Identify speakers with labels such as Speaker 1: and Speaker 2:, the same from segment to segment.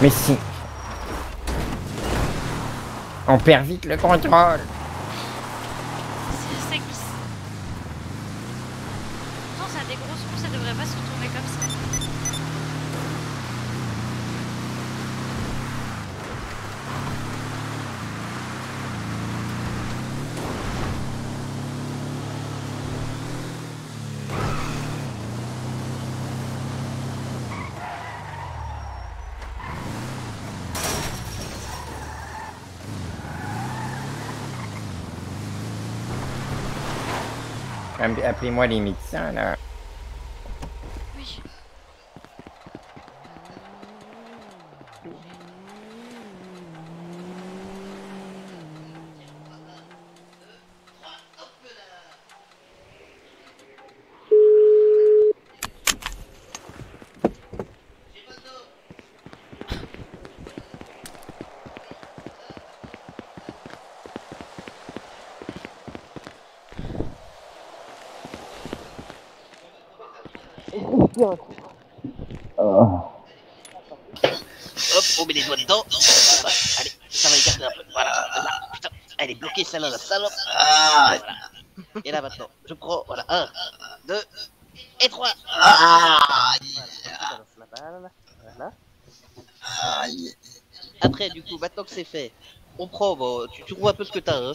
Speaker 1: Mais si. On perd vite le contrôle.
Speaker 2: C'est glisse. Pourtant, ça a des grosses roues, ça devrait pas se retourner comme ça.
Speaker 1: Appelez-moi les médecins, là.
Speaker 2: Oui.
Speaker 3: Hop, on met les doigts dedans. Voilà. Allez, ça va écarter un peu. Voilà. Là, putain, elle est bloquée celle-là, la salope. Voilà. Et là maintenant, je prends, voilà, 1, 2 et 3. Voilà. Après, du coup, maintenant que c'est fait, on prend, bon, tu trouves un peu ce que t'as, hein.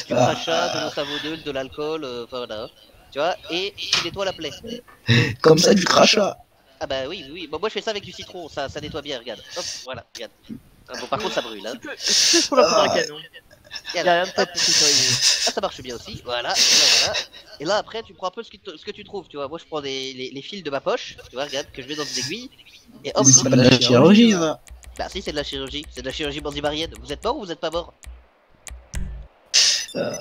Speaker 3: Du crachat, de l'eau savonneuse, de l'alcool, enfin voilà. Tu vois, et tu nettoies la plaie.
Speaker 4: Comme ça, du crachat.
Speaker 3: Ah bah oui, oui, oui. Bon, moi je fais ça avec du citron, ça nettoie bien, regarde. Hop, voilà, regarde. Ah, bon, par contre, ça brûle, hein.
Speaker 5: C'est pour la poudre à canon.
Speaker 3: Regarde.
Speaker 5: Y'a rien de fait pour nettoyer.
Speaker 3: Ah, ça marche bien aussi, voilà, et là, voilà. Et là, après, tu prends un peu ce que tu trouves, tu vois. Moi, je prends les fils de ma poche, tu vois, regarde, que je mets dans une aiguille. Et hop,
Speaker 4: C'est pas de la chirurgie, ça.
Speaker 3: Bah si, c'est de la chirurgie. C'est de la chirurgie bandivarienne. Vous êtes mort ou vous êtes pas mort? Ah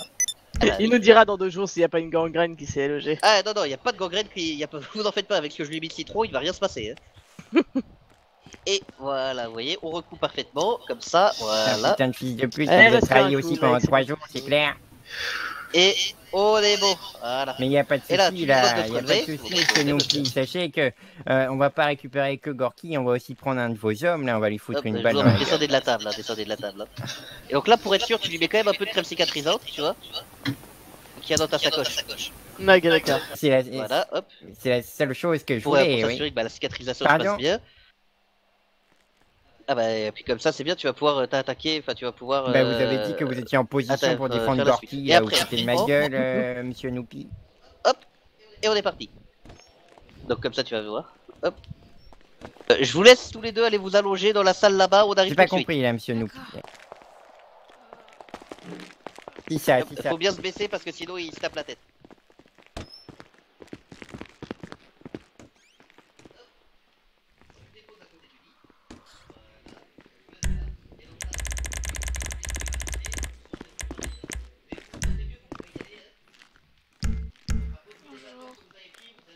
Speaker 3: bah,
Speaker 5: Il nous dira dans 2 jours s'il n'y a pas une gangrène qui s'est logée.
Speaker 3: Ah non, non, y a pas de gangrène qui... Vous en faites pas, avec ce que je lui ai mis de citron, il va rien se passer. Hein. Et voilà, vous voyez, on recoue parfaitement, comme ça, voilà.
Speaker 1: Putain de fils de pute,
Speaker 5: Eh,
Speaker 1: on
Speaker 5: bah,
Speaker 1: doit travailler
Speaker 5: c'est un
Speaker 1: aussi
Speaker 5: coup,
Speaker 1: pendant
Speaker 5: mec,
Speaker 1: 3 jours, c'est clair.
Speaker 3: Et on est bon, voilà.
Speaker 1: Mais il n'y a pas de
Speaker 3: Et là,
Speaker 1: souci,
Speaker 3: tu
Speaker 1: là,
Speaker 3: demandes de
Speaker 1: il
Speaker 3: te
Speaker 1: n'y a pas de
Speaker 3: relever.
Speaker 1: souci, c'est nous qui. Sachez que on va pas récupérer que Gorky, on va aussi prendre un de vos hommes, là, on va lui foutre
Speaker 3: Hop,
Speaker 1: une
Speaker 3: je
Speaker 1: balle
Speaker 3: vous
Speaker 1: dans
Speaker 3: en
Speaker 1: la
Speaker 3: prie,
Speaker 1: gueule.
Speaker 3: descendez de la table, là, descendez de la table. Là. Et donc là, pour être sûr, tu lui mets quand même un peu de crème cicatrisante, tu vois, qu'il y a dans ta sacoche.
Speaker 5: Ok, d'accord.
Speaker 3: Voilà, hop.
Speaker 1: C'est la seule chose que je
Speaker 3: Pour
Speaker 1: voulais,
Speaker 3: s'assurer
Speaker 1: oui.
Speaker 3: que bah, la cicatrisation se
Speaker 1: Pardon
Speaker 3: passe bien. Ah bah, et puis comme ça, c'est bien, tu vas pouvoir t'attaquer, enfin, tu vas pouvoir...
Speaker 1: Bah, vous avez dit que vous étiez en position pour défendre
Speaker 3: faire la suite.
Speaker 1: Gorky,
Speaker 3: Et
Speaker 1: là, vous
Speaker 3: après,
Speaker 1: foutez de
Speaker 3: tu
Speaker 1: ma
Speaker 3: prends,
Speaker 1: gueule, monsieur Noupi.
Speaker 3: hop, et on est parti. Donc comme ça, tu vas voir. Hop. Je vous laisse tous les deux aller vous allonger dans la salle là-bas, on arrive
Speaker 1: J'ai
Speaker 3: tout
Speaker 1: pas
Speaker 3: de suite.
Speaker 1: compris, là, monsieur Noupi.
Speaker 2: D'accord.
Speaker 1: Si ça,
Speaker 3: Hop,
Speaker 1: si ça.
Speaker 3: faut bien se baisser parce que sinon il se tape la tête.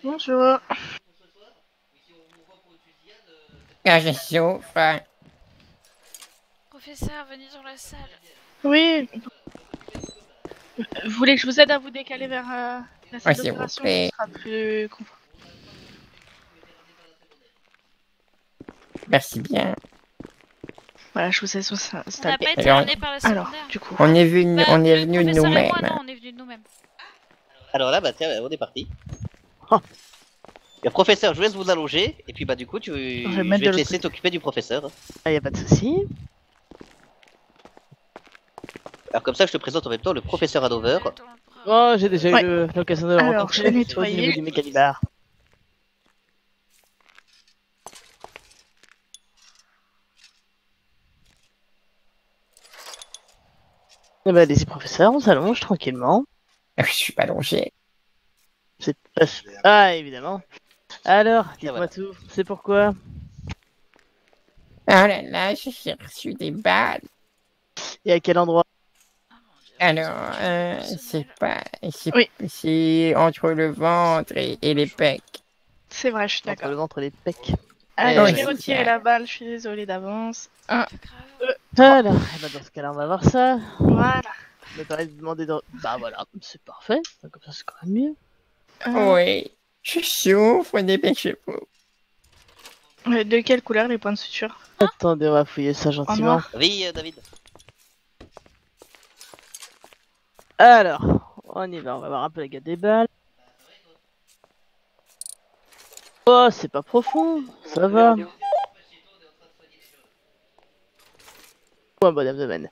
Speaker 5: Bonjour.
Speaker 1: Ah, je souffre.
Speaker 2: Professeur, venez dans la salle.
Speaker 6: Oui. Vous voulez que je vous aide à vous décaler vers la salle
Speaker 1: s'il vous
Speaker 6: d'opération?
Speaker 1: plaît.
Speaker 6: Ce sera plus confortable.
Speaker 1: Merci bien.
Speaker 6: Voilà, je vous ai
Speaker 2: On n'a
Speaker 6: installé.
Speaker 2: pas été
Speaker 1: Alors,
Speaker 2: ramené par la
Speaker 6: Alors,
Speaker 2: secondaire.
Speaker 6: du coup.
Speaker 1: On est venu,
Speaker 2: Bah,
Speaker 1: on est
Speaker 2: le
Speaker 1: venu de
Speaker 2: professeur et
Speaker 1: nous-mêmes.
Speaker 2: moi, non, on est venu de nous-mêmes.
Speaker 3: Alors là, bah tiens, on est parti.
Speaker 5: Oh.
Speaker 3: Le professeur, je vous laisse vous allonger, et puis bah du coup, je
Speaker 6: vais
Speaker 3: vais
Speaker 6: mettre
Speaker 3: te
Speaker 6: de
Speaker 3: laisser
Speaker 6: l'autre
Speaker 3: t'occuper du professeur.
Speaker 5: Ah, y a pas de souci.
Speaker 3: Alors comme ça, je te présente en même temps le professeur Hanover.
Speaker 5: Oh, j'ai déjà
Speaker 6: Ouais.
Speaker 5: eu l'occasion de le
Speaker 6: Alors,
Speaker 5: rencontrer
Speaker 6: je vais
Speaker 5: au
Speaker 6: nettoyer.
Speaker 5: niveau du mécanibar. Eh ben, allez-y, professeur, on s'allonge tranquillement.
Speaker 1: Je suis pas longé.
Speaker 5: C'est pas... Ah, évidemment. Alors, dites-moi
Speaker 3: voilà.
Speaker 5: tout. C'est pourquoi?
Speaker 1: Ah là là, j'ai reçu des balles.
Speaker 5: Et à quel endroit?
Speaker 1: Alors, c'est pas...
Speaker 6: Oui.
Speaker 1: C'est entre le ventre et les pecs.
Speaker 6: C'est vrai, je suis
Speaker 5: Entre le
Speaker 6: d'accord.
Speaker 5: ventre et les pecs.
Speaker 6: Allez,
Speaker 1: Oui,
Speaker 6: je vais
Speaker 1: c'est
Speaker 6: retirer
Speaker 1: ça.
Speaker 6: la balle, je suis désolée d'avance. Un,
Speaker 5: Alors, eh ben, dans ce cas-là, on va voir ça.
Speaker 6: voilà.
Speaker 5: Je me permets de demander de... Bah voilà, c'est parfait. Comme ça, c'est quand même mieux.
Speaker 6: Un,
Speaker 1: Oui, je souffre, dépêchez-vous.
Speaker 6: De quelle couleur les points de suture?
Speaker 5: Attendez, on va fouiller ça
Speaker 6: En
Speaker 5: gentiment.
Speaker 6: noir.
Speaker 3: Oui, David.
Speaker 5: Alors, on y va, on va voir un peu la gamme des balles. Oh, c'est pas profond, ça va. Ouais, bon abdomen.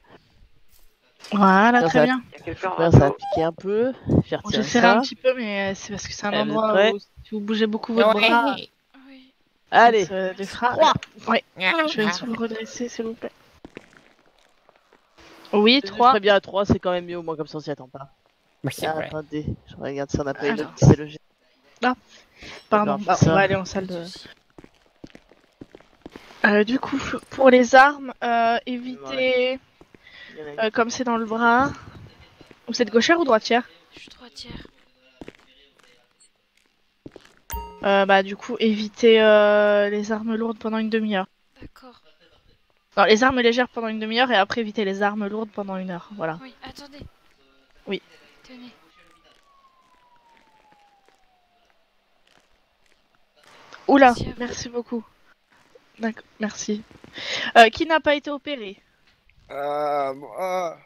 Speaker 6: Voilà,
Speaker 5: Ça,
Speaker 6: très
Speaker 5: ça-
Speaker 6: bien.
Speaker 5: Ça va piquer un peu. Je vais
Speaker 6: Bon,
Speaker 5: retirer
Speaker 6: je serrai
Speaker 5: ça.
Speaker 6: un petit peu, mais c'est parce que c'est un
Speaker 5: Vous êtes
Speaker 6: endroit
Speaker 5: prêts
Speaker 6: où si vous bougez beaucoup votre bras,
Speaker 1: Ouais.
Speaker 2: Oui.
Speaker 5: Allez,
Speaker 6: les freins. Oui, je vais vous redresser, s'il vous plaît. Oui,
Speaker 5: je
Speaker 6: 3.
Speaker 5: ferai bien à 3, c'est quand même mieux, au moins comme ça on s'y attend pas.
Speaker 1: Bah, c'est
Speaker 5: Ah,
Speaker 1: vrai.
Speaker 5: attendez, je regarde si on n'a pas une
Speaker 6: Alors.
Speaker 5: autre, c'est logique.
Speaker 6: Pardon,
Speaker 5: D'accord,
Speaker 6: bah,
Speaker 5: ça.
Speaker 6: on va aller en salle
Speaker 2: Pas de
Speaker 6: de...
Speaker 2: soucis.
Speaker 6: Du coup, pour les armes, évitez,
Speaker 5: Il y en a une.
Speaker 6: comme c'est dans le bras... Vous êtes gauchère ou droitière?
Speaker 2: Je suis droitière.
Speaker 6: Bah du coup, évitez les armes lourdes pendant une demi-heure.
Speaker 2: D'accord.
Speaker 6: Non, les armes légères pendant une demi-heure et après évitez les armes lourdes pendant 1 heure. Voilà.
Speaker 2: Oui, attendez.
Speaker 6: Oui.
Speaker 2: Tenez.
Speaker 6: Oula,
Speaker 2: Merci à vous.
Speaker 6: merci beaucoup. D'accord, merci. Qui n'a pas été opéré?
Speaker 7: Moi.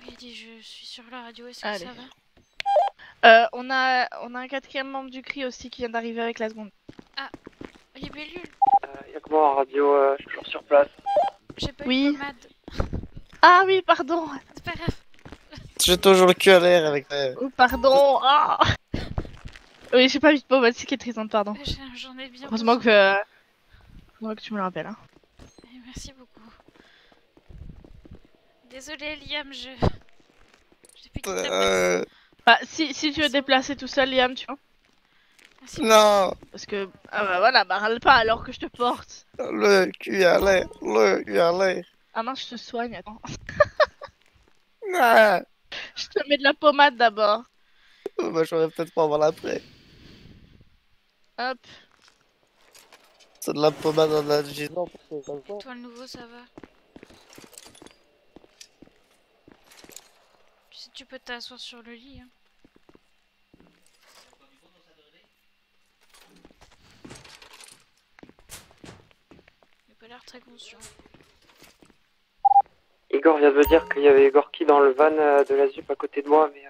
Speaker 2: Oui, dis, je suis sur la radio, est-ce que
Speaker 6: Allez.
Speaker 2: ça va?
Speaker 6: On a un quatrième membre du CRI aussi qui vient d'arriver avec la seconde.
Speaker 2: Libellule,
Speaker 8: Y'a que moi en radio, je suis toujours sur place.
Speaker 2: j'ai pas
Speaker 6: Oui.
Speaker 2: eu de pommade.
Speaker 6: Ah oui, pardon.
Speaker 2: C'est pas grave.
Speaker 7: J'ai toujours le cul à l'air avec les...
Speaker 6: Oh, pardon. Ah. Oui, j'ai pas vu de pommade cicatrisante, pardon.
Speaker 2: J'en ai bien
Speaker 6: Heureusement
Speaker 2: besoin.
Speaker 6: que tu me le rappelles. Hein.
Speaker 2: Merci beaucoup. Désolée, Liam, j'ai piqué ta place.
Speaker 7: Euh...
Speaker 6: Si tu veux te déplacer tout seul, Liam, tu vois.
Speaker 2: Merci.
Speaker 7: Non,
Speaker 6: Parce que, ah bah voilà, bah râle pas alors que je te porte.
Speaker 7: le cul à l'air, le cul à l'air.
Speaker 6: Ah non, je te soigne, attends.
Speaker 7: Non,
Speaker 6: Je te mets de la pommade d'abord.
Speaker 7: bah, j'aurais peut-être pas mal après.
Speaker 6: Hop.
Speaker 7: C'est de la pommade en adjuvant.
Speaker 2: Et toi, le nouveau, ça va? Tu sais, tu peux t'asseoir sur le lit. Hein. Il a pas l'air très conscient.
Speaker 8: Igor vient de me dire qu'il y avait Gorky dans le van de la ZUP à côté de moi, mais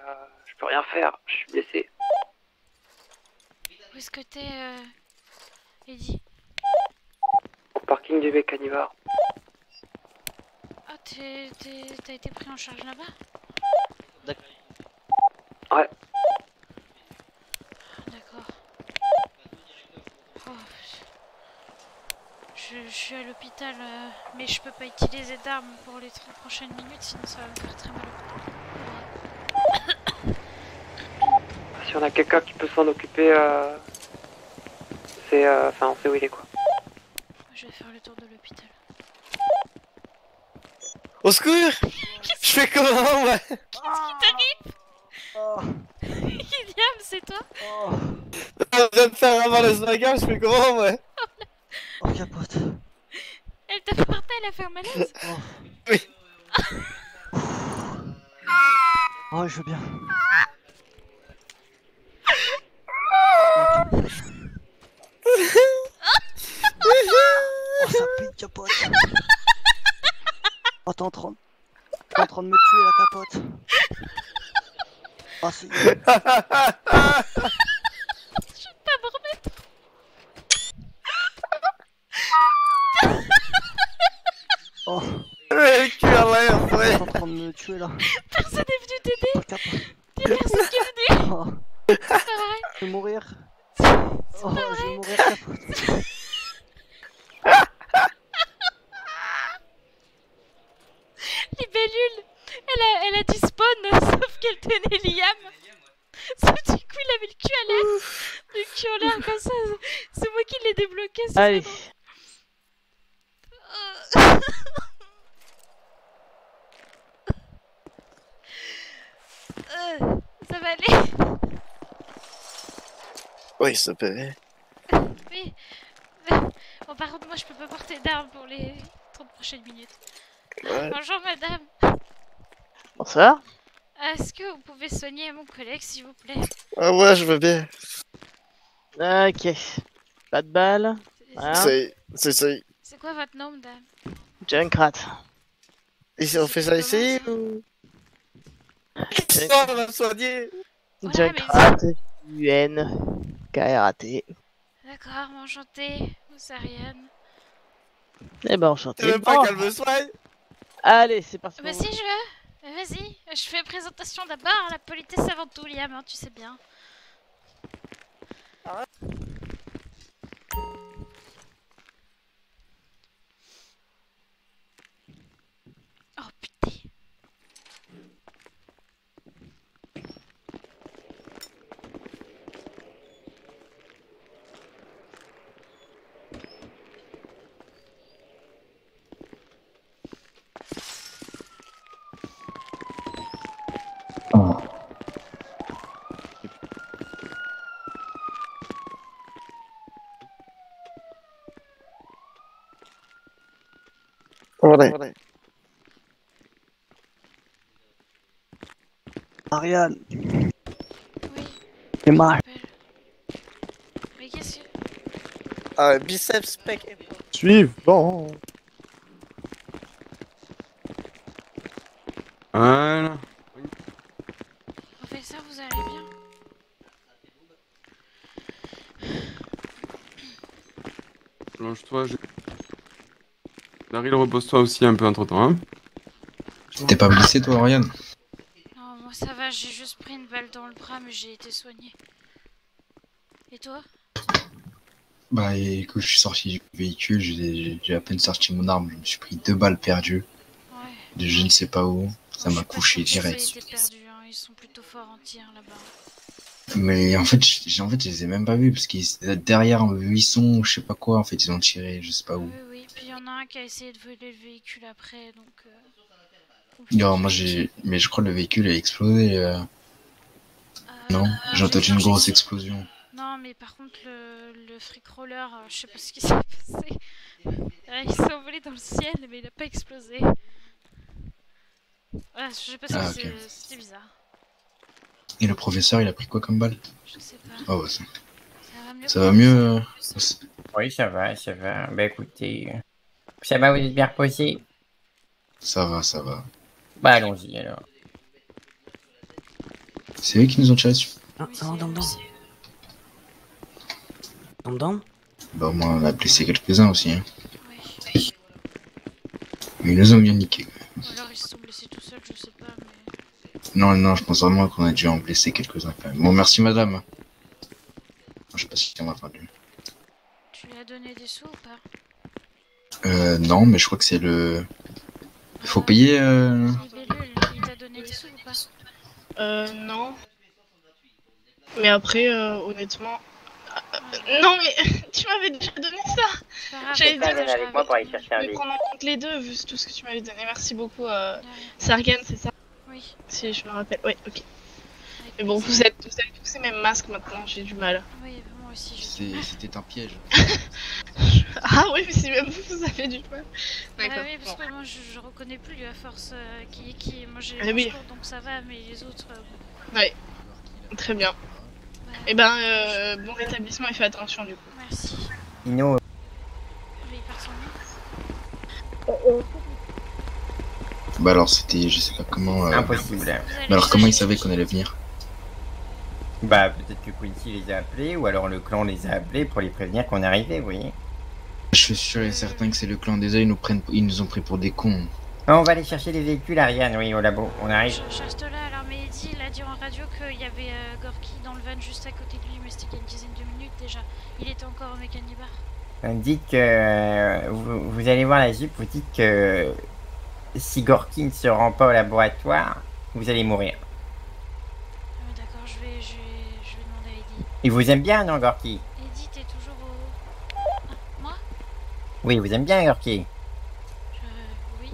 Speaker 8: je peux rien faire, je suis blessé.
Speaker 2: Où est-ce que t'es, Eddie?
Speaker 8: Au parking du Mécanivar.
Speaker 2: Ah, t'as été pris en charge là-bas?
Speaker 3: D'accord.
Speaker 8: Ouais.
Speaker 2: D'accord. Oh, je suis à l'hôpital, mais je peux pas utiliser d'armes pour les 30 prochaines minutes, sinon ça va me faire très mal au bras.
Speaker 8: Si on a quelqu'un qui peut s'en occuper, c'est... Enfin, on sait où il est, quoi.
Speaker 2: Je vais faire le tour de l'hôpital.
Speaker 7: Au secours! Je fais comment, ouais?
Speaker 2: William, c'est toi?
Speaker 7: Je viens de faire avant les bagarres, je fais comment, ouais?
Speaker 4: Oh, capote.
Speaker 2: Elle t'a porté, elle a fait un malaise?
Speaker 7: Oui.
Speaker 4: Oh, je veux bien. Oh, ça pique, capote. Oh, t'es en train de me tuer, la capote. Oh, c'est...
Speaker 2: Pas me remettre.
Speaker 4: Oh,
Speaker 7: Le cul à l'air, ouais.
Speaker 4: t'es en train de me tuer, là.
Speaker 2: Personne est venu t'aider.
Speaker 4: Oh, capote.
Speaker 2: Y'a personne qui est venu.
Speaker 4: Oh,
Speaker 2: C'est pas vrai.
Speaker 4: je vais mourir. Oh, je vais mourir, capote.
Speaker 2: Libellule, elle a dit spawn, sauf qu'elle tenait Liam. Sauf du coup, il avait le cul à l'air. Le cul en l'air comme ça. C'est moi qui l'ai débloqué. c'est
Speaker 5: Allez,
Speaker 2: ça, ça va aller.
Speaker 7: Oui, ça peut.
Speaker 2: Oui. Bon, par contre, moi, je peux pas porter d'armes pour les 30 prochaines minutes.
Speaker 7: Ouais.
Speaker 2: Bonjour, madame.
Speaker 5: bonsoir.
Speaker 2: Est-ce que vous pouvez soigner mon collègue, s'il vous plaît?
Speaker 7: Ah ouais, je veux bien.
Speaker 5: Ok. Pas de balles. Voilà.
Speaker 2: C'est quoi votre nom, madame?
Speaker 5: Junkrat.
Speaker 7: Et on fait ça ici ou... on va me soigner.
Speaker 2: Ouais,
Speaker 5: Junkrat. U-N-K-R-A-T.
Speaker 2: D'accord, enchanté. C'est Ariane.
Speaker 5: Eh ben, enchanté.
Speaker 7: C'est même pas
Speaker 5: Bon.
Speaker 7: qu'elle me soigne.
Speaker 5: Allez, c'est parti.
Speaker 2: Bah si, je veux. Vas-y, je fais présentation d'abord. La politesse avant tout, Liam, hein, tu sais bien. Oh putain.
Speaker 7: Ouais.
Speaker 4: Ariane,
Speaker 2: Oui,
Speaker 4: j'ai mal.
Speaker 2: mais qu'est-ce que...
Speaker 7: Biceps, pec.
Speaker 9: Suivant. Voilà.
Speaker 2: Professeur, vous allez bien?
Speaker 9: Allonge-toi. Daryl, repose-toi aussi un peu entre temps. Hein.
Speaker 10: T'es pas blessé toi, Oriane?
Speaker 2: Non, moi ça va, j'ai juste pris une balle dans le bras, mais j'ai été soignée. Et toi?
Speaker 10: Bah écoute, je suis sorti du véhicule, j'ai à peine sorti mon arme, je me suis pris 2 balles perdues.
Speaker 2: Ouais.
Speaker 10: De je ne sais pas où, ça m'a couché direct.
Speaker 2: Ils étaient perdus, hein. Ils sont plutôt forts en tir là-bas.
Speaker 10: Mais en fait, je les ai même pas vus parce qu'ils étaient derrière un buisson ou je sais pas quoi, en fait ils ont tiré, je sais pas où.
Speaker 2: Oui, oui, puis il y en a un qui a essayé de voler le véhicule après, donc...
Speaker 10: Non, mais je crois que le véhicule a explosé. Non, j'ai entendu une grosse explosion.
Speaker 2: Non, mais par contre, le freak roller, je sais pas ce qui s'est passé. Il s'est envolé dans le ciel, mais il a pas explosé. Ouais, je sais pas ce que
Speaker 10: ok.
Speaker 2: c'était bizarre.
Speaker 10: Et le professeur, il a pris quoi comme balle?
Speaker 2: Je sais pas.
Speaker 10: Oh, ouais,
Speaker 2: Ça va mieux?
Speaker 10: Ça va mieux
Speaker 1: Oui, ça va, ça va. Bah écoutez, ça va, vous êtes bien reposé?
Speaker 10: Ça va, ça va.
Speaker 1: Bah allons-y alors.
Speaker 10: C'est eux qui nous ont tiré dessus?
Speaker 4: Dom.
Speaker 10: Bah au moins on a blessé quelques-uns aussi. Hein. Mais ils nous ont bien niqué.
Speaker 2: Ou alors ils se sont blessés tout seuls, je sais pas, mais...
Speaker 10: Non, je pense vraiment qu'on a dû en blesser quelques-uns quand même. Bon, merci madame. Je sais pas si tu m'as entendu.
Speaker 2: Tu lui as donné des sous ou pas?
Speaker 10: Non, mais je crois que c'est le... Il faut payer
Speaker 2: Libellule, il t'a donné des sous ou pas?
Speaker 6: Non. Mais après, honnêtement... non mais tu m'avais déjà donné ça. J'allais dire que
Speaker 1: avec moi pour aller chercher un
Speaker 6: je vais prendre en compte les deux vu tout ce que tu m'avais donné. Merci beaucoup. Sargan, c'est ça?
Speaker 2: Oui.
Speaker 6: Si je me rappelle. Ouais, ok. Mais bon, vous avez tous ces mêmes masques maintenant, j'ai du mal.
Speaker 2: Oui, moi aussi j'ai du mal.
Speaker 10: C'était un piège.
Speaker 6: Ah oui, mais si même vous avez du mal. D'accord.
Speaker 2: Oui, parce que moi je reconnais plus à force qui est qui. Moi j'ai
Speaker 6: oui.
Speaker 2: donc ça va, mais les autres...
Speaker 6: Ouais, très bien. Et ben, bon rétablissement et fais attention du coup.
Speaker 2: Merci.
Speaker 1: Ino.
Speaker 2: Oui, personne.
Speaker 10: Bah alors c'était, je sais pas comment...
Speaker 1: Impossible.
Speaker 10: Mais alors comment ils savaient qu'on allait venir?
Speaker 1: Bah peut-être que Quincy les a appelés, ou alors le clan les a appelés pour les prévenir qu'on arrivait, vous voyez.
Speaker 10: Je suis sûr et certain que c'est le clan des œils, ils nous ont pris pour des cons.
Speaker 1: Ah, on va aller chercher les véhicules, Ariane, oui, au labo, on arrive.
Speaker 2: Je reste là, alors Mehdi, il a dit en radio qu'il y avait Gorky dans le van juste à côté de lui, mais c'était il y a une dizaine de minutes déjà. Il était encore au mécanibar.
Speaker 1: Dites que vous allez voir la Jeep, vous dites que si Gorky ne se rend pas au laboratoire, vous allez mourir.
Speaker 2: Ah oui, d'accord, je vais demander à Eddie.
Speaker 1: Il vous aime bien, non, Gorky?
Speaker 2: Eddie, t'es toujours au... Ah, moi?
Speaker 1: Oui, vous aime bien, Gorky.
Speaker 2: Oui.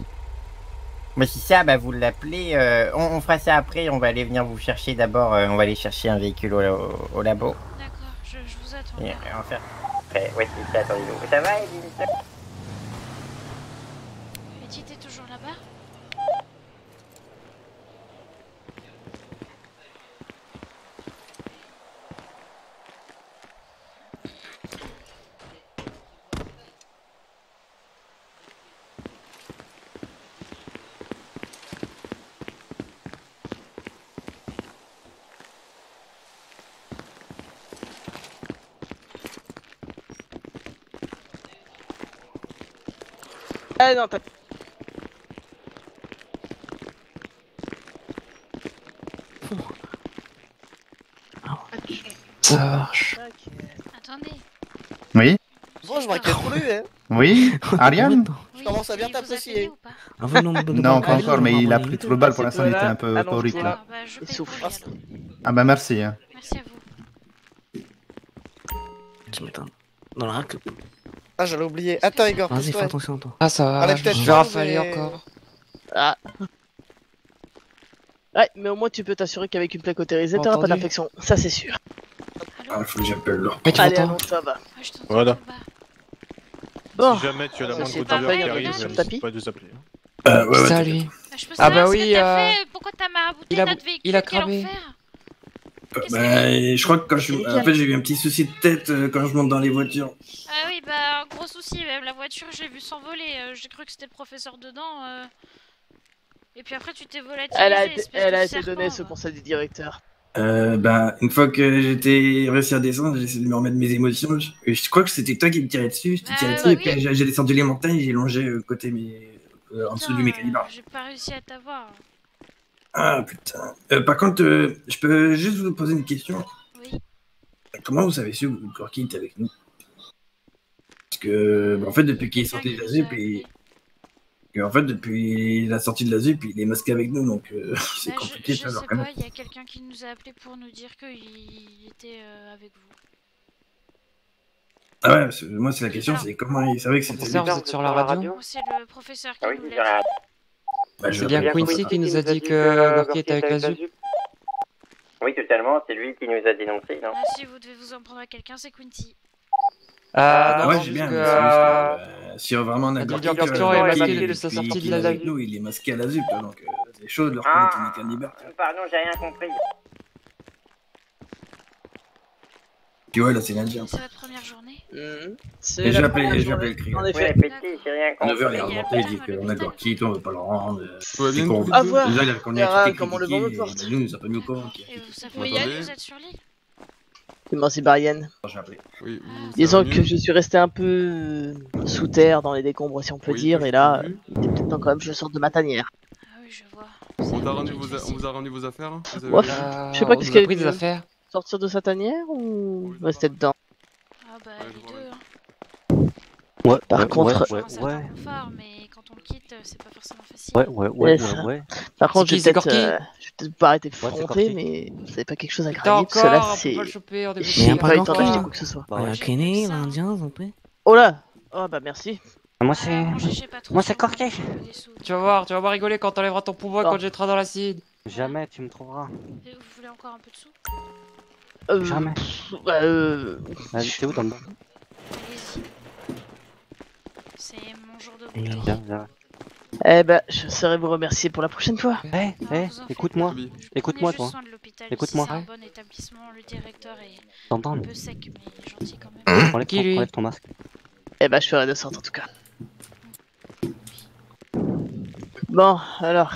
Speaker 1: Mais si ça, bah vous l'appelez, on fera ça après, on va aller venir vous chercher d'abord, on va aller chercher un véhicule au labo.
Speaker 2: D'accord, je vous attends.
Speaker 1: Et en faire... Ouais, c'est ça, attendez-nous. Ça va, Eddie?
Speaker 2: Eddie, t'es toujours là-bas?
Speaker 5: Ah non, t'as...
Speaker 11: Ça marche.
Speaker 2: Attendez.
Speaker 12: Oui.
Speaker 7: Bon, je m'inquiète plus, hein.
Speaker 12: Oui. Ariane.
Speaker 7: Je commence à bien t'apprécier.
Speaker 12: Non, pas encore, mais il a pris trop de balles pour l'instant, il était un peu euphorique là.
Speaker 2: Il souffre.
Speaker 12: Ah bah merci. Hein.
Speaker 2: Merci à vous.
Speaker 11: Je m'éteins. Dans la raque.
Speaker 7: Ah, j'allais oublier. Attends, Igor,
Speaker 11: Vas-y, fais
Speaker 7: pousse-toi.
Speaker 11: attention à toi. Ah, ça va.
Speaker 7: Allez, peut-être
Speaker 11: Je vais
Speaker 7: pas,
Speaker 11: rafaler
Speaker 7: mais-
Speaker 11: encore.
Speaker 5: Ah. Ouais, mais au moins tu peux t'assurer qu'avec une plaque autorisée, t'auras pas
Speaker 11: Entendu.
Speaker 5: d'infection. Ça, c'est sûr.
Speaker 10: Ah, faut que j'appelle leur.
Speaker 11: Mais tu
Speaker 5: Allez,
Speaker 11: m'entends
Speaker 5: allons, ça va.
Speaker 13: Voilà.
Speaker 5: Bon.
Speaker 13: Si jamais tu as la
Speaker 5: Ça,
Speaker 13: moindre
Speaker 5: c'est
Speaker 13: goutte
Speaker 5: pas
Speaker 13: d'alerte qui
Speaker 5: mal,
Speaker 13: arrive,
Speaker 5: sur le
Speaker 13: n'hésite
Speaker 5: tapis.
Speaker 13: pas à nous appeler.
Speaker 10: Ouais,
Speaker 11: Ça, lui.
Speaker 2: Je peux
Speaker 11: Ah
Speaker 2: savoir
Speaker 11: bah
Speaker 2: ce
Speaker 11: oui,
Speaker 2: que t'as fait. Pourquoi t'as marabouté
Speaker 11: il a-
Speaker 2: notre véhicule?
Speaker 11: il a
Speaker 2: Quel
Speaker 11: cramé.
Speaker 2: enfer.
Speaker 10: Bah, je crois que quand je suis. En fait, j'ai eu un petit souci de tête quand je monte dans les voitures.
Speaker 2: Ah oui, bah, un gros souci, même la voiture, je l'ai vue s'envoler. J'ai cru que c'était le professeur dedans. Et puis après, tu t'es volatilisé.
Speaker 5: Elle a été
Speaker 2: serpent,
Speaker 5: donnée
Speaker 2: va.
Speaker 5: ce conseil du directeur.
Speaker 10: Bah, une fois que j'étais réussi à descendre, j'ai essayé de me remettre mes émotions. Je crois que c'était toi qui me tirais dessus. Je t'ai tiré dessus,
Speaker 2: bah
Speaker 10: et puis
Speaker 2: oui.
Speaker 10: j'ai descendu les montagnes, j'ai longé côté en dessous du
Speaker 2: Putain,
Speaker 10: mécanibar.
Speaker 2: j'ai pas réussi à t'avoir.
Speaker 10: Ah putain. Par contre, je peux juste vous poser une question.
Speaker 2: Oui.
Speaker 10: Comment vous avez su que Gorky était avec nous? Parce que, bah, en fait, depuis qu'il est sorti de la ZUP, en fait, depuis la sortie de la ZUP, il est masqué avec nous, donc c'est compliqué de
Speaker 2: Je
Speaker 10: savoir
Speaker 2: sais
Speaker 10: quand
Speaker 2: pas,
Speaker 10: même.
Speaker 2: il y a quelqu'un qui nous a appelé pour nous dire qu'il était avec vous.
Speaker 10: Ah ouais, moi c'est la question, c'est comment il savait que c'était
Speaker 11: Professeur, vous êtes sur la radio?
Speaker 2: C'est le professeur qui nous l'a dit.
Speaker 10: Bah,
Speaker 11: C'est bien Quincy qui nous a dit que Gorky était avec la ZUP.
Speaker 1: Oui, totalement, c'est lui qui nous a dénoncé, non?
Speaker 2: Ah, si vous devez vous en prendre à quelqu'un, c'est Quincy.
Speaker 10: Ouais,
Speaker 11: non,
Speaker 10: j'ai bien,
Speaker 11: que,
Speaker 10: mais c'est juste que, si vraiment on a
Speaker 11: la
Speaker 10: Gorky
Speaker 11: direction est masquée depuis sa
Speaker 10: depuis
Speaker 11: sortie de
Speaker 10: qu'il
Speaker 11: la
Speaker 10: est avec
Speaker 11: ZUP.
Speaker 10: nous, il est masqué à la ZUP, hein, donc c'est chaud de le reconnaître en mécanibar.
Speaker 1: Pardon, j'ai rien compris.
Speaker 10: Puis ouais, là c'est l'Indien.
Speaker 2: C'est votre première journée?
Speaker 10: Et je vais appeler le cri.
Speaker 5: En
Speaker 10: Ouais,
Speaker 5: effet.
Speaker 1: j'ai rien
Speaker 10: À 9h, il est
Speaker 1: compris.
Speaker 10: remonté, il dit qu'on a Gorky, toi on veut pas le rendre.
Speaker 9: va bien, tous les
Speaker 5: À
Speaker 9: deux
Speaker 5: voir.
Speaker 10: Déjà, qu'on
Speaker 5: On verra
Speaker 10: a
Speaker 5: comment le vent me porte.
Speaker 10: nous, il nous a pas mis au courant.
Speaker 2: Et vous savez,
Speaker 9: Oui, attendez.
Speaker 2: vous êtes sur l'île?
Speaker 5: Merci Barienne.
Speaker 10: J'ai appelé.
Speaker 9: Oui,
Speaker 5: Disons que je suis resté un peu sous terre dans les décombres si on peut dire, et là, il était peut-être temps quand même que je sorte de ma tanière.
Speaker 2: Ah oui, je vois.
Speaker 9: On vous a rendu vos affaires là? Vous avez-
Speaker 5: Ouf, je sais pas
Speaker 11: on
Speaker 5: qu'est-ce
Speaker 11: nous a
Speaker 5: qu'elle
Speaker 11: pris des affaires.
Speaker 5: Sortir de sa tanière ou rester dedans?
Speaker 2: Ah bah les deux, hein.
Speaker 5: Ouais, par contre,
Speaker 2: Je pense à un confort, mais quand on le quitte, c'est pas forcément facile.
Speaker 5: Par contre,
Speaker 11: C'est
Speaker 5: je
Speaker 11: qui,
Speaker 5: vais
Speaker 11: c'est
Speaker 5: peut-être
Speaker 11: Gorky
Speaker 5: je vais peut-être pas arrêter de
Speaker 11: Ouais, c'est
Speaker 5: fronter,
Speaker 11: Gorky.
Speaker 5: mais vous avez pas quelque chose à
Speaker 11: T'as
Speaker 5: grailler, parce que là,
Speaker 11: encore, on
Speaker 5: c'est...
Speaker 11: peut pas le choper en début de
Speaker 5: J'ai
Speaker 11: semaine.
Speaker 5: pas eu le temps
Speaker 11: Gorky.
Speaker 5: d'acheter quoi que ce soit.
Speaker 11: Bah, il y a Kenny, l'Indien, s'il vous plaît.
Speaker 5: Oh là! Oh bah merci.
Speaker 11: Moi c'est...
Speaker 2: Moi
Speaker 11: c'est Gorky. Tu vas voir rigoler quand t'enlèveras ton pouvoir
Speaker 5: Non.
Speaker 11: quand jetteras dans l'acide.
Speaker 14: Jamais tu me trouveras.
Speaker 2: Et vous voulez encore un peu de sous?
Speaker 14: Jamais.
Speaker 5: Bah
Speaker 14: Vas-y, t'es où dans le bas?
Speaker 2: Allez-y. C'est mon jour de
Speaker 14: Viens,
Speaker 2: bouclier.
Speaker 14: viens.
Speaker 5: Eh bah, je saurais vous remercier pour la prochaine fois.
Speaker 14: Écoute-moi. Écoute-moi,
Speaker 2: Prenez
Speaker 14: toi.
Speaker 2: juste soin de l'hôpital.
Speaker 14: Écoute-moi.
Speaker 2: Ici, c'est un bon établissement. Le directeur est
Speaker 14: T'entends?
Speaker 2: un peu sec, mais gentil quand même.
Speaker 14: Enlève ton masque.
Speaker 5: Eh bah, je ferai de sorte en tout cas. Bon, alors.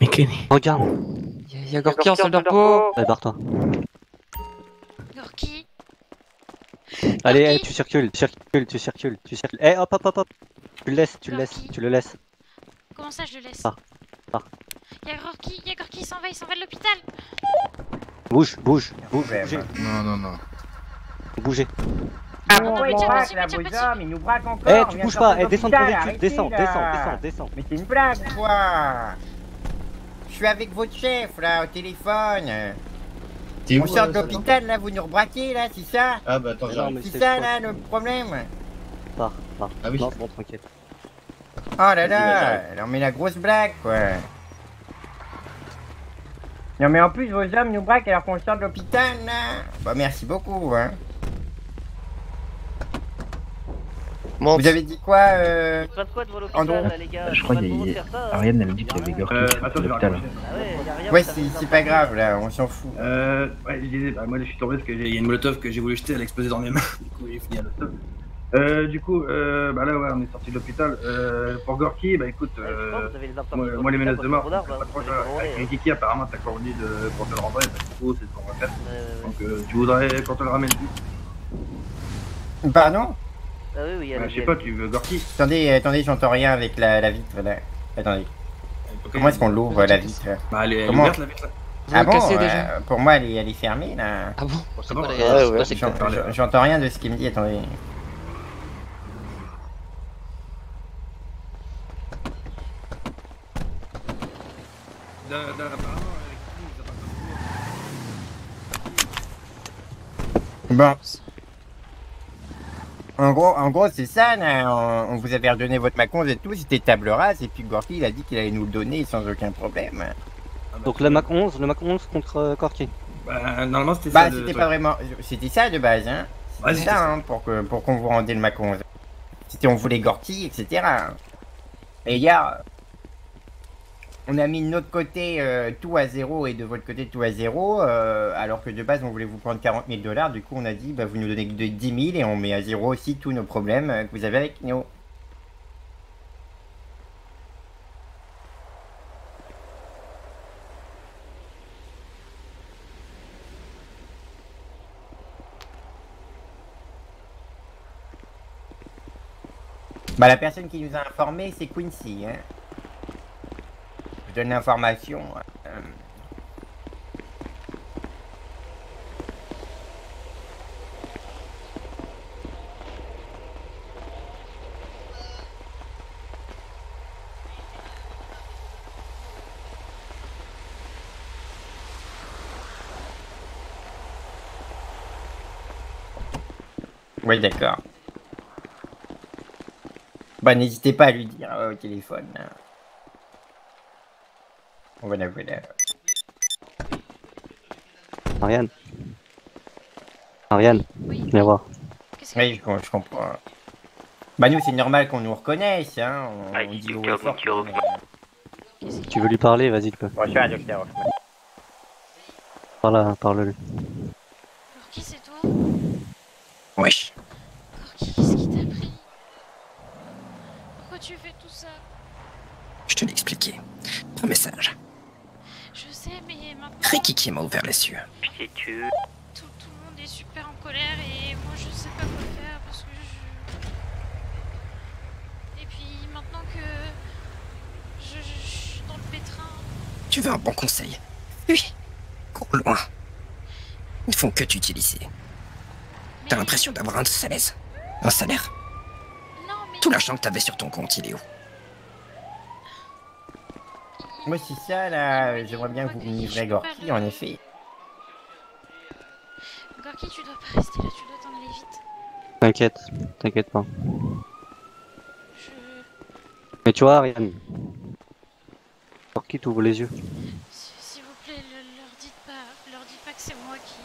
Speaker 11: Mais Kenny.
Speaker 14: Regarde.
Speaker 11: Il y a Gorky en salle de repos.
Speaker 14: Allez, barre-toi.
Speaker 2: Gorky.
Speaker 14: Allez, allez, tu circules. Eh, hop, hop, hop, hop. Tu le laisses.
Speaker 2: Comment ça, je le laisse?
Speaker 14: Pars.
Speaker 2: Y'a Gorky, il s'en va de l'hôpital.
Speaker 14: Bouge.
Speaker 12: Non.
Speaker 14: Bougez.
Speaker 1: Ah, pourquoi il
Speaker 2: tiens
Speaker 1: braque
Speaker 2: dessus,
Speaker 1: là,
Speaker 2: tiens
Speaker 1: vos
Speaker 2: dessus.
Speaker 1: hommes? Il nous braque encore.
Speaker 14: Eh,
Speaker 1: on
Speaker 14: tu
Speaker 1: vient
Speaker 14: bouges
Speaker 1: de
Speaker 14: pas.
Speaker 1: sortir
Speaker 14: Eh, descends de
Speaker 1: d'hôpital,
Speaker 14: ton véhicule.
Speaker 1: arrêtez,
Speaker 14: Descends.
Speaker 1: là. Mais c'est une blague, quoi. Je suis avec votre chef, là, au téléphone.
Speaker 10: T'es
Speaker 1: On
Speaker 10: où,
Speaker 1: sort de l'hôpital, là, vous nous rebraquez, là, c'est ça?
Speaker 10: Ah bah attends, j'arrive.
Speaker 1: C'est ça, là, le problème?
Speaker 14: Pars.
Speaker 10: Ah oui.
Speaker 14: Non, bon, tranquille.
Speaker 1: Oh là là, on met la grosse blague, quoi. Non mais en plus, vos hommes nous braquent alors qu'on sort de l'hôpital, là. Bah merci beaucoup, hein. Vous avez dit quoi,
Speaker 4: Pas de quoi devant
Speaker 1: Andrew?
Speaker 4: l'hôpital, là, les gars.
Speaker 12: Je crois qu'il y a... Ariane, elle me dit qu'il y avait Gorky à l'hôpital.
Speaker 1: Ouais, c'est pas grave, là, on s'en fout.
Speaker 10: Ouais, je disais, bah, moi je suis tombé parce qu'il y a une molotov que j'ai voulu jeter, elle a explosé dans mes mains. Du coup, j'ai fini à l'hôpital. Bah là, ouais, on est sorti de l'hôpital. Pour Gorky, bah écoute, moi les menaces de mort, c'est pas trop ça. Avec Kiki, apparemment, t'as coordonné pour te le renvoyer, bah, du coup, c'est ce qu'on va faire. Donc, tu voudrais qu'on te le ramène.
Speaker 1: Pardon?
Speaker 4: Ah oui, oui,
Speaker 10: je sais pas, tu veux Gorky?
Speaker 1: Attendez, j'entends rien avec la vitre là. Attendez. Comment est-ce qu'on l'ouvre la vitre?
Speaker 10: Bah, elle est
Speaker 1: Comment...
Speaker 10: ouverte la vitre.
Speaker 1: Ah bon, pour moi elle est fermée là.
Speaker 11: Ah bon?
Speaker 1: J'entends rien de ce qu'il me dit, attendez. Bon. En gros c'est ça, là. On vous avait redonné votre Maconze et tout, c'était table rase, et puis Gorky il a dit qu'il allait nous le donner sans aucun problème.
Speaker 14: Donc le Mac 11 contre Corky.
Speaker 10: Bah, normalement c'était ça.
Speaker 1: Bah, c'était pas vraiment. C'était ça de base, hein. C'était ça, hein, pour qu'on vous rendait le Maconze. C'était on voulait Gorky, etc. Et hier, on a mis de notre côté tout à zéro et de votre côté tout à zéro, alors que de base on voulait vous prendre 40 000 $. Du coup, on a dit bah, vous nous donnez 10 000 et on met à zéro aussi tous nos problèmes que vous avez avec nous. Bah, la personne qui nous a informé, c'est Quincy, hein. Je donne l'information. Oui, d'accord. Bah, n'hésitez pas à lui dire au téléphone. Voilà.
Speaker 14: Ariane, viens voir.
Speaker 1: Oui, je comprends. Bah, nous, c'est normal qu'on nous reconnaisse, hein. On dit haut et fort.
Speaker 14: Si tu veux lui parler, vas-y, tu peux.
Speaker 1: Bonjour, docteur.
Speaker 14: Parle-lui.
Speaker 2: Gorky, c'est toi?
Speaker 1: Wesh.
Speaker 2: Gorky, qu'est-ce qui t'a pris? Pourquoi tu fais tout ça?
Speaker 13: Je te l'ai expliqué. Un message.
Speaker 2: Je sais, mais maintenant...
Speaker 13: Ricky qui m'a ouvert les yeux.
Speaker 2: Tout le monde est super en colère et moi je sais pas quoi faire parce que Et puis maintenant que... Je suis dans le pétrin...
Speaker 13: Tu veux un bon conseil? Oui. Cours loin. Ils ne font que t'utiliser. T'as l'impression d'avoir un salaire. Un salaire? Tout l'argent que t'avais sur ton compte, il est où?
Speaker 1: Moi, c'est ça, là. J'aimerais bien que vous me livrez Gorky, en effet.
Speaker 2: Gorky, tu dois pas rester là, tu dois t'en aller vite.
Speaker 14: T'inquiète pas. Mais tu vois, Ariane. Gorky t'ouvre les yeux.
Speaker 2: S'il vous plaît, leur dites pas que c'est moi qui...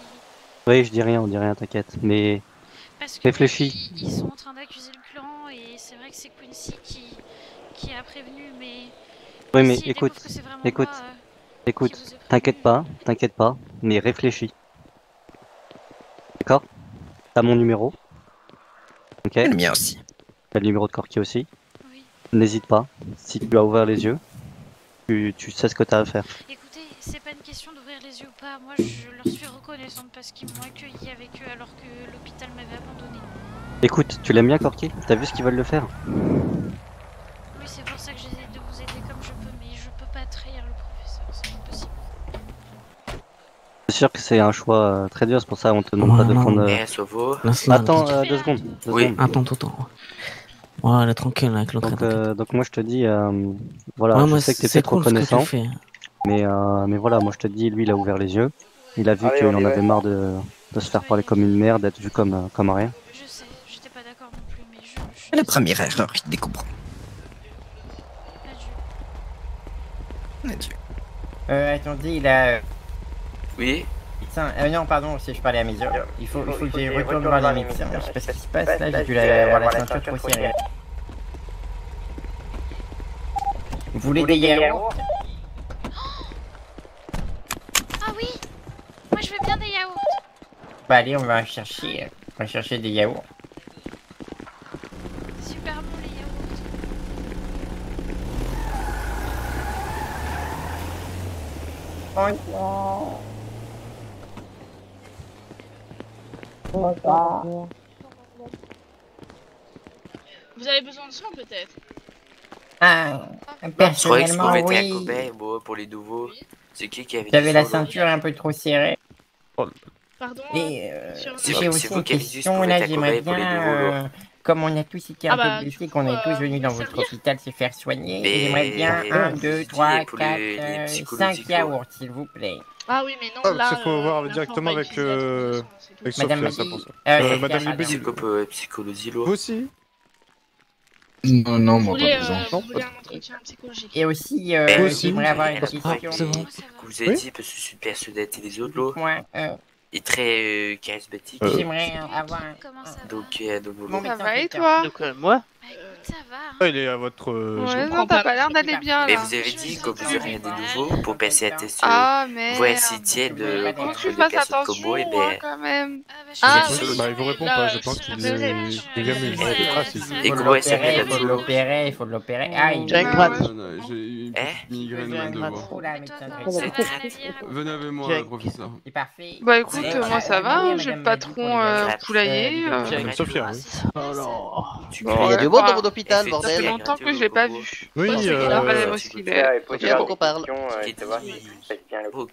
Speaker 14: Oui, on dis rien, t'inquiète. Mais
Speaker 2: Parce que
Speaker 14: réfléchis.
Speaker 2: Ils sont en train d'accuser le clan et c'est vrai que c'est Quincy qui a prévenu, mais...
Speaker 14: Oui, mais
Speaker 2: s'ils
Speaker 14: écoute,
Speaker 2: découvrent que c'est vraiment moi,
Speaker 14: t'inquiète pas, mais réfléchis. D'accord? T'as mon numéro. Ok?
Speaker 13: Le mien aussi.
Speaker 14: T'as le numéro de Corky aussi. N'hésite pas. Si tu as ouvert les yeux, tu sais ce que t'as à faire.
Speaker 2: Écoutez, c'est pas une question d'ouvrir les yeux ou pas. Moi, je leur suis reconnaissante parce qu'ils m'ont accueilli avec eux alors que l'hôpital m'avait abandonné.
Speaker 14: Écoute, tu l'aimes bien Corky? T'as vu ce qu'ils veulent le faire?
Speaker 2: Oui, c'est pour ça que j'essaie de vous aider comme je peux, mais je peux pas trahir le professeur, c'est impossible.
Speaker 14: C'est sûr que c'est un choix très dur, c'est pour ça qu'on te demande pas de prendre... Attends, 2 secondes.
Speaker 15: Attends. Voilà, elle est tranquille avec l'autre.
Speaker 14: Donc moi je te dis, voilà,
Speaker 15: ouais,
Speaker 14: je sais que t'es peut-être reconnaissant,
Speaker 15: fais.
Speaker 14: mais voilà, moi je te dis, lui il a ouvert les yeux, il a vu qu'il en avait marre de se faire parler comme une merde, d'être vu comme rien.
Speaker 2: Je sais, j'étais pas d'accord non plus, mais
Speaker 13: La première erreur, il découvre. Adieu.
Speaker 1: Attendez, là...
Speaker 13: Oui.
Speaker 1: Médecin, non, pardon, si je parlais à mes heures. Il faut que j'y retourne voir les médecins. Je sais pas ce qui se passe là, j'ai dû avoir la ceinture trop serrée. Vous voulez des yaourts?
Speaker 2: Ah oui, moi je veux bien des yaourts.
Speaker 1: Bah allez, on va chercher des yaourts.
Speaker 2: Super bon les yaourts.
Speaker 6: Vous avez besoin de soins peut-être?
Speaker 1: Ah,
Speaker 16: Je croyais que
Speaker 1: personnellement,
Speaker 16: vous mettez un
Speaker 1: oui.
Speaker 16: copain, moi, pour les nouveaux. C'est qui avait
Speaker 1: J'avais
Speaker 16: dit
Speaker 1: la
Speaker 16: ça, là?
Speaker 1: ceinture un peu trop serrée.
Speaker 6: Pardon.
Speaker 1: Et
Speaker 16: C'est
Speaker 1: j'ai
Speaker 16: vous-
Speaker 1: aussi
Speaker 16: c'est vous
Speaker 1: une
Speaker 16: qui avez dit
Speaker 1: question,
Speaker 16: pour
Speaker 1: là,
Speaker 16: mettre un
Speaker 1: j'aimerais
Speaker 16: copain pour les
Speaker 1: bien,
Speaker 16: nouveaux, là.
Speaker 1: comme on a tous été
Speaker 6: Ah
Speaker 1: un
Speaker 6: bah,
Speaker 1: peu
Speaker 6: du
Speaker 1: blessés,
Speaker 6: coup,
Speaker 1: qu'on est tous venus
Speaker 6: vous
Speaker 1: dans
Speaker 6: voulez
Speaker 1: votre
Speaker 6: servir
Speaker 1: hôpital se faire soigner,
Speaker 16: Mais-
Speaker 1: j'aimerais bien
Speaker 16: mais-
Speaker 1: 1,
Speaker 16: je
Speaker 1: 2,
Speaker 16: dis,
Speaker 1: 3,
Speaker 16: pour
Speaker 1: 4,
Speaker 16: les
Speaker 1: 5
Speaker 16: psychologiques,
Speaker 1: yaourts, s'il vous plaît.
Speaker 6: Ah oui, mais non,
Speaker 9: Ah,
Speaker 6: là.
Speaker 9: ça faut voir
Speaker 6: l'enfant
Speaker 9: directement
Speaker 6: va
Speaker 9: avec,
Speaker 6: utiliser la tour de soin, c'est tout.
Speaker 9: avec
Speaker 1: Madame
Speaker 9: Sophia, ça
Speaker 1: Libelli.
Speaker 9: pour ça.
Speaker 1: Sophia,
Speaker 9: Madame
Speaker 1: pardon.
Speaker 9: Libelli.
Speaker 16: Psychologie, là.
Speaker 9: Vous aussi?
Speaker 17: Non, non,
Speaker 6: Vous
Speaker 17: moi
Speaker 6: voulez,
Speaker 17: pas besoin.
Speaker 6: vous voulez un entretien psychologique?
Speaker 1: Et aussi,
Speaker 9: Vous aussi.
Speaker 1: j'aimerais avoir une
Speaker 16: Elle a
Speaker 1: question.
Speaker 16: pas
Speaker 15: c'est bon.
Speaker 16: que vous avez dit, parce que je suis persuadé que les autres, là.
Speaker 1: Moi,
Speaker 16: Il est très charismatique.
Speaker 1: j'aimerais avoir un...
Speaker 2: Comment ça va?
Speaker 16: Donc
Speaker 1: Mon
Speaker 16: voilà.
Speaker 1: médecin
Speaker 18: Ça va et
Speaker 1: traiteur.
Speaker 18: toi?
Speaker 5: Donc, moi
Speaker 2: Bah écoute, ça va. Hein.
Speaker 9: Ah, il est à votre...
Speaker 18: Ouais,
Speaker 6: comprends
Speaker 18: non, t'as
Speaker 6: pas.
Speaker 18: pas l'air d'aller bien
Speaker 16: Mais
Speaker 18: là.
Speaker 16: vous avez dit que vous aurez des nouveaux pour passer à test.
Speaker 18: Ah, mais.
Speaker 16: Voir s'ils tiennent
Speaker 18: Faut que tu
Speaker 16: les
Speaker 18: fasses
Speaker 16: personnes comme
Speaker 18: attention,
Speaker 16: moi, et
Speaker 18: hein,
Speaker 16: ben.
Speaker 18: quand même.
Speaker 6: Ah
Speaker 9: Bah,
Speaker 6: oui,
Speaker 9: bah, il vous répond
Speaker 6: là,
Speaker 9: pas, je pense
Speaker 6: je
Speaker 9: qu'il
Speaker 6: rappellerai,
Speaker 9: est...
Speaker 6: je-
Speaker 9: Il vient de
Speaker 6: je-
Speaker 9: traces ici.
Speaker 16: Et comment elle s'appelle
Speaker 1: Il faut
Speaker 16: là-dessous?
Speaker 1: l'opérer, il faut l'opérer. Ah, il
Speaker 5: Jack
Speaker 18: Ouais,
Speaker 5: Rat.
Speaker 18: ouais.
Speaker 9: J'ai eu une
Speaker 16: Hein?
Speaker 9: petite migraine,
Speaker 1: J'ai
Speaker 9: là,
Speaker 1: un
Speaker 9: de
Speaker 1: grand
Speaker 9: voir.
Speaker 1: trou, là, médecin
Speaker 2: Toi,
Speaker 1: traiteur.
Speaker 2: comment ça va,
Speaker 5: Jack.
Speaker 2: Navière?
Speaker 9: Venez avec moi,
Speaker 5: Jack.
Speaker 9: professeur.
Speaker 1: C'est parfait.
Speaker 18: Bah écoute,
Speaker 1: Ouais,
Speaker 18: moi ça va, j'ai le patron poulailler.
Speaker 9: Madame Sophia, oui.
Speaker 16: Tu
Speaker 18: Bon,
Speaker 4: Il y a
Speaker 18: ouais,
Speaker 4: du monde dans
Speaker 18: bah,
Speaker 4: mon hôpital,
Speaker 16: Elle fait
Speaker 18: Ça fait
Speaker 4: bordel.
Speaker 18: longtemps que je l'ai pas vu.
Speaker 9: Oui,
Speaker 18: Parce qu'il a pas l'air aussi qu'il est.
Speaker 4: Il faut qu'on parle.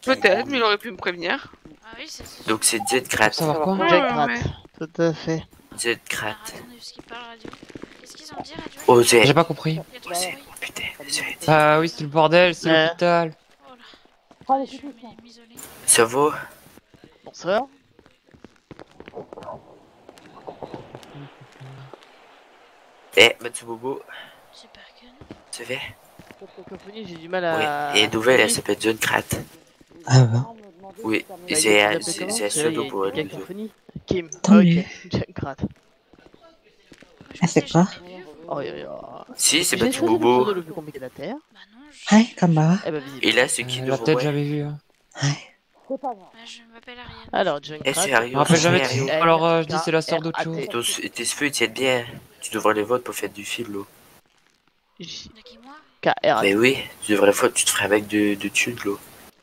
Speaker 18: Peut-être, mais il aurait pu me prévenir.
Speaker 2: Ah oui, c'est sûr.
Speaker 16: Donc c'est Jet Krat.
Speaker 15: Ça va quoi?
Speaker 5: Jack
Speaker 18: Ouais,
Speaker 5: Rat.
Speaker 18: ouais.
Speaker 5: Tout à fait.
Speaker 16: Jet Krat.
Speaker 2: Alors, attendez, parce qu'ils parlent radio. Qu'est-ce qu'ils ont dit, radio?
Speaker 16: Oh, Jet.
Speaker 11: J'ai pas compris.
Speaker 2: Il y a trop de bruit.
Speaker 16: Putain, désolé.
Speaker 11: Ah oui, c'est le bordel, c'est
Speaker 5: Ouais.
Speaker 11: l'hôpital.
Speaker 2: Oh là. Ouais, je vais m'isoler.
Speaker 16: Ça va?
Speaker 5: Bonsoir.
Speaker 16: Eh, Mathieu Bobo,
Speaker 2: J'espère que non.
Speaker 16: ça fait?
Speaker 5: Cette cacophonie, j'ai du mal à.
Speaker 16: Oui, et nouvelle, elle s'appelle John Krat.
Speaker 14: Ah bah.
Speaker 16: Oui,
Speaker 5: Bah,
Speaker 16: c'est
Speaker 5: il
Speaker 16: un
Speaker 5: s'appelle comment?
Speaker 16: pseudo
Speaker 5: Il y a
Speaker 16: pour
Speaker 5: une
Speaker 16: les deux.
Speaker 5: cacophonie. Kim.
Speaker 14: Tant mieux.
Speaker 5: Ok, Jack Rat.
Speaker 14: Ah, c'est quoi?
Speaker 5: Oh, yo, yo.
Speaker 16: Si, c'est
Speaker 5: J'ai
Speaker 16: Mathieu
Speaker 5: choisi le
Speaker 16: Bobo.
Speaker 5: pseudo le plus compliqué de la Terre.
Speaker 2: Bah non, je...
Speaker 14: Ouais, comme bah.
Speaker 5: Eh ben, visible.
Speaker 16: Et là, c'est qui
Speaker 11: La
Speaker 16: le
Speaker 11: tête,
Speaker 16: vrai?
Speaker 11: j'avais vu. Hein.
Speaker 2: Bah, je m'appelle Ariane.
Speaker 5: Alors, Jack
Speaker 16: Eh,
Speaker 5: Rat.
Speaker 16: c'est
Speaker 11: Je me rappelle jamais de
Speaker 16: Ariane.
Speaker 11: son. Alors je dis c'est la sœur d'autre chose.
Speaker 16: Tes cheveux, ils tiennent bien. Tu devrais les voter pour faire du fil, là.
Speaker 2: De qui, moi?
Speaker 5: KR.
Speaker 16: Mais oui, tu devrais faire, tu te ferais avec de thunes, là.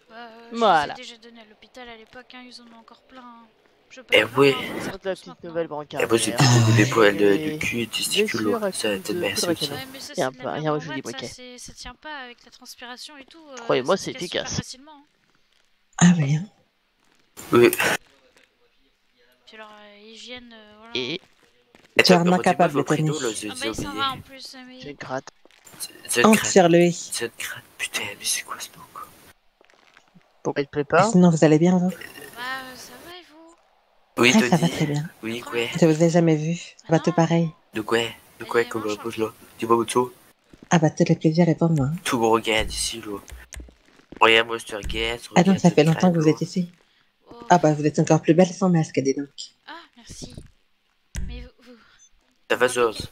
Speaker 2: Bah,
Speaker 5: Voilà.
Speaker 2: je les ai déjà donné à l'hôpital à l'époque, hein, ils en ont encore plein. Hein. Je peux
Speaker 16: Eh
Speaker 2: pas
Speaker 16: oui.
Speaker 2: avoir
Speaker 5: C'est la petite nouvelle bancale.
Speaker 16: Et moi, j'ai peut-être des poils de cul et testicules,
Speaker 5: Blessure
Speaker 16: là.
Speaker 5: à
Speaker 16: Ça,
Speaker 5: coup
Speaker 16: t'es
Speaker 5: de
Speaker 16: bien
Speaker 5: poudre
Speaker 16: sûr,
Speaker 5: à
Speaker 16: ça.
Speaker 5: canon.
Speaker 2: Ouais, mais ça,
Speaker 5: Il y a
Speaker 2: c'est
Speaker 5: un
Speaker 2: de
Speaker 5: peu
Speaker 2: la
Speaker 5: rien
Speaker 2: merde
Speaker 5: où
Speaker 2: en
Speaker 5: je
Speaker 2: vrai,
Speaker 5: dis
Speaker 2: ça,
Speaker 5: briquet.
Speaker 2: ça tient pas avec la transpiration et tout.
Speaker 5: Croyez-moi,
Speaker 2: ça
Speaker 5: c'est
Speaker 2: se casse
Speaker 5: efficace.
Speaker 2: super facilement. Hein.
Speaker 14: Ah oui. Hein.
Speaker 16: Oui.
Speaker 2: Puis alors, hygiène, voilà.
Speaker 5: Et
Speaker 14: Tu es
Speaker 16: Attends,
Speaker 14: un
Speaker 16: redis-moi
Speaker 14: incapable,
Speaker 16: vos prénoms,
Speaker 14: Tony.
Speaker 16: là,
Speaker 2: Ah bah,
Speaker 16: j'ai
Speaker 2: il s'en
Speaker 16: oublié.
Speaker 2: va en plus, mais...
Speaker 5: Jack Rat.
Speaker 14: Entière-le.
Speaker 16: Zed Krat. Putain, mais c'est quoi ce nom, quoi?
Speaker 5: Pourquoi il te plaît pas?
Speaker 14: Sinon, vous allez bien, vous?
Speaker 2: Bah, ça va et vous?
Speaker 16: Oui,
Speaker 14: Ah, ça va
Speaker 16: Tony.
Speaker 14: très bien.
Speaker 16: Oui, quoi?
Speaker 14: Je vous ai jamais vu. Ça va tout pareil.
Speaker 16: De quoi? De quoi comme réponse, là? Dis-moi, Moto.
Speaker 14: Ah bah, tout le plaisir est pour moi.
Speaker 16: Tout me regarde ici, là. Regarde, moi, je te regarde.
Speaker 14: Ah non, ça fait longtemps que vous êtes ici. Ah bah, vous êtes encore plus belle sans masque, dis donc.
Speaker 2: Ah, merci. Mais vous...
Speaker 16: Ça va, Zoz?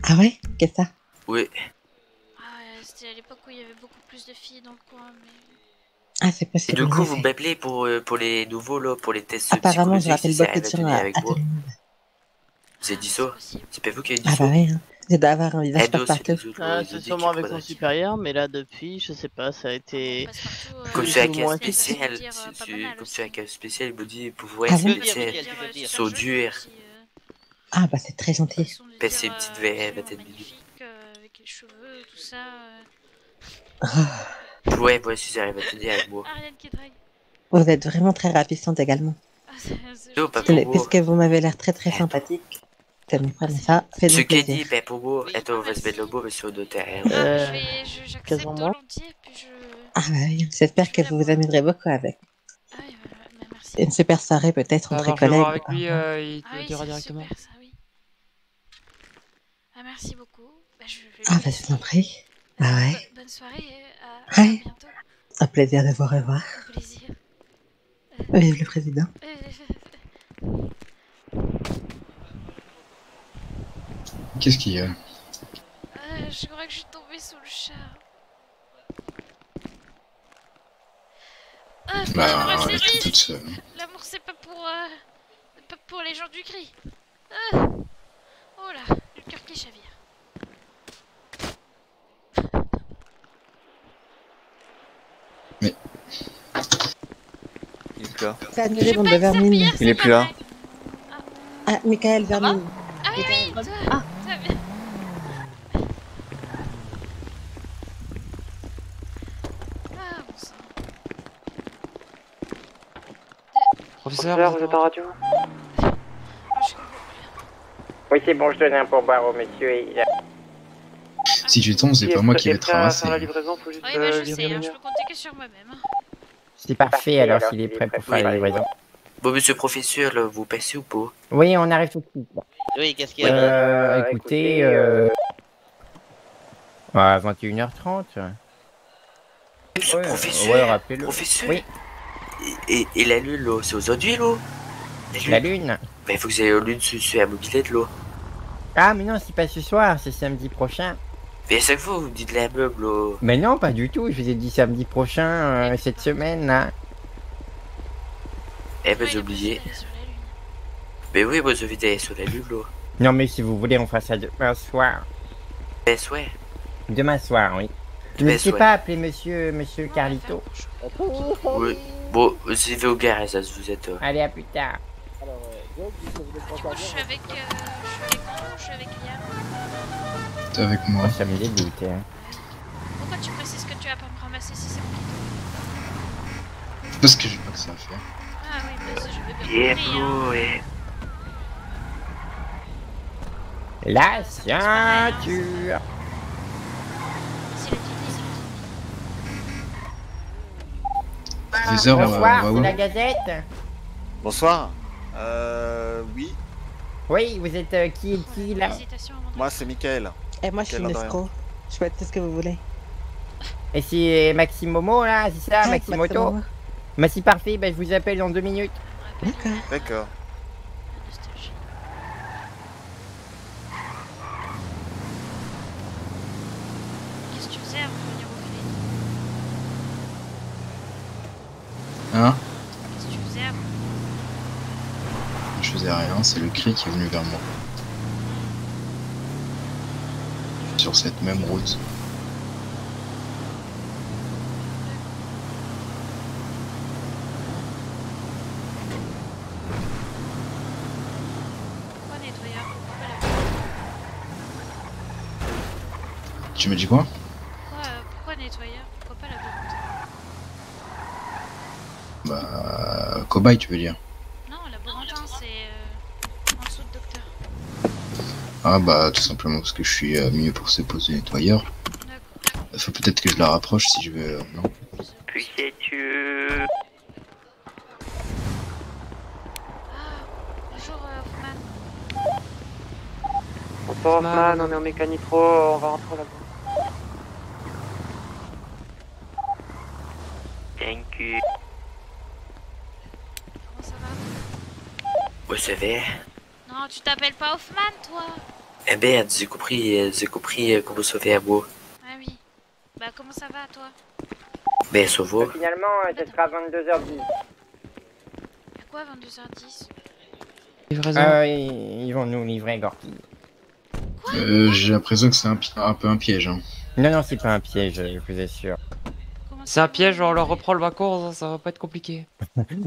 Speaker 14: Ah ouais? Qu'est-ce que ça?
Speaker 16: Oui.
Speaker 2: Ah, c'était à l'époque où il y avait beaucoup plus de filles dans le coin, mais...
Speaker 14: Ah, c'est
Speaker 16: Et
Speaker 14: possible.
Speaker 16: du
Speaker 14: en
Speaker 16: coup, vous
Speaker 14: effet.
Speaker 16: m'appelez pour les nouveaux, là, pour les tests
Speaker 14: Apparemment, je
Speaker 16: psychologiques,
Speaker 14: rappelle
Speaker 16: si ça
Speaker 14: beaucoup de
Speaker 16: arrive
Speaker 14: gens
Speaker 16: à
Speaker 14: à,
Speaker 16: tenir avec
Speaker 14: à
Speaker 16: moi.
Speaker 14: tout le monde.
Speaker 16: Vous avez dit ça? C'est pas vous qui avez dit
Speaker 14: Ah
Speaker 16: ça?
Speaker 14: bah oui, hein. Je dois avoir un visage
Speaker 16: Eh, deux, c'est
Speaker 14: partout.
Speaker 16: les autres,
Speaker 5: Ah,
Speaker 16: les
Speaker 5: c'est
Speaker 16: autres
Speaker 5: sûrement
Speaker 16: équipes,
Speaker 5: avec mon
Speaker 16: voilà.
Speaker 5: supérieur, mais là depuis, je sais pas, ça a été.
Speaker 16: Comme
Speaker 5: plus
Speaker 16: c'est un
Speaker 5: ou
Speaker 16: cas
Speaker 5: moins
Speaker 16: spécial,
Speaker 5: efficace.
Speaker 16: comme c'est un cas spécial, il me dit, pour voir
Speaker 14: Ah
Speaker 16: si
Speaker 14: bon?
Speaker 16: ils sont durs.
Speaker 14: Ah bah, c'est très gentil.
Speaker 16: Passer une petite vingtaine de minutes.
Speaker 2: Avec les cheveux, tout ça...
Speaker 16: Ouais, moi si j'arrive à tenir avec moi.
Speaker 2: Ariane qui drague.
Speaker 14: Vous êtes vraiment très ravissante également.
Speaker 2: Ah, c'est
Speaker 16: Non, pas
Speaker 14: Tenez,
Speaker 16: pour moi.
Speaker 14: puisque vous m'avez l'air très très sympathique. Tenez, prenez ça,
Speaker 16: Ce
Speaker 14: faites-vous
Speaker 16: qui est
Speaker 14: plaisir.
Speaker 16: dit, ben pour moi, attends, on va se mettre le mot, mais sur d'autres terrains.
Speaker 2: J'accepte
Speaker 14: quasiment.
Speaker 2: volontiers, puis je...
Speaker 14: Ah bah oui, j'espère que vous vous amuserez beaucoup avec. Une super soirée peut-être entre
Speaker 11: Avant, je vais voir
Speaker 14: collègues.
Speaker 11: avec lui, il te
Speaker 2: Ah
Speaker 11: le
Speaker 2: oui,
Speaker 11: dira
Speaker 2: c'est
Speaker 11: directement.
Speaker 2: super, ça, oui. Ah, merci beaucoup. Bah, je vais
Speaker 14: Ah
Speaker 2: vous
Speaker 14: bah
Speaker 2: laisser.
Speaker 14: je vous en prie. Ah ouais.
Speaker 2: Bonne soirée et à
Speaker 14: Ouais.
Speaker 2: bientôt.
Speaker 14: Un plaisir de vous revoir.
Speaker 2: Un plaisir.
Speaker 14: Vive le président.
Speaker 17: Qu'est-ce qu'il y a?
Speaker 2: Je crois que je suis tombée sous le chat. Ah,
Speaker 17: Bah,
Speaker 2: je
Speaker 17: elle est toute seule.
Speaker 2: L'amour, c'est pas pour les gens du cri. Ah. Oh là, le cœur qui chavire.
Speaker 17: Mais...
Speaker 14: C'est annulé, bande de vermine.
Speaker 17: Il est plus là.
Speaker 14: Ah, Michael Vermine.
Speaker 2: Ah oui, oui, toi, ça va bien.
Speaker 11: Professeur,
Speaker 8: vous êtes en radio?
Speaker 1: Oui, c'est bon, je donne un pourboire au monsieur et...
Speaker 17: Si tu tombes, c'est pas moi qui vais te ramasser.
Speaker 2: Oui, bah je sais, hein, je peux compter que sur moi-même.
Speaker 1: C'est parfait, alors s'il est prêt pour faire la livraison.
Speaker 16: Bon, monsieur le professeur, là, vous passez ou pas?
Speaker 1: Oui, on arrive tout de suite.
Speaker 3: Oui, qu'est-ce qu'il y a?
Speaker 1: Écoutez, à 21h30.
Speaker 16: Monsieur le professeur,
Speaker 1: ouais, rappelez-le.
Speaker 16: professeur.
Speaker 1: Oui.
Speaker 16: Et la lune, là, c'est aujourd'hui, là?
Speaker 1: La lune?
Speaker 16: Bah, il faut que vous ayez la lune sur la mobilette, là.
Speaker 1: Ah, mais non, c'est pas ce soir, c'est samedi prochain.
Speaker 16: Mais à chaque fois, vous me dites la meuble, là.
Speaker 1: Mais non, pas du tout, je vous ai dit samedi prochain, cette semaine, là.
Speaker 16: Eh ben, j'ai oublié. Mais oui, moi, je vais aller sur la lune, là.
Speaker 1: Non, mais si vous voulez, on fera ça demain soir.
Speaker 16: Demain soir?
Speaker 1: Demain soir, oui. N'hésitez pas à appeler monsieur Carlito.
Speaker 16: Oui. Bon, j'y vais au garage, ça, vous êtes...
Speaker 1: Allez, à plus tard.
Speaker 2: Du coup, je suis avec Andrew, je suis avec Liam.
Speaker 17: T'es avec moi.
Speaker 1: Ça me dégoûte, hein.
Speaker 2: Pourquoi tu précises que tu vas pas me ramasser si c'est moi qui te...
Speaker 17: Parce que j'ai pas que ça à faire.
Speaker 2: Ah oui, mais ça, je vais bien compris, hein.
Speaker 1: La ceinture.
Speaker 17: Professeur,
Speaker 1: bonsoir,
Speaker 17: on va
Speaker 1: c'est
Speaker 17: où?
Speaker 1: la Gazette.
Speaker 19: Bonsoir. Oui.
Speaker 1: Oui, vous êtes qui là?
Speaker 19: Moi, c'est Mickaël.
Speaker 20: Et moi, je suis l'escroc. Je peux être tout ce que vous voulez.
Speaker 1: Et c'est Maximomo là, c'est ça,
Speaker 20: Ouais,
Speaker 1: Maximoto?
Speaker 20: Maximomo.
Speaker 1: Bah c'est parfait, bah je vous appelle dans 2 minutes.
Speaker 20: D'accord.
Speaker 19: D'accord.
Speaker 2: Qu'est-ce que tu faisais avant de venir au filet?
Speaker 17: Hein?
Speaker 2: Qu'est-ce que tu faisais avant?
Speaker 17: Je faisais rien, c'est le cri qui est venu vers moi. Sur cette même route.
Speaker 2: Pourquoi nettoyeur?
Speaker 17: Tu me dis quoi?
Speaker 2: Pourquoi nettoyeur? Pourquoi pas la Borantin?
Speaker 17: Bah... Cobaye, tu veux dire?
Speaker 2: Non, la Borantin, c'est en dessous de docteur.
Speaker 17: Ah bah tout simplement parce que je suis mieux pour ces postes de nettoyeur. Il faut peut-être que je la rapproche si je veux... non.
Speaker 16: Puis tu...
Speaker 2: Bonjour Hoffman.
Speaker 8: Bonsoir Hoffman, on est au Mécanitro, on va rentrer là-bas.
Speaker 16: Thank you.
Speaker 2: Comment ça va?
Speaker 16: Ouais, ça va.
Speaker 2: Non, tu t'appelles pas Hoffman, toi?
Speaker 16: Eh ben, j'ai compris comment ça fait à moi.
Speaker 2: Ah oui. Bah comment ça va, toi?
Speaker 16: Ben, ça va.
Speaker 1: Finalement, ce sera 22h10.
Speaker 2: Y'a quoi, 22h10?
Speaker 1: Ils vont nous livrer Gorky.
Speaker 17: J'ai l'impression que c'est un peu un piège. Hein.
Speaker 1: Non, c'est pas un piège, je vous assure.
Speaker 11: C'est un piège, on leur reprend le vacances, ça va pas être compliqué.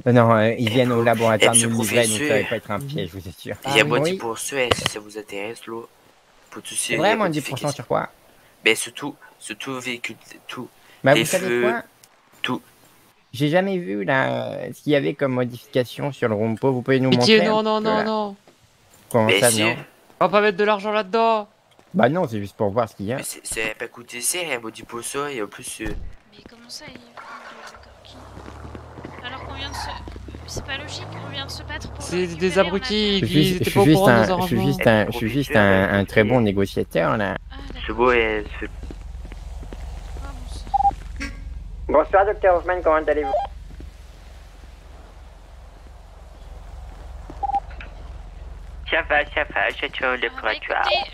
Speaker 1: Non, ils viennent au laboratoire
Speaker 16: monsieur
Speaker 1: nous
Speaker 16: le
Speaker 1: livrer, donc ça va
Speaker 16: professeur.
Speaker 1: pas être un piège, je vous assure.
Speaker 16: Il y a
Speaker 1: oui.
Speaker 16: moins 10% si ça vous intéresse, là. Pour tout
Speaker 1: C'est vrai, moins 10% sur quoi?
Speaker 16: Ben, surtout véhicule, tout.
Speaker 1: Bah,
Speaker 16: les
Speaker 1: vous savez
Speaker 16: feux,
Speaker 1: quoi?
Speaker 16: tout.
Speaker 1: J'ai jamais vu, là, ce qu'il y avait comme modification sur le Rompo. Vous pouvez nous
Speaker 11: Pitié,
Speaker 1: montrer?
Speaker 11: non.
Speaker 1: Comment
Speaker 16: Mais
Speaker 1: ça,
Speaker 16: si.
Speaker 1: non?
Speaker 11: On va pas mettre de l'argent là-dedans.
Speaker 1: Bah non, c'est juste pour voir ce qu'il y a.
Speaker 16: Mais ça va pas coûter cher, un maudit pour ça, et en plus...
Speaker 2: Mais comment ça, il Gorky? Alors qu'on vient de se... C'est pas logique, on vient de se battre pour...
Speaker 11: C'est des abrutis
Speaker 1: Je
Speaker 11: qui
Speaker 1: suis
Speaker 11: étaient pas au courant de nos arrangements.
Speaker 1: je suis juste un très bon négociateur, là.
Speaker 16: Ce beau et...
Speaker 1: Bonsoir, Dr Hoffman, comment allez-vous?
Speaker 16: Ça va, j'attends le
Speaker 2: Écoutez,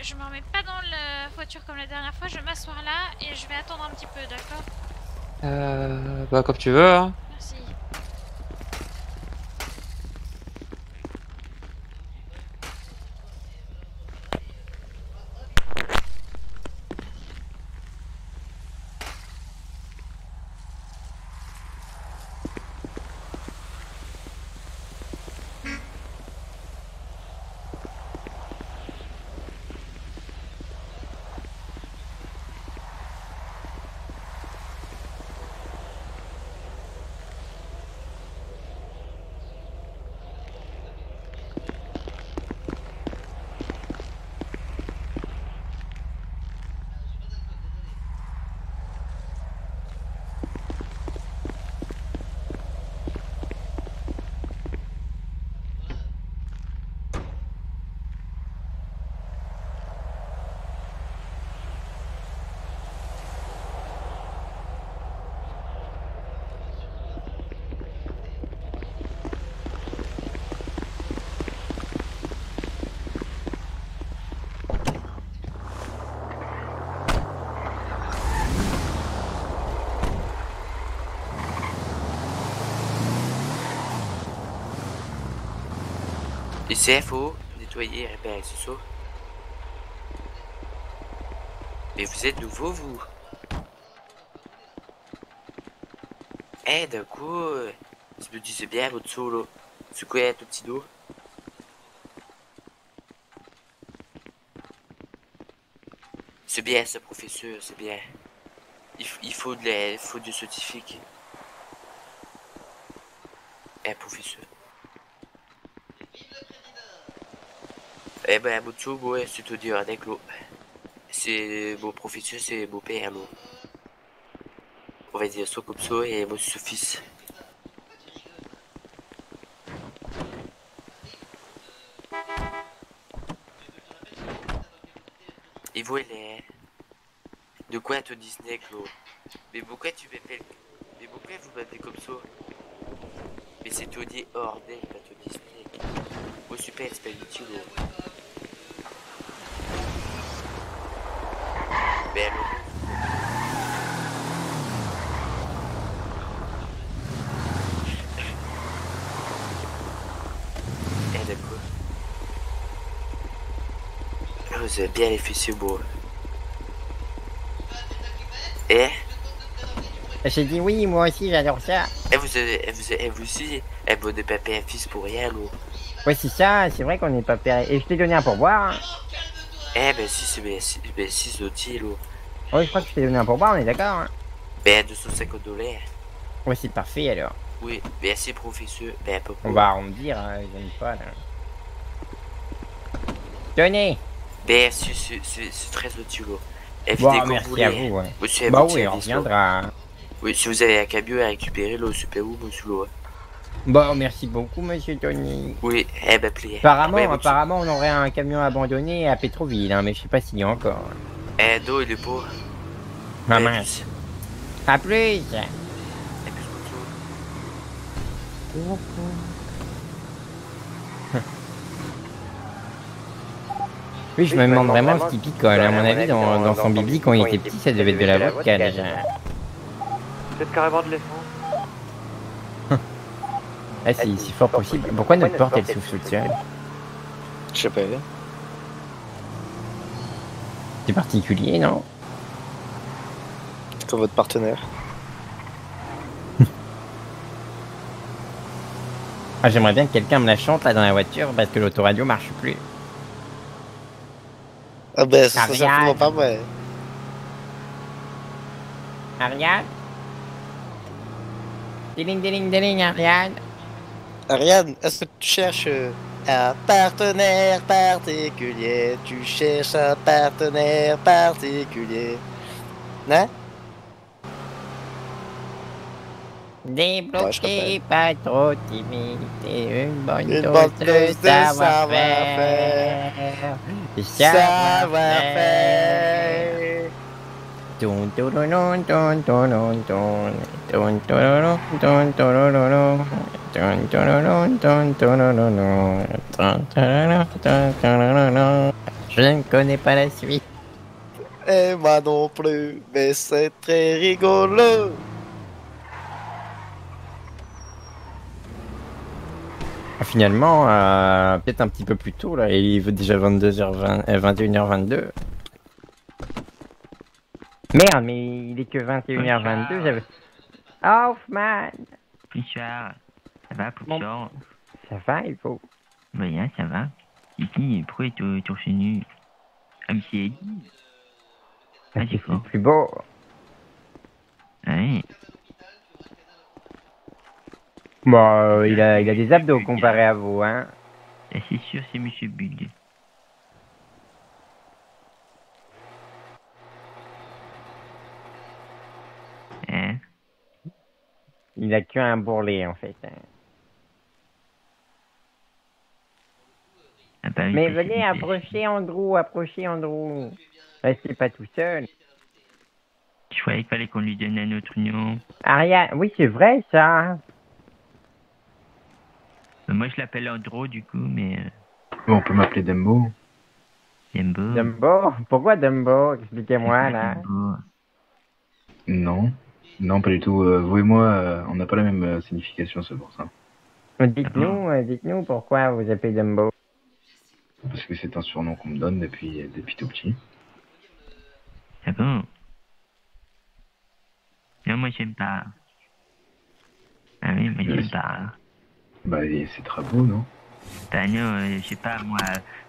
Speaker 2: je me remets pas dans la voiture comme la dernière fois, je vais m'asseoir là et je vais attendre un petit peu, d'accord?
Speaker 11: Bah comme tu veux, hein.
Speaker 2: Merci.
Speaker 16: Et c'est faut nettoyer et réparer ce saut. Mais vous êtes nouveau, vous? Eh, d'un coup, je me disais bien votre saut là. C'est quoi ton petit dos? C'est bien, ça, professeur, c'est bien. Il faut du scientifique. Eh, professeur. Eh ben, mon saut, ouais, c'est tout dire avec l'eau. C'est mon professeur, c'est mon père, l'eau. On va dire ça comme ça, et moi, c'est son fils. Et voilà. De quoi te Disney, Claude? Mais pourquoi tu m'appelles? Mais pourquoi vous m'appelez comme ça? Mais c'est Tony Hordey, pas Tony Disney. Moi, super, c'est pas utile, là. Mais alors... Eh, d'accord. Vous avez bien les fessiers beaux. Eh?
Speaker 1: J'ai dit oui, moi aussi j'adore ça.
Speaker 16: Eh, vous aussi, eh, vous n'avez pas payé un fils pour rien, l'eau.
Speaker 1: Ouais, c'est ça, c'est vrai qu'on n'est pas payé. Et je t'ai donné un pourboire. Hein.
Speaker 16: Eh, ben si, c'est 6 outils, l'eau.
Speaker 1: Ouais, je crois que je t'ai donné un pourboire, on est d'accord. Hein.
Speaker 16: Ben, $250.
Speaker 1: Ouais, c'est parfait alors.
Speaker 16: Oui, merci, professeur. Ben, pas
Speaker 1: on va arrondir, hein, j'aime pas là. Tenez.
Speaker 16: Ben, c'est très utile, l'eau.
Speaker 1: Bon, merci à vous. Ouais.
Speaker 16: Monsieur,
Speaker 1: bah oui, on reviendra.
Speaker 16: Oui, si vous avez un camion à récupérer, là, super où, monsieur Loa?
Speaker 1: Bon, merci beaucoup, monsieur Tony.
Speaker 16: Oui, eh ben, plaît.
Speaker 1: Apparemment, on aurait un camion abandonné à Pétroville, hein, mais je sais pas s'il y a encore.
Speaker 16: Eh, non, il est pas.
Speaker 1: Ah mince. À plus. Oui, je me demande vraiment ce qui picole. À mon avis, dans son bibi, quand il était petit, ça devait être de la vodka déjà.
Speaker 8: Peut-être carrément de l'essence.
Speaker 1: Ah, c'est fort possible. Pourquoi notre porte elle s'ouvre toute seule?
Speaker 7: Je sais pas.
Speaker 1: C'est particulier, non?
Speaker 7: Comme votre partenaire.
Speaker 1: Ah, j'aimerais bien que quelqu'un me la chante là dans la voiture parce que l'autoradio marche plus.
Speaker 7: Ah ben, ça serait simplement pas vrai.
Speaker 1: Ariane? Diling, Ariane.
Speaker 7: Ariane, est-ce que tu cherches un partenaire particulier? Tu cherches un partenaire particulier? Hein?
Speaker 1: Débloqué, pas trop timide, et une bonne dose de savoir-faire. Savoir-faire. Ton toronon, ton toronon, ton toronon, ton toronon, ton toronon, ton toronon, ton toronon. Je ne connais pas la suite.
Speaker 7: Et moi non plus, mais c'est très rigolo.
Speaker 1: Finalement, peut-être un petit peu plus tôt là, il veut déjà 22h20, 21h22. Merde, mais il est que 21h22, j'avais... Hoffman!
Speaker 21: Richard, ça va, Poupchor?
Speaker 1: Ça va, il faut...
Speaker 21: Bien, ça va. Ici, pourquoi es-tu torse nu? Ah, mais c'est Eddie.
Speaker 1: Ah, c'est plus beau.
Speaker 21: Oui.
Speaker 1: Bon, il a des abdos comparé à vous, hein.
Speaker 21: C'est sûr, c'est Monsieur Bug. Hein?
Speaker 1: Il a qu'un bourrelet, en fait.
Speaker 21: Ah bah oui,
Speaker 1: mais venez, approchez Andrew. Restez pas tout seul.
Speaker 21: Je croyais qu'il fallait qu'on lui donne un autre nom.
Speaker 1: Ariane, oui, c'est vrai, ça.
Speaker 21: Moi, je l'appelle Andrew, du coup, mais...
Speaker 17: Bon, on peut m'appeler Dumbo.
Speaker 1: Dumbo? Pourquoi Dumbo? Expliquez-moi, là.
Speaker 17: Non. Non, pas du tout. Vous et moi, on n'a pas la même signification, c'est pour ça.
Speaker 1: Dites-nous pourquoi vous appelez Dumbo.
Speaker 17: Parce que c'est un surnom qu'on me donne depuis tout petit.
Speaker 21: Ah bon? Non, moi j'aime pas. Ah oui, moi j'aime pas.
Speaker 17: Bah, c'est très beau, non?
Speaker 21: Bah non, je sais pas,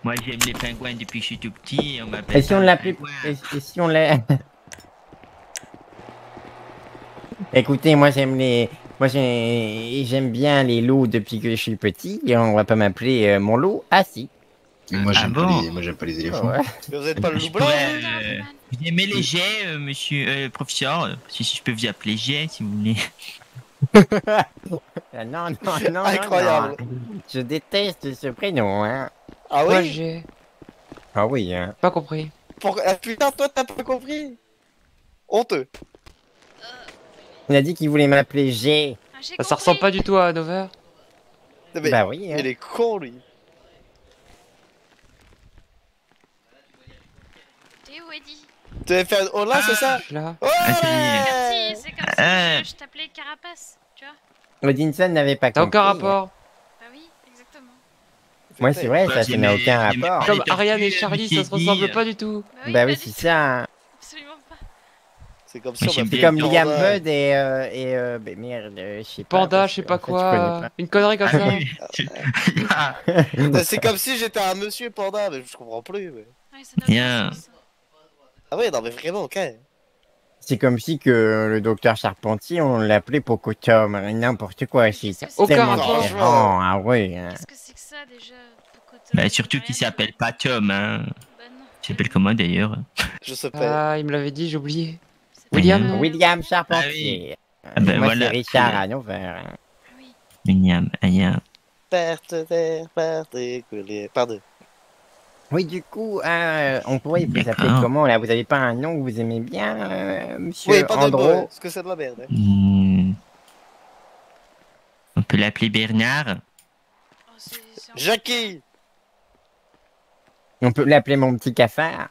Speaker 21: moi j'aime les pingouins depuis que je suis tout petit, on m'appelle
Speaker 1: Et si on l'appelait... Et si on l'a... Écoutez, moi j'aime les... j'aime bien les loups depuis que je suis petit. Et on va pas m'appeler mon loup. Ah si.
Speaker 17: Moi j'aime pas les éléphants.
Speaker 1: Ouais.
Speaker 7: Vous êtes pas le loup blanc?
Speaker 21: Vous aimez les jets, monsieur professeur? Si je peux vous appeler jet, si vous voulez.
Speaker 1: Ah, non, non, non,
Speaker 7: Incroyable.
Speaker 1: non. Je déteste ce prénom, hein.
Speaker 7: Ah
Speaker 11: Moi,
Speaker 7: oui?
Speaker 11: j'ai
Speaker 1: Ah oui, hein.
Speaker 11: pas compris.
Speaker 7: Ah, putain, toi t'as pas compris? Honteux.
Speaker 1: Il a dit qu'il voulait m'appeler G.
Speaker 11: Ça ressemble pas du tout à Dover.
Speaker 7: Mais,
Speaker 1: Bah oui, hein.
Speaker 7: Il est con lui.
Speaker 2: T'es où, Eddie?
Speaker 7: Tu vas faire une hola, c'est ça?
Speaker 11: Là.
Speaker 7: Ouais.
Speaker 2: Merci, c'est comme si je t'appelais Carapace, tu vois?
Speaker 1: Odinson n'avait pas
Speaker 11: T'as
Speaker 1: compris.
Speaker 11: aucun rapport.
Speaker 2: Bah oui, exactement.
Speaker 1: Moi, c'est vrai, ça n'a aucun rapport.
Speaker 11: Comme Ariane et Charlie, ça se ressemble pas du tout.
Speaker 1: Bah oui, c'est ça.
Speaker 2: Absolument pas.
Speaker 7: C'est comme si on
Speaker 1: C'est
Speaker 7: m'appelait
Speaker 1: comme
Speaker 7: Panda.
Speaker 1: Liam Bud et bah merde, je sais pas.
Speaker 11: Panda,
Speaker 1: parce
Speaker 11: je sais
Speaker 1: que,
Speaker 11: pas
Speaker 1: en fait, je connais
Speaker 11: quoi.
Speaker 1: pas.
Speaker 11: Une connerie comme ça.
Speaker 7: C'est comme si j'étais un monsieur panda, mais je comprends plus. Mais...
Speaker 21: Bien.
Speaker 7: Ah ouais, non mais vraiment, ok.
Speaker 1: C'est comme si que le docteur Charpentier, on l'appelait Pocotom, n'importe quoi. C'est
Speaker 11: Aucun
Speaker 1: tellement
Speaker 11: rapport.
Speaker 1: différent. Ah ouais. Hein.
Speaker 2: Qu'est-ce que c'est que ça déjà, Pocotom?
Speaker 21: Bah surtout qu'il s'appelle pas Tom, hein. Il s'appelle comment d'ailleurs?
Speaker 7: Je sais pas.
Speaker 11: Ah, il me l'avait dit, j'ai oublié. William, non?
Speaker 1: William Charpentier.
Speaker 21: Ah bah
Speaker 1: Moi,
Speaker 21: voilà.
Speaker 1: c'est Richard Hanover. Hein.
Speaker 21: William, Aya.
Speaker 7: Partenaire, particulier. Pardon.
Speaker 1: Oui, du coup, on pourrait vous appeler
Speaker 21: D'accord.
Speaker 1: comment là? Vous avez pas un nom que vous aimez bien, monsieur
Speaker 7: Oui, pas de
Speaker 1: Andro?
Speaker 7: boy, parce que c'est de la merde. Hein.
Speaker 21: On peut l'appeler Bernard.
Speaker 7: Jackie.
Speaker 1: On peut l'appeler mon petit cafard.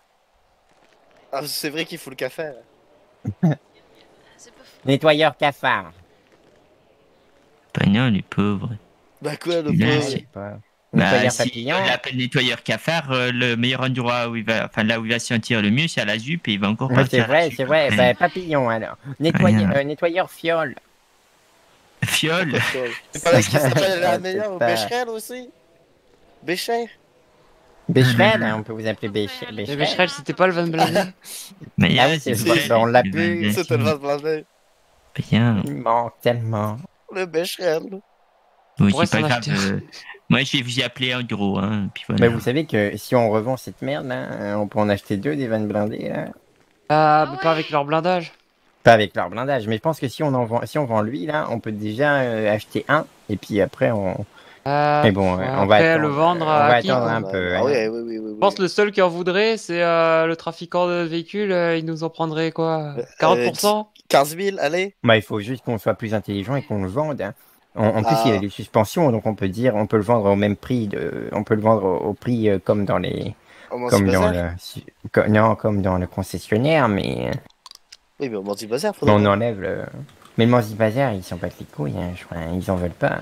Speaker 7: Ah, c'est vrai qu'il faut le café.
Speaker 1: Nettoyeur cafard.
Speaker 21: Bah non, les pauvres.
Speaker 7: Bah quoi, le
Speaker 21: Là,
Speaker 7: pauvre?
Speaker 21: c'est-
Speaker 1: Bah,
Speaker 21: Bah,
Speaker 1: nettoyeur
Speaker 21: si
Speaker 1: papillon.
Speaker 21: on l'appelle nettoyeur cafard, le meilleur endroit où il va, enfin là où il va se sentir le mieux, c'est à la jupe et il va encore
Speaker 1: Ouais,
Speaker 21: partir
Speaker 1: c'est
Speaker 21: à la
Speaker 1: vrai,
Speaker 21: jupe
Speaker 1: c'est vrai.
Speaker 21: après.
Speaker 1: Bah, papillon alors. Nettoyeur,
Speaker 21: Rien.
Speaker 1: nettoyeur fiole.
Speaker 21: Fiole.
Speaker 7: C'est pas là qu'il s'appelle la
Speaker 1: Je sais
Speaker 7: meilleure ou
Speaker 1: pas.
Speaker 7: Becherel aussi? Bécher?
Speaker 1: Bécherel, hein, on peut vous appeler Bécherel.
Speaker 11: Le Becherel, c'était pas le Van Blindé.
Speaker 21: Mais
Speaker 1: Ah oui, c'est vrai, bah, on l'a plus.
Speaker 7: C'était le Vasblindé.
Speaker 21: Bien.
Speaker 1: Il manque tellement.
Speaker 7: Le Becherel.
Speaker 21: Oui,
Speaker 11: Pourrait
Speaker 21: c'est pas
Speaker 11: s'en
Speaker 21: grave.
Speaker 11: acheter.
Speaker 21: Moi, je vais vous y appeler en gros, hein. Puis voilà.
Speaker 1: Bah, vous savez que si on revend cette merde là, on peut en acheter 2 des vannes blindées là.
Speaker 11: Ah, mais pas avec leur blindage.
Speaker 1: Pas avec leur blindage, mais je pense que si on vend lui là, on peut déjà acheter un et puis après on. Mais bon,
Speaker 11: ouais,
Speaker 1: on va
Speaker 11: après,
Speaker 1: attendre,
Speaker 11: le vendre
Speaker 1: on
Speaker 11: à
Speaker 1: va
Speaker 11: qui,
Speaker 1: attendre
Speaker 11: quoi?
Speaker 1: un peu.
Speaker 7: Ah
Speaker 1: hein.
Speaker 7: oui, oui, oui, oui.
Speaker 11: Je pense que le seul qui en voudrait, c'est le trafiquant de véhicules. Il nous en prendrait quoi? 40%?
Speaker 7: 15 000, allez.
Speaker 1: Bah, il faut juste qu'on soit plus intelligent et qu'on le vende. Hein. En plus,
Speaker 7: Ah.
Speaker 1: il y a des suspensions, donc on peut dire, on peut le vendre au même prix on peut le vendre au prix comme dans les,
Speaker 7: Au
Speaker 1: comme dans
Speaker 7: Bazar?
Speaker 1: non, comme dans le concessionnaire, mais
Speaker 7: Oui, mais au Manzi Bazar,
Speaker 1: mais
Speaker 7: faudrait.
Speaker 1: on enlève le. Mais le Manzi Bazar, ils s'en battent les couilles, hein, je crois, ils en veulent pas.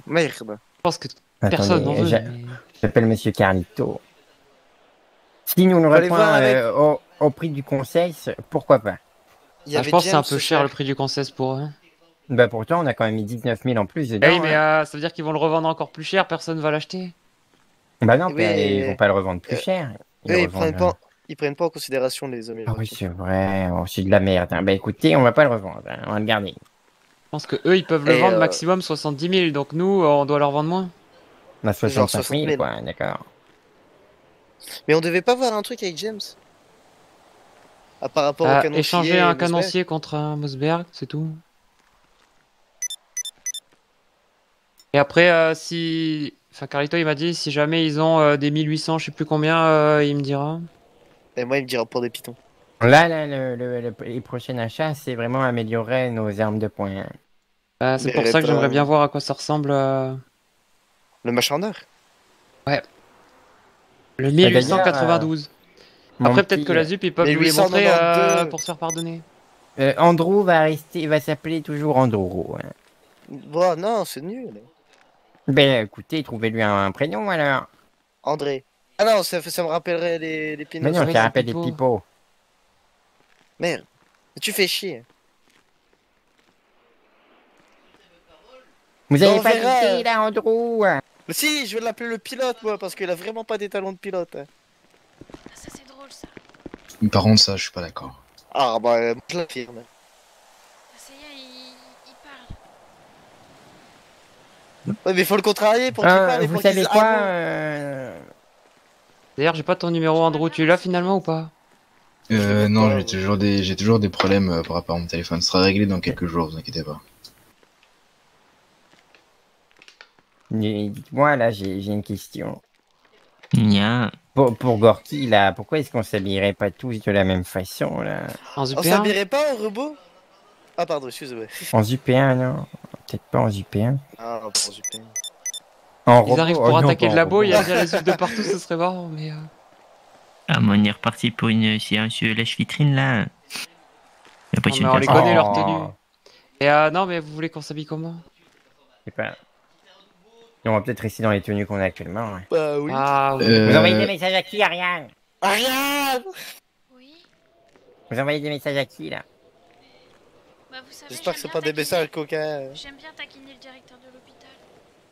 Speaker 7: Merde.
Speaker 11: Je pense que personne n'en veut. mais-
Speaker 1: J'appelle Monsieur Carlito. Si nous le
Speaker 7: Faut aller voir
Speaker 1: reprend au prix du conseil, pourquoi pas?
Speaker 7: Il y
Speaker 11: Ah,
Speaker 7: avait
Speaker 11: je pense que c'est un
Speaker 7: James
Speaker 11: peu cher le prix du conseil pour eux.
Speaker 1: Bah pourtant, on a quand même mis 19 000 en plus dedans.
Speaker 11: Eh oui, mais
Speaker 1: hein.
Speaker 11: ça veut dire qu'ils vont le revendre encore plus cher, personne va l'acheter.
Speaker 1: Bah non,
Speaker 7: Oui,
Speaker 1: ils vont pas le revendre plus cher.
Speaker 7: Eux, ils
Speaker 1: revendent,
Speaker 7: prennent pas en considération les
Speaker 1: Ah
Speaker 7: Américains.
Speaker 1: oui, c'est vrai, oh, c'est de la merde. Hein. Bah écoutez, on va pas le revendre, hein, on va le garder.
Speaker 11: Je pense que eux, ils peuvent le
Speaker 7: Et,
Speaker 11: vendre maximum 70 000, donc nous, on doit leur vendre moins.
Speaker 1: On a 65
Speaker 7: 60
Speaker 1: 000,
Speaker 7: 000.
Speaker 1: quoi, d'accord.
Speaker 7: Mais on devait pas voir un truc avec James? Ah, par rapport au canoncier.
Speaker 11: Échanger un
Speaker 7: Mossberg.
Speaker 11: canoncier contre un Mossberg, c'est tout. Et après, si... Enfin, Carlito, il m'a dit, si jamais ils ont des 1800, je sais plus combien, il me dira.
Speaker 7: Et moi, il me dira pour des pitons.
Speaker 1: Là, les prochains achats, c'est vraiment améliorer nos armes de poing. hein.
Speaker 11: C'est pour ça que j'aimerais bien voir à quoi ça ressemble.
Speaker 7: Le machineur?
Speaker 11: Ouais. Le 1892.
Speaker 1: Mon
Speaker 11: Après, peut-être
Speaker 1: petit,
Speaker 11: que la ZUP, ils peuvent nous les montrer
Speaker 7: 1892.
Speaker 11: pour se faire pardonner.
Speaker 1: Andrew va s'appeler toujours Andrew. Hein.
Speaker 7: Bon, non, c'est nul.
Speaker 1: Ben écoutez, trouvez-lui un prénom alors.
Speaker 7: André. Ah non, ça me rappellerait les
Speaker 1: Mais
Speaker 7: Pinos.
Speaker 1: non, ça rappelle des pipeaux.
Speaker 7: Merde. Tu fais chier.
Speaker 1: Vous
Speaker 7: Bon,
Speaker 1: avez
Speaker 7: on
Speaker 1: pas
Speaker 7: verra.
Speaker 1: goûté là, Andrew?
Speaker 7: Mais si, je vais l'appeler le pilote, moi, parce qu'il a vraiment pas des talons de pilote. Hein.
Speaker 2: Ça c'est drôle ça.
Speaker 17: Par contre, ça, je suis pas d'accord.
Speaker 7: Ah bah, je l'affirme.
Speaker 2: Ça y est, il parle.
Speaker 7: Ouais, mais faut le contrarier pour qu'il parle et
Speaker 1: Vous
Speaker 7: pour qu'il
Speaker 1: savez
Speaker 7: dise,
Speaker 1: quoi
Speaker 7: ah
Speaker 11: D'ailleurs, j'ai pas ton numéro, Andrew. Tu l'as finalement ou pas?
Speaker 17: Non, j'ai toujours des problèmes par rapport à mon téléphone. Ce sera réglé dans quelques jours, vous inquiétez pas.
Speaker 1: Dites-moi, là, j'ai une question.
Speaker 21: Nya.
Speaker 1: Pour Gorky, là, pourquoi est-ce qu'on s'habillerait pas tous de la même façon, là?
Speaker 11: En
Speaker 7: On s'habillerait pas en robot? Ah pardon, excusez-moi.
Speaker 1: En UP1, non? Peut-être pas en UP1.
Speaker 7: Ah, pas en UP1.
Speaker 1: En
Speaker 11: Ils
Speaker 1: robot,
Speaker 11: arrivent
Speaker 1: oh
Speaker 11: pour
Speaker 1: non,
Speaker 11: attaquer
Speaker 1: pas
Speaker 11: le
Speaker 1: en
Speaker 11: labo,
Speaker 1: robot.
Speaker 11: il y a déjà les œufs de partout, ce serait marrant, mais...
Speaker 21: Ah, mais on est reparti pour une séance lèche-vitrine là. J'ai
Speaker 11: Non,
Speaker 21: l'impression
Speaker 11: mais on
Speaker 21: de
Speaker 11: les
Speaker 21: faire ça.
Speaker 11: connaît, leur tenue. Et non, mais vous voulez qu'on s'habille comment?
Speaker 1: Je sais pas. On va peut-être rester dans les tenues qu'on a actuellement. Ouais.
Speaker 7: Bah oui.
Speaker 11: Ah oui.
Speaker 1: Vous envoyez des messages à qui, Ariane?
Speaker 7: Ariane!
Speaker 1: Vous envoyez des messages à qui, là?
Speaker 2: Bah vous savez,
Speaker 7: J'espère que c'est pas des messages coquins.
Speaker 2: j'aime bien taquiner le directeur de l'hôpital.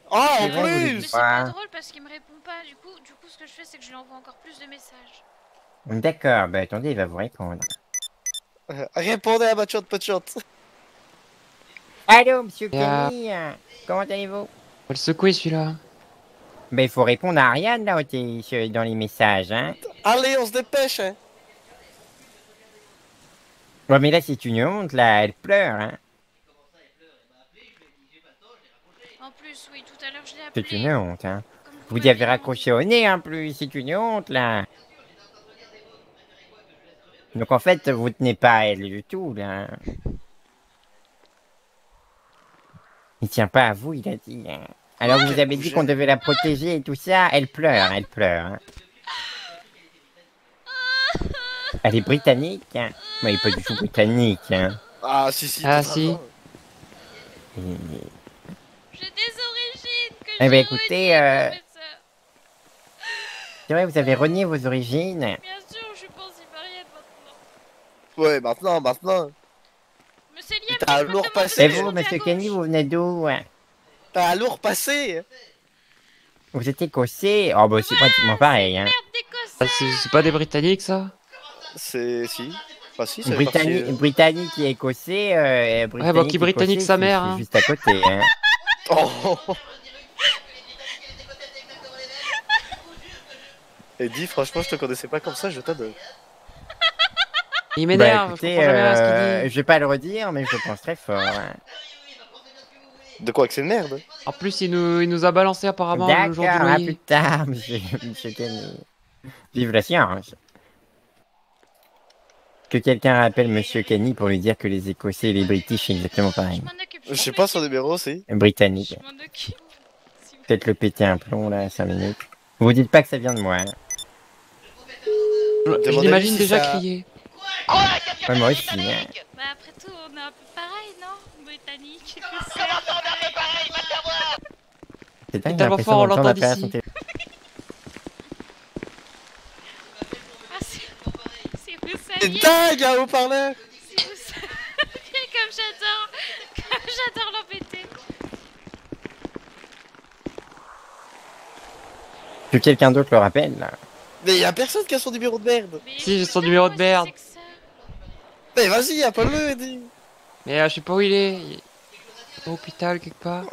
Speaker 7: Ah,
Speaker 1: C'est
Speaker 7: en
Speaker 1: vrai, vous le
Speaker 7: plus!
Speaker 1: dites
Speaker 2: Mais c'est pas
Speaker 1: pas.
Speaker 2: drôle parce qu'il me répond pas. Du coup, ce que je fais, c'est que je lui envoie encore plus de messages.
Speaker 1: D'accord, bah attendez, il va vous répondre.
Speaker 7: Répondez à ma shot, pas de shot.
Speaker 1: Allô, monsieur
Speaker 11: Yeah.
Speaker 1: Kenny, comment allez-vous?
Speaker 11: Faut le secouer celui-là.
Speaker 1: Bah il faut répondre à Ariane, là, dans les messages, hein.
Speaker 7: Allez, on se dépêche, hein.
Speaker 1: Ouais, mais là, c'est une honte, là, elle pleure, hein.
Speaker 2: En plus, oui, tout à l'heure, je l'ai appelé.
Speaker 1: C'est une honte, hein. Vous y avez raccroché au nez, en plus, c'est une honte, là. Donc, en fait, vous tenez pas à elle du tout, là. Il tient pas à vous, il a dit, hein. Alors, vous avez dit qu'on devait la protéger et tout ça, elle pleure, hein. Elle est britannique, hein. Mais elle est pas du tout britannique, hein.
Speaker 7: Ah, si.
Speaker 11: Ah, si.
Speaker 2: J'ai des origines que
Speaker 1: Eh ben,
Speaker 2: j'ai
Speaker 1: écoutez, c'est vrai, vous avez renié vos origines.
Speaker 2: Bien sûr, je suis pas en Sibérienne maintenant.
Speaker 7: Ouais, maintenant.
Speaker 2: Mais c'est lié,
Speaker 7: T'as un lourd passé.
Speaker 1: Et vous, monsieur Kenny, vous venez d'où?
Speaker 7: T'as un lourd passé.
Speaker 1: Vous êtes écossais? Oh, bah, c'est pratiquement pareil, hein.
Speaker 11: Ah, c'est pas des Britanniques, ça?
Speaker 7: C'est... si. Enfin, si, c'est
Speaker 1: Britannique et écossais,
Speaker 11: Ouais, bah, qui britannique
Speaker 1: écossais,
Speaker 11: sa mère,
Speaker 1: c'est
Speaker 11: hein.
Speaker 1: juste à côté, hein.
Speaker 7: Oh. Et dis, franchement, je te connaissais pas comme ça, je t'adore.
Speaker 11: Il m'énerve,
Speaker 1: Bah,
Speaker 11: je
Speaker 1: écoutez,
Speaker 11: comprends jamais rien à ce qu'il dit.
Speaker 1: je vais pas le redire, mais je pense très fort, hein.
Speaker 7: De quoi que c'est une merde?
Speaker 11: En plus, il nous a balancé apparemment le jour du
Speaker 1: D'accord, à
Speaker 11: loyer.
Speaker 1: plus tard, monsieur Kenny. Vive la science. Que quelqu'un rappelle monsieur Kenny pour lui dire que les Écossais et les British c'est exactement pareil.
Speaker 7: Je sais pas son numéro, c'est.
Speaker 1: Britannique.
Speaker 2: Je m'en occupe.
Speaker 1: Peut-être le péter un plomb là, 5 minutes. Vous dites pas que ça vient de moi. Hein.
Speaker 11: Je l'imagine déjà crier.
Speaker 1: Ouais, moi aussi. Hein.
Speaker 2: Bah après tout, on est un peu pareil, non? Britannique,
Speaker 1: C'est dingue, j'ai
Speaker 11: tellement
Speaker 1: l'impression
Speaker 11: fort, on
Speaker 1: d'entendre
Speaker 11: l'entend
Speaker 1: derrière son
Speaker 11: d'ici.
Speaker 1: téléphone.
Speaker 2: Ah, c'est vous
Speaker 7: C'est
Speaker 2: saviez.
Speaker 7: dingue, un haut-parleur.
Speaker 2: Si vous saviez comme j'adore l'embêter.
Speaker 1: Que quelqu'un d'autre le rappelle là.
Speaker 7: Mais y'a personne qui a son numéro de merde.
Speaker 11: Si, j'ai son numéro de merde.
Speaker 7: Mais vas-y, appelle-le, Eddie.
Speaker 11: Mais je sais pas où il est. Il est au hôpital quelque part.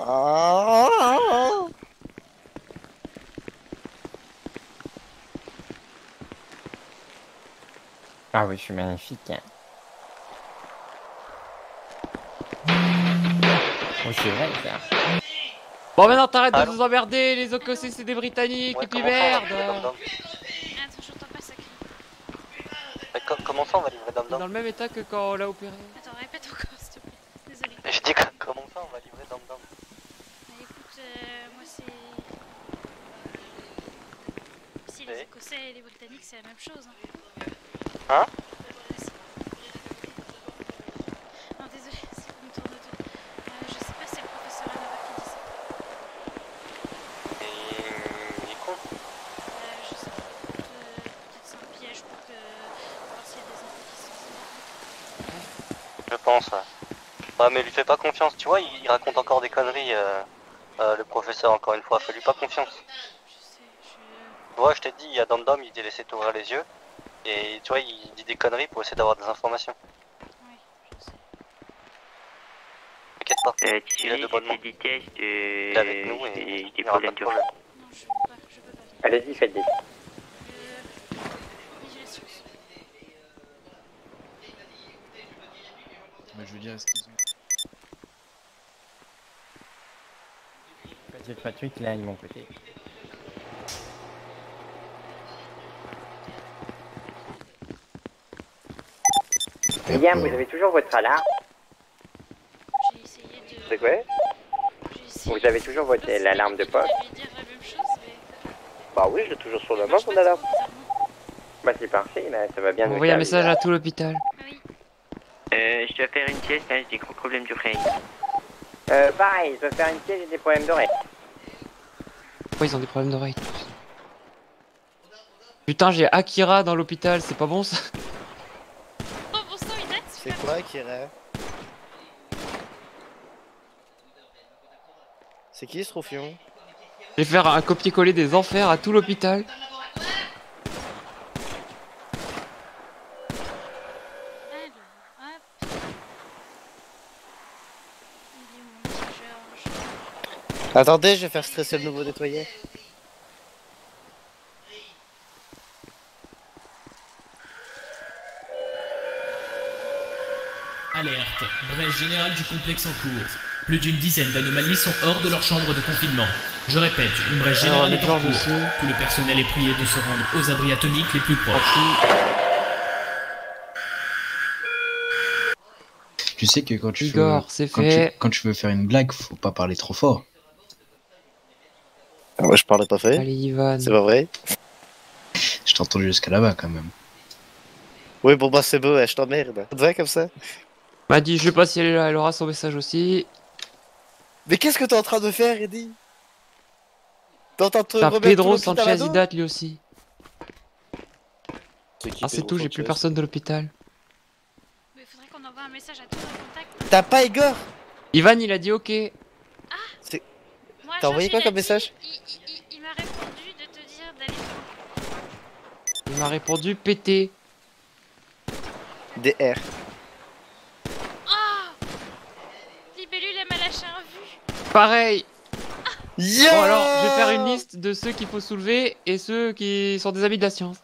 Speaker 1: Ah oui, je suis magnifique. Hein. Oh, c'est vrai ça.
Speaker 11: Bon, maintenant t'arrêtes de nous emmerder, les Écossais c'est des Britanniques, et puis merde.
Speaker 2: Attends, j'entends pas ça.
Speaker 4: Comment ça on va livrer Dom
Speaker 11: Dans le même état que quand on l'a opéré.
Speaker 2: Attends, répète encore s'il te plaît. Désolé.
Speaker 4: Je dis comment ça on va livrer Dom Dom.
Speaker 2: Bah écoute, moi c'est... Si les Écossais et les Britanniques c'est la même chose.
Speaker 4: Hein?
Speaker 2: Non désolé, c'est qu'on me tourne autour. Je sais pas, c'est le professeur Anova qui dit ça.
Speaker 4: Et il est con.
Speaker 14: pense. Ouais, mais lui fais pas confiance, tu vois, il raconte encore des conneries, le professeur, encore une fois, fais-lui pas confiance. Tu vois, je t'ai dit, il y a Dandom, il dit laisser t'ouvrir les yeux, et tu vois, il dit des conneries pour essayer d'avoir des informations. T'inquiète pas, il est de bonne main. Il est avec nous et il n'y aura pas de problème.
Speaker 1: Allez-y, faites des.
Speaker 17: Mais je veux dire, est-ce qu'ils ont...
Speaker 1: J'ai pas de truc là de mon côté. Liam, vous avez toujours votre alarme?
Speaker 3: C'est quoi?
Speaker 1: Vous avez toujours votre l'alarme de poste?
Speaker 3: Bah oui, je l'ai toujours sur la main, mon alarme.
Speaker 1: Bah c'est parfait, là, ça va bien.
Speaker 11: Envoyez un message à tout l'hôpital.
Speaker 21: Je dois faire une pièce, là, j'ai des gros problèmes d'oreille.
Speaker 1: Pareil, je dois faire une pièce, j'ai des problèmes d'oreille.
Speaker 11: Pourquoi ils ont des problèmes d'oreille? Putain, j'ai Akira dans l'hôpital, c'est pas bon ça?
Speaker 2: Oh bon sang, il date.
Speaker 7: C'est quoi Akira? C'est qui ce Roufion?
Speaker 11: Je vais faire un copier-coller des enfers à tout l'hôpital.
Speaker 7: Attendez, je vais faire stresser le nouveau nettoyé.
Speaker 12: Alerte, brèche générale du complexe en cours. Plus d'une dizaine d'anomalies sont hors de leur chambre de confinement. Je répète, une brèche générale est en cours. Tout le personnel est prié de se rendre aux abris atomiques les plus proches.
Speaker 17: Tu sais que quand tu
Speaker 11: Igor,
Speaker 17: quand tu veux faire une blague, faut pas parler trop fort.
Speaker 7: Ah ouais, je parlais pas fait.
Speaker 11: Allez, Ivan.
Speaker 7: C'est pas vrai?
Speaker 17: Je t'ai entendu jusqu'à là-bas quand même.
Speaker 7: Oui, bon bah c'est beau, ouais, je t'emmerde. Ça te va comme ça?
Speaker 11: M'a dit, je sais pas si elle est là, elle aura son message aussi.
Speaker 7: Mais qu'est-ce que t'es en train de faire, Eddie? T'es en train de te
Speaker 11: T'as
Speaker 7: remettre
Speaker 11: Pedro
Speaker 7: tout l'hôpital à
Speaker 11: Sanchez,
Speaker 7: dos?
Speaker 11: il date lui aussi. Ah, c'est
Speaker 7: Pedro
Speaker 11: tout, j'ai plus
Speaker 7: Sanchez
Speaker 11: personne de l'hôpital.
Speaker 2: Mais faudrait qu'on envoie un message à tous nos contacts.
Speaker 7: T'as pas Igor?
Speaker 11: Ivan, il a dit ok.
Speaker 2: Moi,
Speaker 7: T'as envoyé quoi comme message?
Speaker 2: Il m'a répondu de te dire d'aller.
Speaker 11: Il m'a répondu pété.
Speaker 7: DR.
Speaker 2: Oh, Libellule, elle m'a lâché un vu.
Speaker 11: Pareil.
Speaker 7: Yo
Speaker 11: Bon alors, je vais faire une liste de ceux qu'il faut soulever et ceux qui sont des amis de la science.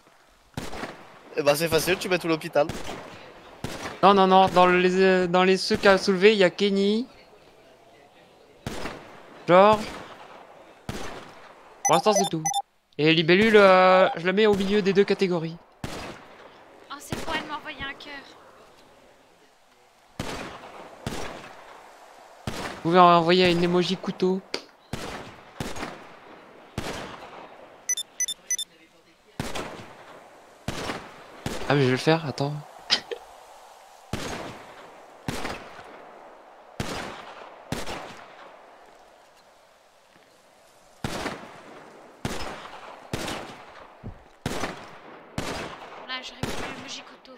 Speaker 7: Eh bah c'est facile, tu mets tout l'hôpital.
Speaker 11: Non, non, non, dans les ceux qu'a soulevé, il y a Kenny. George. Pour l'instant, c'est tout. Et Libellule, je la mets au milieu des deux catégories.
Speaker 2: Oh, c'est pour elle m'envoyer un cœur.
Speaker 11: Vous pouvez envoyer une emoji couteau. Ah mais je vais le faire, attends.
Speaker 2: Là, j'ai répondu l'emoji couteau.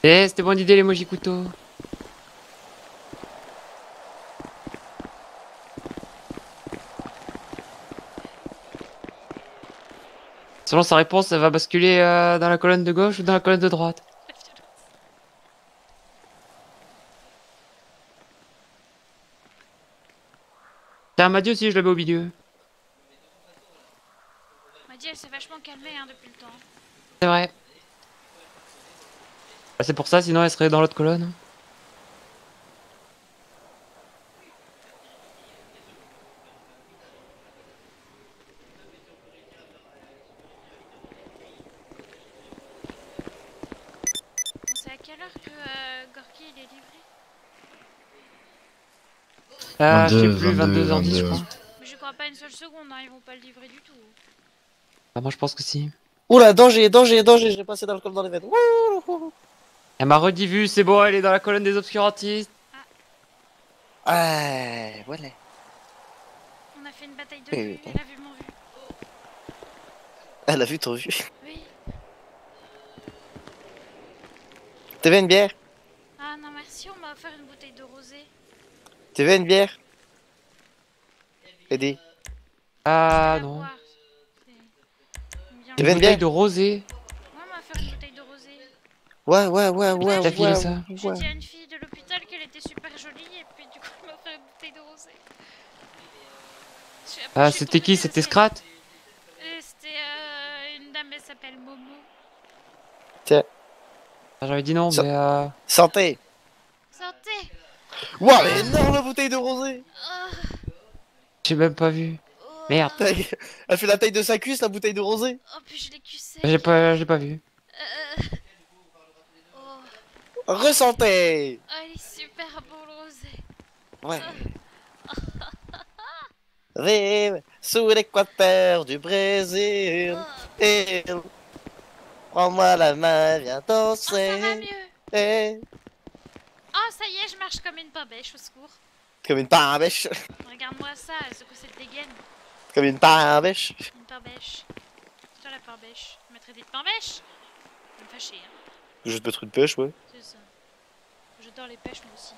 Speaker 11: Eh, c'était bonne idée l'emoji couteau. Selon sa réponse, elle va basculer dans la colonne de gauche ou dans la colonne de droite. Tiens, Maddy aussi, je la mets au milieu.
Speaker 2: On m'a dit, elle s'est vachement calmée hein, depuis le temps.
Speaker 11: C'est vrai. Bah, c'est pour ça, sinon elle serait dans l'autre colonne.
Speaker 2: On sait à quelle heure que Gorky il est livré?
Speaker 11: Ah, je sais
Speaker 17: 22,
Speaker 11: plus, 22h10 je
Speaker 17: 22.
Speaker 11: crois.
Speaker 2: Mais je crois pas une seule seconde, hein, ils vont pas le livrer du tout.
Speaker 11: Ah, moi je pense que si.
Speaker 7: Oula, danger, danger, danger, j'ai passé d'alcool dans les veines. Wouhou.
Speaker 11: Elle m'a redivu, c'est bon, elle est dans la colonne des obscurantistes.
Speaker 7: Ouais, voilà.
Speaker 2: On a fait fait une bataille de
Speaker 7: Oui,
Speaker 2: vues,
Speaker 7: oui.
Speaker 2: elle a vu mon vu.
Speaker 7: Elle a vu ton vu.
Speaker 2: Oui.
Speaker 7: Tu veux une bière?
Speaker 2: Ah non merci, on m'a offert une bouteille de rosé.
Speaker 7: Tu veux une bière? Eddie.
Speaker 11: Ah non.
Speaker 7: Tu
Speaker 11: Une
Speaker 7: veux une
Speaker 11: bouteille
Speaker 7: bière?
Speaker 11: de rosé.
Speaker 2: Ouais, on m'a offert une bouteille de rosé.
Speaker 7: Ouais.
Speaker 11: T'as filé ça?
Speaker 2: J'ai dit à une fille de l'hôpital qu'elle était super jolie et puis du coup elle m'a offert une bouteille de rosé.
Speaker 11: Ah, c'était qui? C'était Scrat?
Speaker 2: C'était une dame, elle s'appelle Momo.
Speaker 7: Tiens.
Speaker 11: Ah, j'avais dit non,
Speaker 7: Ça-
Speaker 11: mais
Speaker 7: Santé.
Speaker 2: Santé.
Speaker 7: Wow, elle est énorme la bouteille de rosé.
Speaker 11: j'ai même pas vu. Merde.
Speaker 7: Elle fait la taille de sa cuisse la bouteille de rosé.
Speaker 2: Oh puis je l'ai cussé.
Speaker 11: J'ai pas vu.
Speaker 7: Ressanté.
Speaker 2: Oh il est super beau le rosé.
Speaker 7: Ouais. Vive sous l'équateur du Brésil. Et prends-moi la main, viens danser.
Speaker 2: Oh, ça va mieux.
Speaker 7: Et...
Speaker 2: Oh ça y est, je marche comme une pabèche, au secours.
Speaker 7: Comme une parbèche.
Speaker 2: Regarde-moi ça, elle secoue cette dégaine.
Speaker 7: Comme une parbèche.
Speaker 2: Une parbèche. C'est toi la parbèche. Je mettrais des parbèches. Ça me fait chier. Hein.
Speaker 7: Juste mettre une pêche, ouais.
Speaker 2: C'est ça. J'adore les pêches moi aussi.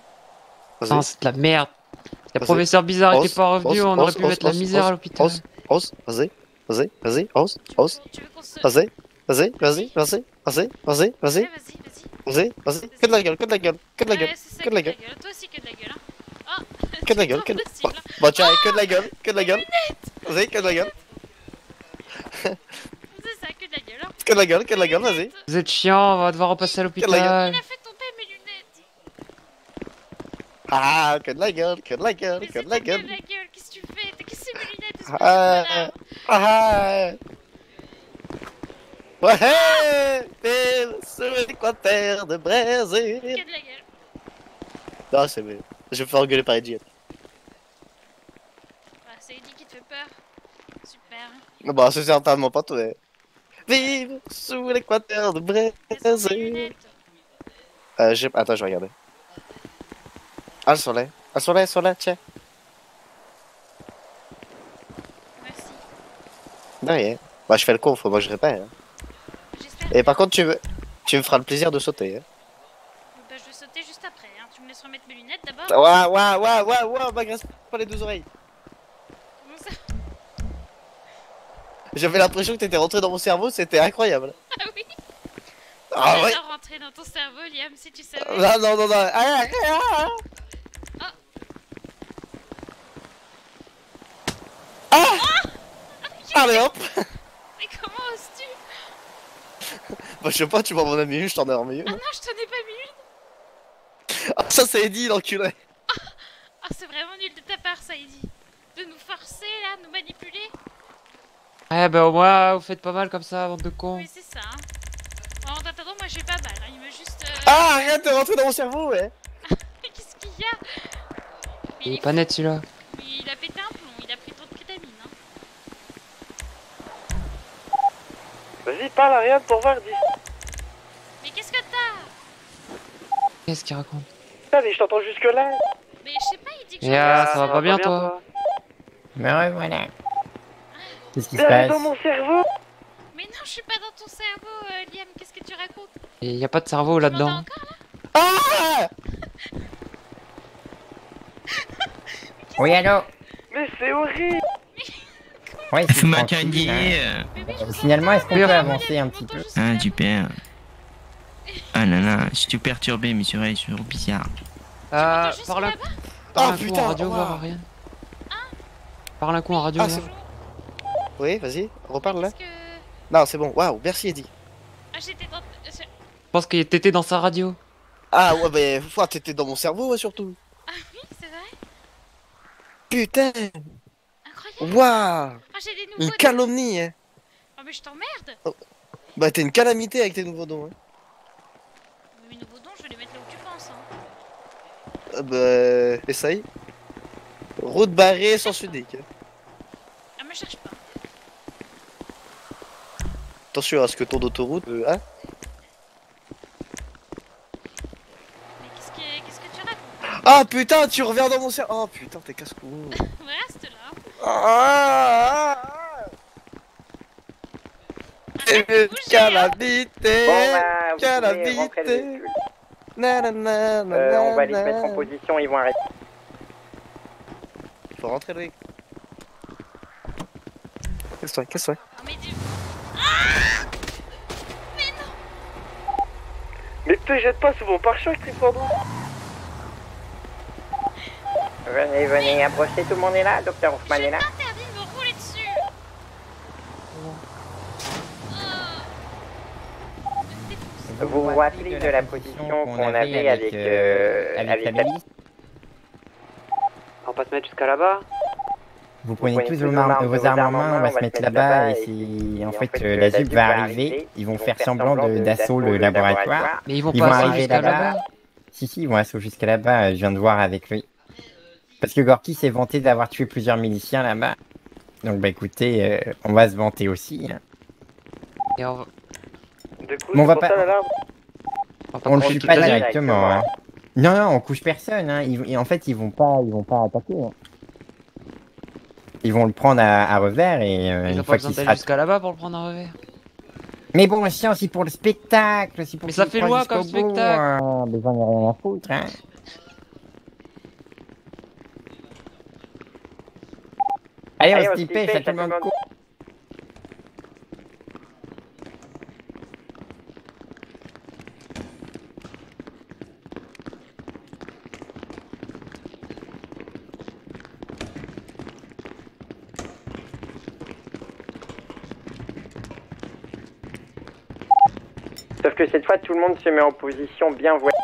Speaker 11: Non, c'est de la merde. Le professeur bizarre était pas revenu, on aurait pu mettre la misère à l'hôpital.
Speaker 7: Rose, vas-y, Rose, Rose. Vas-y, que de la gueule,
Speaker 2: Ouais, c'est ça, que de la gueule. Toi aussi que de la gueule. Hein. Oh,
Speaker 7: que de la gueule, Bon, tiens, que de la gueule, Vas-y, que de la gueule.
Speaker 2: C'est ça, que de la gueule. Hein.
Speaker 7: Que de la gueule, vas-y.
Speaker 11: Vous êtes chiant, on va devoir repasser à l'hôpital.
Speaker 2: Il a fait tomber mes lunettes.
Speaker 7: Ah, que de la gueule,
Speaker 2: Que de la gueule, qu'est-ce que tu fais? T'as cassé mes lunettes,
Speaker 7: Ouais, pile sur l'équateur de Brésil.
Speaker 2: Que de la gueule.
Speaker 7: Non, c'est vrai. Je vais me faire engueuler par Eddie.
Speaker 2: Ah, c'est Eddie qui te fait peur. Super.
Speaker 7: Bah, c'est certainement pas toi. Vive sous l'équateur de Brésil. Attends, je vais regarder. Ah, elles sont là, tiens.
Speaker 2: Merci.
Speaker 7: De rien. Bah, je fais le con, faut moi que je répète. Hein. Et par contre, tu me feras le plaisir de sauter. Hein.
Speaker 2: Bah, je vais sauter juste après. Hein. Tu me laisses remettre mes lunettes d'abord.
Speaker 7: Ouais, m'agresse pas les 2 oreilles.
Speaker 2: Comment ça?
Speaker 7: J'avais l'impression que t'étais rentré dans mon cerveau, c'était incroyable.
Speaker 2: Ah oui.
Speaker 7: Ah ouais.
Speaker 2: J'adore rentrer dans ton cerveau, Liam, si tu savais.
Speaker 7: Non. Allez hop.
Speaker 2: Mais comment oses-tu?
Speaker 7: Bah, je sais pas, tu m'en as mis une, je t'en ai remis une.
Speaker 2: Ah non, je t'en ai pas mis une.
Speaker 7: Ah, ça, c'est Eddie, l'enculé.
Speaker 2: Ah, c'est vraiment nul de ta part, ça, Eddie. De nous forcer, là, nous manipuler.
Speaker 11: Ouais, bah au moins, vous faites pas mal comme ça, bande de cons.
Speaker 2: Oui, c'est ça. Hein. En attendant, moi, j'ai pas mal. Hein. Il me juste.
Speaker 7: Ah, arrête de rentrer dans mon cerveau, ouais.
Speaker 2: Qu'est-ce qu'il y a?
Speaker 11: Il est pas net celui-là.
Speaker 2: Il a pété un plomb, il a pris trop de kétamine. Hein.
Speaker 8: Vas-y, parle, rien pour voir, dis.
Speaker 2: Mais qu'est-ce que t'as?
Speaker 11: Qu'est-ce qu'il raconte?
Speaker 8: Putain, mais je t'entends jusque là.
Speaker 2: Mais je sais pas, il dit que
Speaker 11: Ça va pas bien, toi?
Speaker 1: Mais ouais, voilà. Qu'est-ce qui se
Speaker 8: T'es
Speaker 1: passe?
Speaker 8: dans mon cerveau.
Speaker 2: Mais non, je suis pas dans ton cerveau, Liam, qu'est-ce que tu racontes?
Speaker 11: Il y a pas de cerveau là-dedans.
Speaker 7: Ah!
Speaker 1: Oui, allô?
Speaker 8: Mais c'est horrible.
Speaker 1: Ouais,
Speaker 21: Je
Speaker 1: c'est
Speaker 21: m'attendais.
Speaker 1: tranquille, hein. Finalement, est-ce qu'on peut avancer un petit peu?
Speaker 21: Ah, super. Ah là là, je suis perturbé, mes oreilles sont bizarres.
Speaker 11: Parle un coup en radio,
Speaker 7: wow.
Speaker 11: voir rien. Parle un coup en radio,
Speaker 7: Ah,
Speaker 11: voir.
Speaker 7: Oui, vas-y, reparle là. Non, c'est bon, waouh, merci Eddie.
Speaker 2: Ah, j'étais dans.
Speaker 11: Je pense que t'étais dans sa radio.
Speaker 7: Ah ouais, bah, t'étais dans mon cerveau, ouais, surtout.
Speaker 2: Ah oui, c'est vrai.
Speaker 7: Putain.
Speaker 2: Incroyable.
Speaker 7: Waouh.
Speaker 2: Ah, j'ai des nouveaux
Speaker 7: Une calomnie, hein.
Speaker 2: Oh, mais je t'emmerde.
Speaker 7: Bah, t'es une calamité avec tes nouveaux dons, hein.
Speaker 2: Mes nouveaux dons, je vais les mettre là où tu penses. Hein.
Speaker 7: Bah, essaye. Route barrée, sens unique.
Speaker 2: Ah, me cherche pas.
Speaker 7: Attention à ce que ton autoroute, hein.
Speaker 2: Mais qu'est-ce que tu racontes?
Speaker 7: Ah putain, tu reviens dans mon cerveau. Oh putain, t'es casse-cou.
Speaker 2: Reste là.
Speaker 7: Calamité.
Speaker 1: Bon, bah, vous pouvez rentrer le véhicule. On va les mettre en position, ils vont arrêter.
Speaker 7: Faut rentrer le véhicule. Casse-toi, casse-toi.
Speaker 8: Mais te jette pas sous mon pare-choc, Trifordon.
Speaker 1: Venez, venez, approchez, tout le monde est là, Docteur Hoffman est là.
Speaker 2: Interdit de me rouler dessus.
Speaker 1: Vous vous rappelez de la position qu'on avait avec Amélie?
Speaker 8: On va pas se mettre jusqu'à là-bas.
Speaker 1: Vous prenez tous vos armes en main, on va se mettre là-bas et si en fait la ZUP va arriver, ils vont faire semblant d'assaut le laboratoire.
Speaker 11: Mais ils vont pas
Speaker 1: arriver
Speaker 11: jusqu'à
Speaker 1: là-bas. Si, si, ils vont assaut jusqu'à là-bas, je viens de voir avec lui. Parce que Gorky s'est vanté d'avoir tué plusieurs miliciens là-bas. Donc bah écoutez, on va se vanter aussi. Hein.
Speaker 11: Et on va...
Speaker 8: Du coup,
Speaker 1: Mais on va pas...
Speaker 8: l'alarme.
Speaker 1: On le tue pas directement. Hein. Non, non, on couche personne. Hein. En fait, ils vont pas attaquer. Hein. Ils vont le prendre à revers et
Speaker 11: Ils
Speaker 1: une
Speaker 11: ont
Speaker 1: fois
Speaker 11: pas
Speaker 1: qu'il
Speaker 11: besoin
Speaker 1: sera...
Speaker 11: d'aller jusqu'à là-bas pour le prendre à revers.
Speaker 1: Mais bon, c'est aussi pour le spectacle, c'est pour.
Speaker 11: Mais ça fait loin comme spectacle.
Speaker 1: Hein. Mais j'en ai rien à foutre. Hein. Allez, on se dépêche, à tout le monde court. Sauf que cette fois, tout le monde se met en position bien voilée.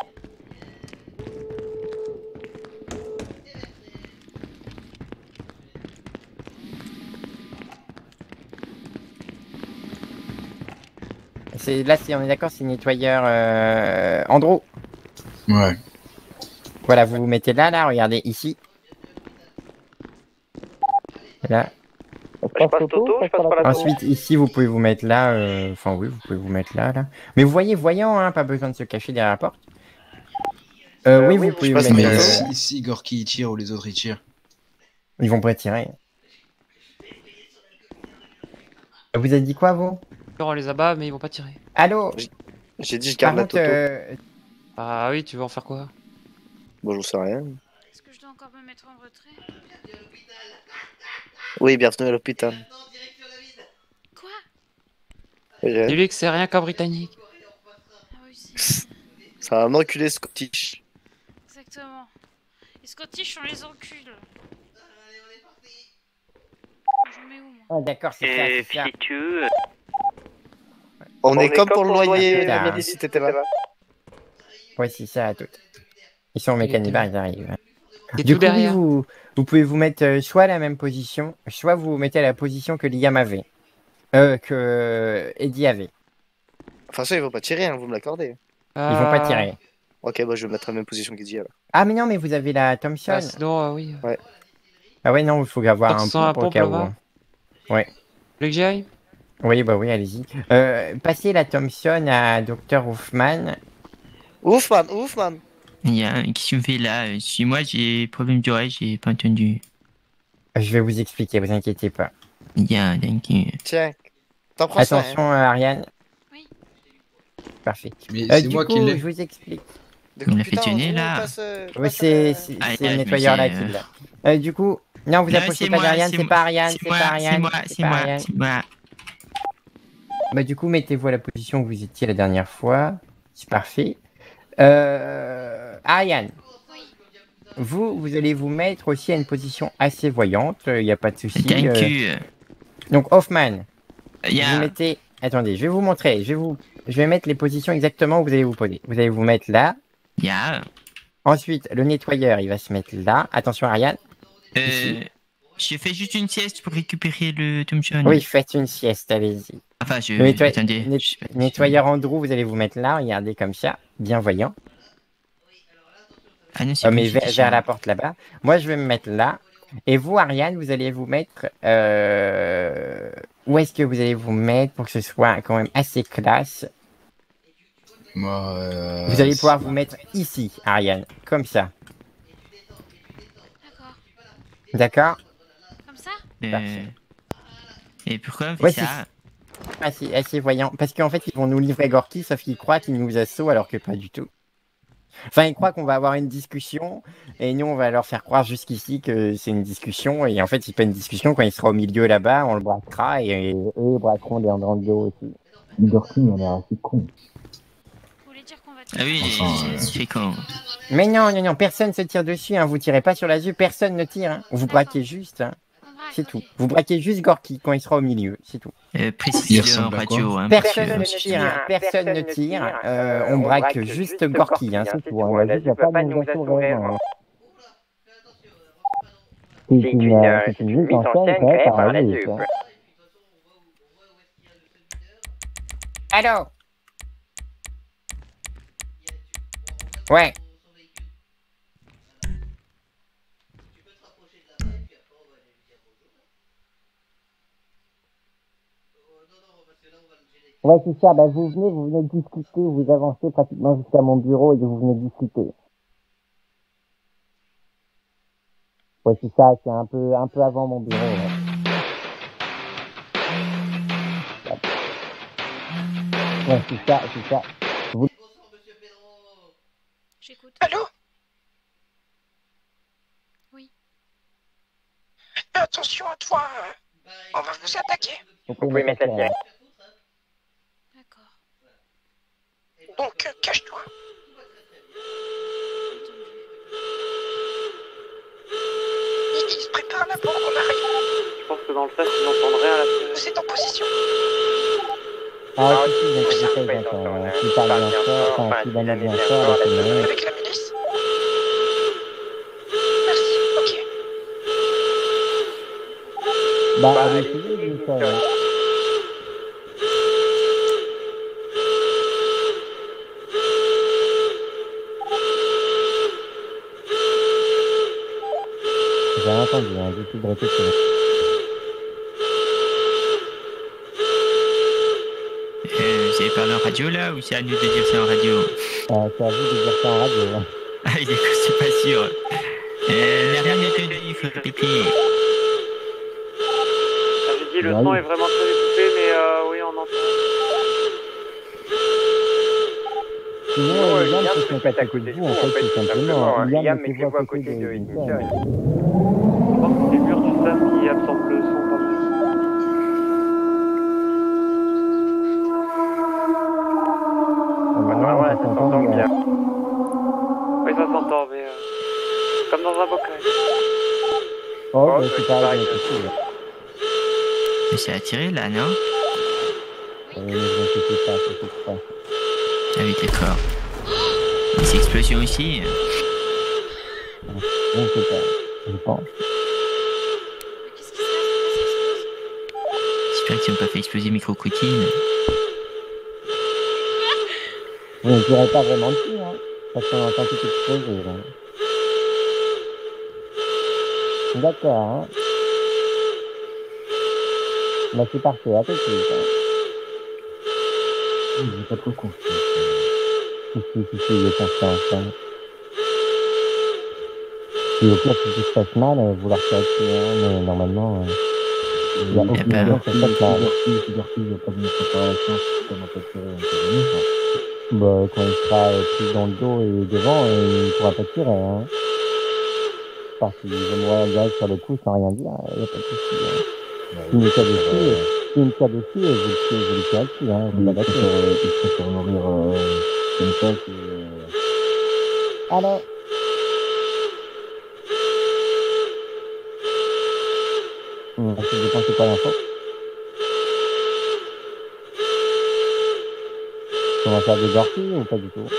Speaker 1: Là, on est d'accord, c'est nettoyeur Andro.
Speaker 17: Ouais.
Speaker 1: Voilà, vous vous mettez là, regardez, ici. Là.
Speaker 8: Je passe Toto, je passe par la tour.
Speaker 1: Ensuite, ici, vous pouvez vous mettre là. Enfin, oui, vous pouvez vous mettre là. Mais vous voyez, voyant, hein, pas besoin de se cacher derrière la porte. Oui, vous pouvez vous mettre
Speaker 17: Mais
Speaker 1: là.
Speaker 17: si Gorky il tire ou les autres ils tirent.
Speaker 1: Ils vont pas tirer. Vous avez dit quoi, vous?
Speaker 11: On les abat, mais ils vont pas tirer.
Speaker 1: Allô?
Speaker 7: J'ai dit je garde la Toto.
Speaker 11: Ah oui, tu veux en faire quoi?
Speaker 7: Bon, j'en sais rien.
Speaker 2: Est-ce que je dois encore me mettre en retrait?
Speaker 7: Oui, bienvenue à l'hôpital.
Speaker 2: Quoi?
Speaker 11: Dis-lui que c'est rien qu'un Britannique.
Speaker 7: C'est un enculé Scottish.
Speaker 2: Exactement. Les Scottish, on les encule. Je mets où, moi?
Speaker 1: Ah, d'accord, c'est ça.
Speaker 8: Et
Speaker 1: C'est ça.
Speaker 8: Fitu.
Speaker 7: On est comme pour le loyer, Amélie, si t'étais là.
Speaker 1: Ouais, c'est ça, à tout. Ils sont au mécanibars, ils arrivent.
Speaker 11: Et
Speaker 1: Du
Speaker 11: tout
Speaker 1: coup,
Speaker 11: derrière.
Speaker 1: vous pouvez vous mettre soit à la même position, soit vous vous mettez à la position que Liam avait. Que Eddie avait.
Speaker 7: Enfin, ça, ils vont pas tirer, hein, vous me l'accordez.
Speaker 1: Ils vont pas tirer.
Speaker 7: Ok, bah je vais me mettre à la même position qu'Eddie alors.
Speaker 1: Ah, mais non, mais vous avez la Thompson.
Speaker 11: Ah, sinon, oui.
Speaker 7: Ouais.
Speaker 1: Ah ouais, non, il faut avoir un
Speaker 11: Attention à la
Speaker 1: pompe au
Speaker 11: pompe
Speaker 1: cas où.
Speaker 11: là-bas.
Speaker 1: hein. Ouais.
Speaker 11: Vous voulez que j'y aille?
Speaker 1: Oui, bah oui, allez-y. Passez la Thompson à Dr Hoffman.
Speaker 7: Oufman.
Speaker 21: Qu'est-ce que tu me fais là? Suis-moi, j'ai problème d'oreille, j'ai pas entendu.
Speaker 1: Je vais vous expliquer, vous inquiétez pas.
Speaker 21: Thank you.
Speaker 7: Tiens, t'en prends ça.
Speaker 1: Attention, Ariane.
Speaker 2: Oui.
Speaker 1: Parfait.
Speaker 17: Mais c'est
Speaker 1: du
Speaker 17: moi
Speaker 1: coup,
Speaker 17: qui l'ai.
Speaker 1: je vous explique.
Speaker 21: Il l'a fait tuner là.
Speaker 1: Oui, c'est
Speaker 21: Ah,
Speaker 1: le
Speaker 21: je
Speaker 1: nettoyeur
Speaker 21: me
Speaker 1: là
Speaker 21: sais,
Speaker 1: qui l'a. Du coup, non, vous
Speaker 21: Non,
Speaker 1: approchez
Speaker 21: c'est
Speaker 1: pas
Speaker 21: moi,
Speaker 1: d'Ariane,
Speaker 21: c'est
Speaker 1: c'est
Speaker 21: moi,
Speaker 1: pas Ariane,
Speaker 21: c'est
Speaker 1: c'est
Speaker 21: moi,
Speaker 1: pas
Speaker 21: c'est
Speaker 1: Ariane.
Speaker 21: moi,
Speaker 1: c'est
Speaker 21: c'est
Speaker 1: pas
Speaker 21: moi,
Speaker 1: Ariane.
Speaker 21: c'est moi.
Speaker 1: Bah, du coup, mettez-vous à la position où vous étiez la dernière fois. C'est parfait. Ariane. Vous allez vous mettre aussi à une position assez voyante, il n'y a pas de souci.
Speaker 21: Thank you.
Speaker 1: Donc, Hoffman,
Speaker 21: Yeah.
Speaker 1: vous mettez... Attendez, je vais vous montrer. Je vais mettre les positions exactement où vous allez vous poser. Vous allez vous mettre là.
Speaker 21: Yeah.
Speaker 1: Ensuite, le nettoyeur, il va se mettre là. Attention, Ariane.
Speaker 21: Je fais juste une sieste pour récupérer le Thompson.
Speaker 1: Oui, faites une sieste, allez-y.
Speaker 21: Enfin, je...
Speaker 1: Le
Speaker 21: Attendez.
Speaker 1: nettoyeur Andrew, vous allez vous mettre là, regardez comme ça, bien voyant.
Speaker 21: Ah non, c'est
Speaker 1: mais
Speaker 21: pas juste
Speaker 1: vers la porte là-bas. Moi, je vais me mettre là. Et vous, Ariane, vous allez vous mettre... Où est-ce que vous allez vous mettre pour que ce soit quand même assez classe?
Speaker 17: Moi,
Speaker 1: Vous allez pouvoir vous mettre ici, Ariane, comme ça.
Speaker 2: D'accord.
Speaker 1: D'accord?
Speaker 2: Comme ça?
Speaker 21: Et pourquoi on fait
Speaker 1: Ouais,
Speaker 21: ça?
Speaker 1: assez voyant. Parce qu'en fait, ils vont nous livrer Gorky, sauf qu'ils croient qu'ils nous assaut alors que pas du tout. Enfin, ils croient qu'on va avoir une discussion, et nous, on va leur faire croire jusqu'ici que c'est une discussion, et en fait, c'est pas une discussion. Quand il sera au milieu là-bas, on le braquera, et eux, ils braqueront dans le dos aussi.
Speaker 17: Gorky, il a l'air assez con.
Speaker 21: Ah oui, c'est con.
Speaker 1: Mais non, personne se tire dessus, hein. Vous tirez pas sur la vue, personne ne tire, hein. Vous braquez juste, hein. C'est tout. Vous braquez juste Gorky quand il sera au milieu, c'est tout.
Speaker 21: Précisez en radio, hein.
Speaker 1: Personne ne tire, hein. Personne ne tire. On braque juste Gorky, hein, c'est tout. Hein. La jupe va pas nous assurer. C'est une mise en scène créée par la jupe. Allô? Ouais. Ouais, c'est ça, bah vous venez discuter, vous avancez pratiquement jusqu'à mon bureau et vous venez discuter. Ouais, c'est ça, c'est un peu avant mon bureau. Ouais. Ouais, c'est ça. Vous...
Speaker 2: J'écoute.
Speaker 13: Allô?
Speaker 2: Oui.
Speaker 13: Attention à toi, on va vous attaquer.
Speaker 1: Vous pouvez mettre la sirène.
Speaker 13: Donc, cache-toi. Il se prépare là pour qu'on arrive.
Speaker 8: Je pense que dans le sas, ils n'entendent rien à la sirène.
Speaker 13: Vous êtes en position.
Speaker 1: Ah, si, donc il j'entends. S'il parle bien fort, enfin, s'il annonce bien fort, la sirène.
Speaker 13: Avec la milice. Merci, ok.
Speaker 1: Bah, allez, essayez, dis ça. J'ai rien entendu, hein, j'ai tout de répéter.
Speaker 21: Vous avez parlé en radio là ou c'est à nous de dire ça en radio?
Speaker 1: C'est à vous de dire ça en radio. Hein.
Speaker 21: Ah, il est c'est pas sûr. La rien n'est tenu, il faut répéter.
Speaker 8: J'ai dit le son est vraiment très étouffé, mais oui, on entend.
Speaker 1: Sinon, Liam peut se mettre à côté de vous, en fait, tout simplement. Liam, mettez-vous à côté de Ignition.
Speaker 8: Je pense que c'est les murs du sas qui absorbent le son. Ouais, ça s'entend bien. Oui, ça s'entend, mais comme dans un bocal.
Speaker 1: Oh, bah, c'est pareil, bien possible.
Speaker 21: Mais c'est attiré là, non?
Speaker 1: Ne vous inquiétez pas.
Speaker 21: Ah oui, d'accord. Des explosions aussi.
Speaker 1: Je ne sais pas, je pense.
Speaker 21: J'espère qu'ils n'ont pas fait exploser mes crocodiles.
Speaker 1: Vous ne tirez pas vraiment dessus, hein, parce qu'on entend tout exploser. Là. D'accord, hein. Bah c'est parfait, à tout de suite. Hein. J'ai pas trop confiance. Si, il est confiance. Hein. Si au pire, si tout se passe mal, vous leur tirez dessus, hein, mais normalement, il n'y a aucune raison que ça se passe mal. Si Gorky veut pas donner sa préparation, si comment pas tirer, on peut venir, ça. Bah, quand il sera plus dans le dos et devant, il ne pourra pas tirer, hein. Parce qu'il va direct sur le coup sans rien dire, il n'y a pas de souci. Hein. S'il me tire dessus, vous le tirez dessus, hein. Vous l'abattez. Il préfère mourir comme ça que... Alors ça dépend c'est quoi l'info. On va faire des Gorky ou pas du tout?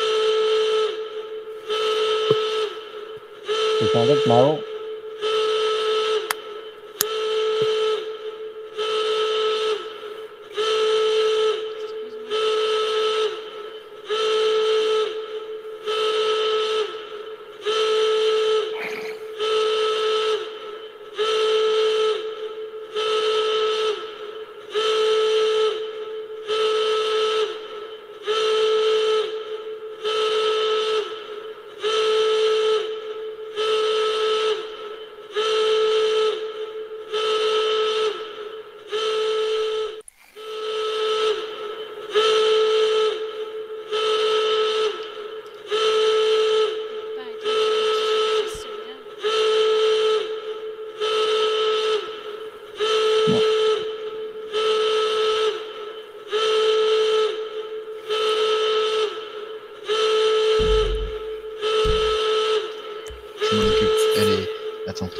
Speaker 1: C'est un gars de Mao.
Speaker 17: attends.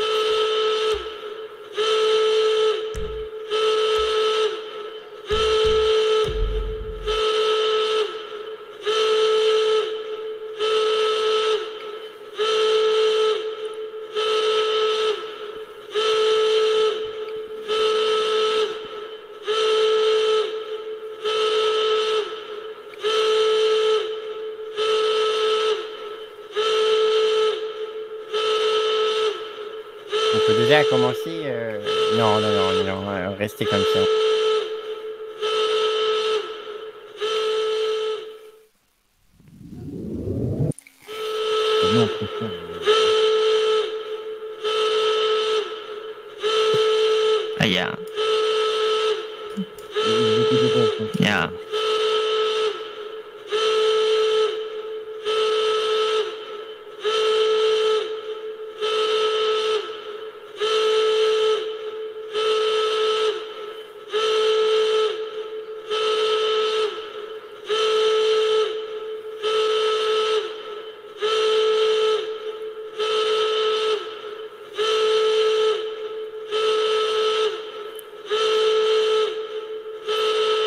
Speaker 1: Déjà commencer non, restez comme ça.
Speaker 21: Ah, yeah. Yeah.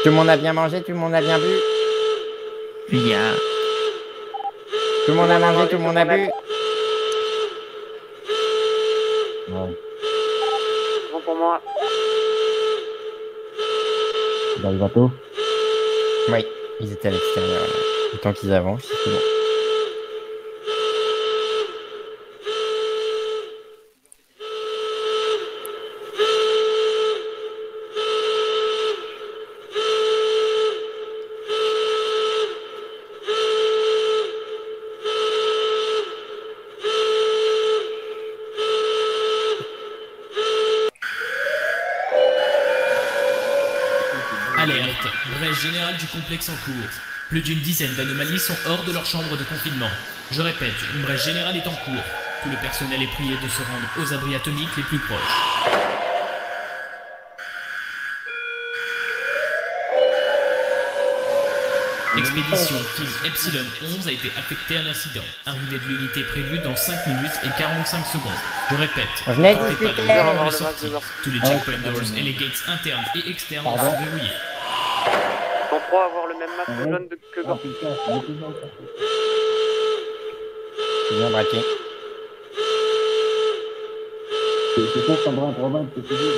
Speaker 1: Tout le monde a bien mangé, tout le monde a bien bu.
Speaker 21: Yeah.
Speaker 1: Tout le monde a mangé, tout le monde a bu.
Speaker 8: Bon pour moi.
Speaker 1: Dans le bateau. Oui, ils étaient à l'extérieur. Là. Le temps qu'ils avancent, c'est bon.
Speaker 12: Alerte, brèche générale du complexe en cours. Plus d'une dizaine d'anomalies sont hors de leur chambre de confinement. Je répète, une brèche générale est en cours. Tout le personnel est prié de se rendre aux abris atomiques les plus proches. Expédition Team Epsilon 11 a été affectée à l'incident. Arrivée de l'unité prévue dans 5 minutes et 45 secondes. Je répète, ne tentez pas de voir les sorties. Tous les checkpoint doors et les gates internes et externes sont verrouillés.
Speaker 8: On croit avoir le même masque jaune que Gorky.
Speaker 1: C'est bien braqué.
Speaker 10: C'est pas un bras probable, c'est toujours.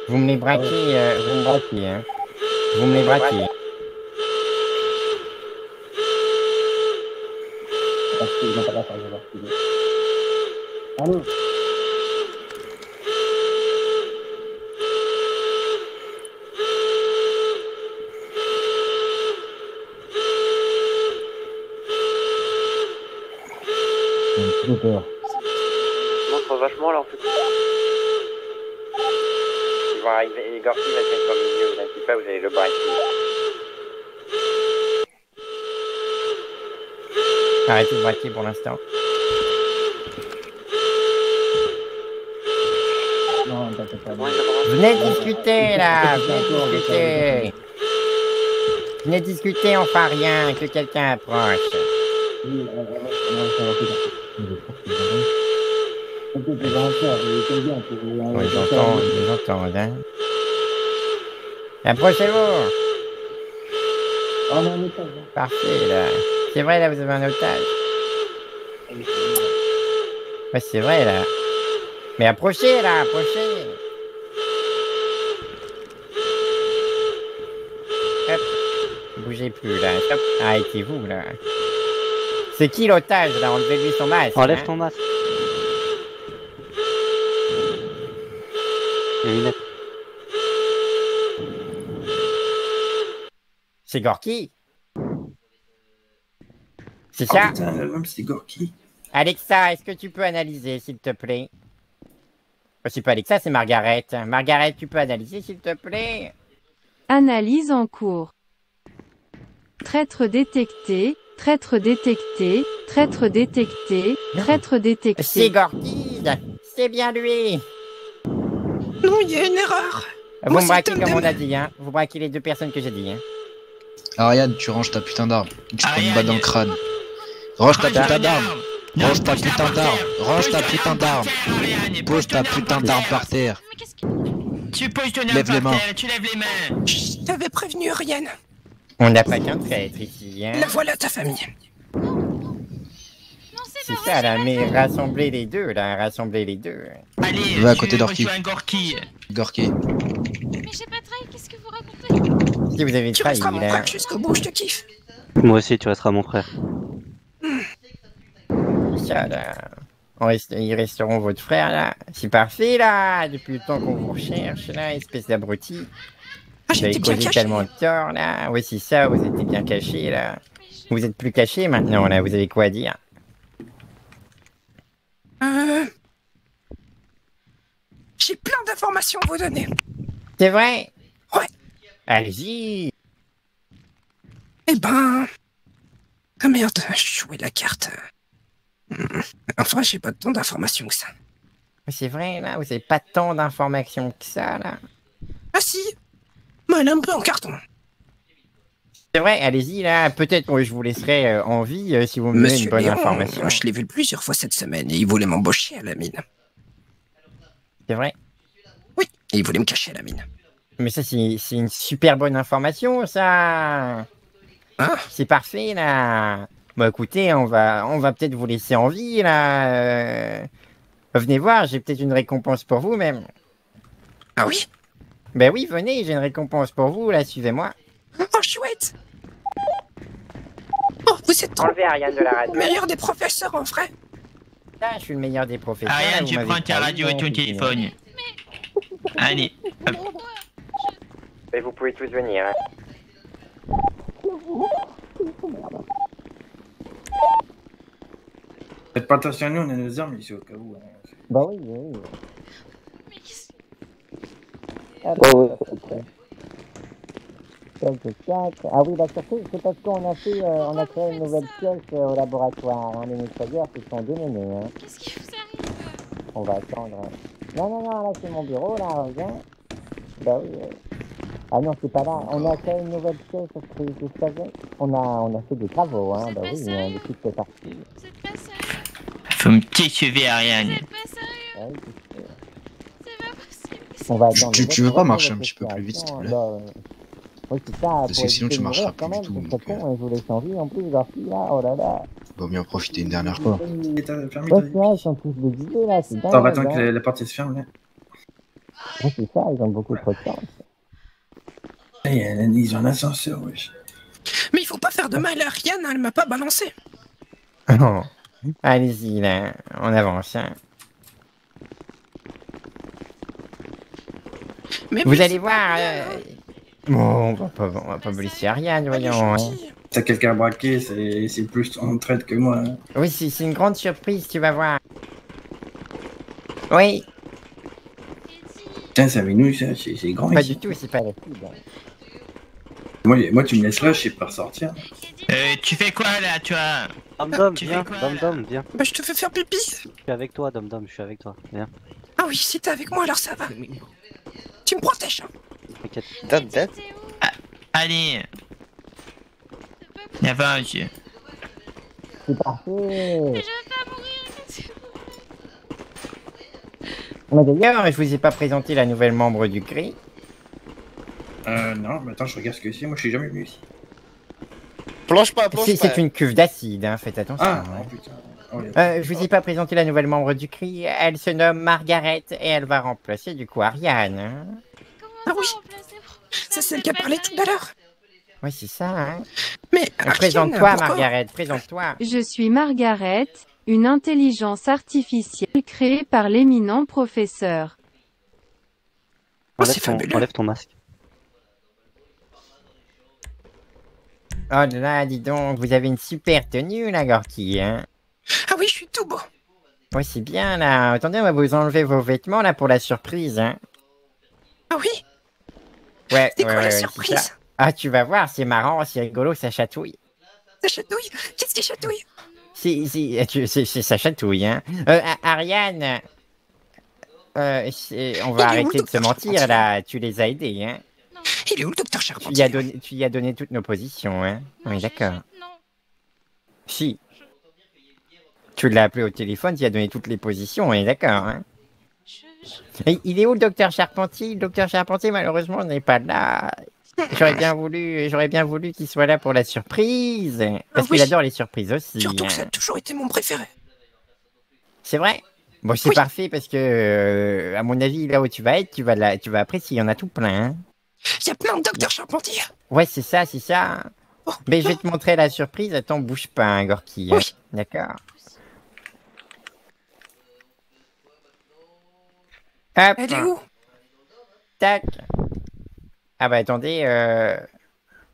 Speaker 1: Vous me les braquez, vous me braquez, hein. Vous me les braquez.
Speaker 10: Allô? J'ai un petit peu peur.
Speaker 8: Montre vachement là en fait.
Speaker 1: Ils vont arriver, et Gorky va se mettre au milieu, vous inquiétez pas, vous allez le braquer. Arrêtez de braquer pour l'instant.
Speaker 10: Non, t'inquiète pas.
Speaker 1: Venez discuter là, venez discuter. Venez discuter, on fait rien, que quelqu'un approche.
Speaker 10: Oui,
Speaker 1: ils entendent, hein. Approchez-vous.
Speaker 10: On est en otage.
Speaker 1: Parfait, là. C'est vrai, là, vous avez un otage. Ouais, c'est vrai, là. Mais approchez, là, approchez. Hop. Bougez plus, là. Hop. Arrêtez-vous, là. C'est qui l'otage, là? Enlevez-lui son masque.
Speaker 4: Enlève
Speaker 1: hein.
Speaker 4: ton masque. Les lunettes.
Speaker 1: C'est Gorky. C'est ça?
Speaker 10: Putain, l'homme, c'est Gorky.
Speaker 1: Alexa, est-ce que tu peux analyser, s'il te plaît? C'est pas Alexa, c'est Margaret. Margaret, tu peux analyser, s'il te plaît?
Speaker 22: Analyse en cours. Traître détecté, traître détecté, traître détecté, traître détecté.
Speaker 1: C'est Gorky, c'est bien lui.
Speaker 13: Non, il y a une erreur.
Speaker 1: Vous
Speaker 13: Moi,
Speaker 1: me
Speaker 13: c'est
Speaker 1: braquez
Speaker 13: Tom
Speaker 1: comme on
Speaker 13: Dem.
Speaker 1: a dit, hein. Vous braquez les 2 personnes que j'ai dit, hein.
Speaker 17: Ariane, tu ranges ta putain d'arme. Tu prends une balle dans le crâne. Range ta putain d'arme. Range ta putain d'arme. Range ta putain d'arme. Pose ta putain d'arme par terre.
Speaker 13: Tu poses ton
Speaker 17: Lève les mains.
Speaker 13: tu lèves les mains. Je t'avais prévenu, Ariane.
Speaker 1: On n'a pas qu'un traître ici, hein.
Speaker 13: La voilà ta famille.
Speaker 1: C'est ça, là, mais rassemblez les deux, là, rassemblez les deux.
Speaker 13: Allez,
Speaker 17: Va à côté d'Orki.
Speaker 13: un Gorky.
Speaker 17: Gorky.
Speaker 2: Mais j'ai pas trahi, qu'est-ce que vous racontez?
Speaker 1: Si vous avez
Speaker 13: Tu
Speaker 1: trahi,
Speaker 13: resteras mon
Speaker 1: là.
Speaker 13: frère jusqu'au bout, je te kiffe.
Speaker 4: Moi aussi, tu resteras mon frère.
Speaker 1: Ça, là. Ils resteront votre frère, là. C'est parfait, là. Depuis le temps qu'on vous recherche, là, espèce d'abruti. Vous avez
Speaker 13: bien
Speaker 1: causé
Speaker 13: caché.
Speaker 1: tellement de tort, là. Oui, c'est ça, vous étiez bien caché, là. Vous êtes plus caché maintenant, là. Vous avez quoi à dire?
Speaker 13: J'ai plein d'informations à vous donner.
Speaker 1: C'est vrai?
Speaker 13: Ouais.
Speaker 1: Allez-y.
Speaker 13: Eh ben... Ah merde, je jouais la carte. Enfin, j'ai pas tant d'informations que ça.
Speaker 1: C'est vrai, là. Vous avez pas tant d'informations que ça, là.
Speaker 13: Ah si. Mais elle est un peu en carton.
Speaker 1: C'est vrai, allez-y, là. Peut-être que je vous laisserai en vie si vous me donnez une bonne
Speaker 13: Léon,
Speaker 1: information.
Speaker 13: je l'ai vu plusieurs fois cette semaine et il voulait m'embaucher à la mine.
Speaker 1: C'est vrai?
Speaker 13: Oui, et il voulait me cacher à la mine.
Speaker 1: Mais ça, c'est une super bonne information, ça. C'est parfait, là. Bah écoutez, on va peut-être vous laisser en vie, là. Venez voir, j'ai peut-être une récompense pour vous, même.
Speaker 13: Ah oui?
Speaker 1: Ben oui, venez, j'ai une récompense pour vous, là, suivez-moi.
Speaker 13: Oh, chouette! Oh, vous êtes
Speaker 1: Enlevez Ariane de la radio.
Speaker 13: meilleur des professeurs, en vrai.
Speaker 1: Là, je suis le meilleur des professeurs. là,
Speaker 13: Ariane,
Speaker 1: vous
Speaker 13: tu
Speaker 1: m'avez
Speaker 13: prends ta
Speaker 1: trahi,
Speaker 13: radio et
Speaker 1: donc,
Speaker 13: ton téléphone. Allez.
Speaker 1: Mais vous pouvez tous venir, hein.
Speaker 10: Faites pas attention à nous, on a nos armes ici au cas où.
Speaker 1: Bah oui, oui.
Speaker 10: Oh,
Speaker 1: Ah oui, la surprise, c'est parce qu'on a fait, on a créé une nouvelle pièce au laboratoire. Hein. Les nettoyeurs se sont démenés. Hein.
Speaker 2: Qu'est-ce qui vous arrive?
Speaker 1: On va attendre. Non, là c'est mon bureau, là, reviens. Bah oui. Ah non, c'est pas là. On a créé une nouvelle pièce, vous savez. On a fait des travaux, hein. Bah oui, depuis que c'est parti.
Speaker 13: Faut me décever, Ariane.
Speaker 1: On va attendre.
Speaker 17: Tu veux pas marcher un petit peu plus vite, s'il te plaît?
Speaker 1: Oui, c'est ça.
Speaker 17: Parce que sinon tu marcheras plus du tout.
Speaker 1: C'est con, je vous laisse en vie en plus, leur fille là, oh là là.
Speaker 17: Vaut mieux en profiter une dernière fois.
Speaker 1: Ouais, c'est vrai, ils sont tous déguisés là, c'est dingue.
Speaker 10: Attends, attends que la porte se ferme là.
Speaker 1: Ouais, c'est ça, ils ont beaucoup trop de chance.
Speaker 10: Ils ont un ascenseur, wesh.
Speaker 13: Mais il faut pas faire de mal à Ariane, elle m'a pas balancé.
Speaker 1: Oh. Allez-y là, on avance. Hein.
Speaker 13: Mais
Speaker 1: vous allez voir. Bon, on va pas blesser Ariane, voyons. Hein.
Speaker 10: T'as quelqu'un braqué, c'est plus en traite que moi. Hein.
Speaker 1: Oui, c'est une grande surprise, tu vas voir. Oui.
Speaker 10: Tiens, c'est avec nous, ça, c'est grand
Speaker 1: Pas
Speaker 10: ici.
Speaker 1: du tout, c'est pas la fille.
Speaker 10: Moi, tu me laisses là, je sais pas ressortir.
Speaker 13: Tu fais quoi là, tu as...
Speaker 4: Dom,
Speaker 13: Tu
Speaker 4: viens,
Speaker 13: fais quoi,
Speaker 4: Dom, viens.
Speaker 13: Bah je te fais faire pipi.
Speaker 4: Je suis avec toi, Dom, je suis avec toi. Viens.
Speaker 13: Ah oui, si t'es avec moi alors ça va. Tu me protèges.
Speaker 4: T'inquiète.
Speaker 13: Allez. Avance.
Speaker 1: C'est parfait.
Speaker 2: Mais je veux pas mourir.
Speaker 1: D'ailleurs, je vous ai pas présenté la nouvelle membre du CRI.
Speaker 10: Non, mais attends, je regarde ce que c'est. Moi, je suis jamais venu ici.
Speaker 7: Plonge pas.
Speaker 1: C'est une cuve d'acide, hein, faites attention.
Speaker 10: Ah,
Speaker 1: hein.
Speaker 10: oh, putain. Oh, y a-
Speaker 1: Je vous ai pas présenté la nouvelle membre du CRI. Elle se nomme Margaret et elle va remplacer du coup Ariane. Hein.
Speaker 13: Ah oui. C'est celle qui a parlé tout à l'heure.
Speaker 1: Oui, c'est ça. Hein.
Speaker 13: Mais
Speaker 1: présente-toi,
Speaker 13: pourquoi
Speaker 1: Margaret, présente-toi.
Speaker 22: Je suis Margaret, une intelligence artificielle créée par l'éminent professeur.
Speaker 4: Enlève ton masque.
Speaker 1: Oh là, dis donc, vous avez une super tenue, la Gorky, hein.
Speaker 13: Ah oui, je suis tout beau.
Speaker 1: Oui, c'est bien, là. Attendez, on va vous enlever vos vêtements, là, pour la surprise, hein.
Speaker 13: Ah oui.
Speaker 1: Ouais,
Speaker 13: C'est quoi la
Speaker 1: c'est
Speaker 13: surprise?
Speaker 1: ça. Ah, tu vas voir, c'est marrant, c'est rigolo, ça chatouille.
Speaker 13: Ça chatouille? Qu'est-ce qui chatouille?
Speaker 1: C'est ça chatouille, hein. Ariane, On va arrêter de se mentir, là. Tu les as aidés, hein.
Speaker 13: Il est où le docteur Charpentier?
Speaker 1: Tu y as donné toutes nos positions, hein. Oui, d'accord. Si. Tu l'as appelé au téléphone, tu y as donné toutes les positions, on est d'accord, hein. Il est où le docteur Charpentier? Le docteur Charpentier, malheureusement, n'est pas là. J'aurais bien voulu qu'il soit là pour la surprise. Parce qu'il adore les surprises aussi.
Speaker 13: Surtout que ça a toujours été mon préféré.
Speaker 1: C'est vrai? Bon, c'est parfait parce que, à mon avis, là où tu vas être, tu vas apprécier. Il y en a tout plein. Hein.
Speaker 13: Il y a plein de docteurs Charpentier.
Speaker 1: Ouais, c'est ça, c'est ça. Mais je vais te montrer la surprise. Attends, bouge pas, hein, Gorky. Oui. D'accord. Hop.
Speaker 13: Elle est où?
Speaker 1: Tac. Ah bah attendez,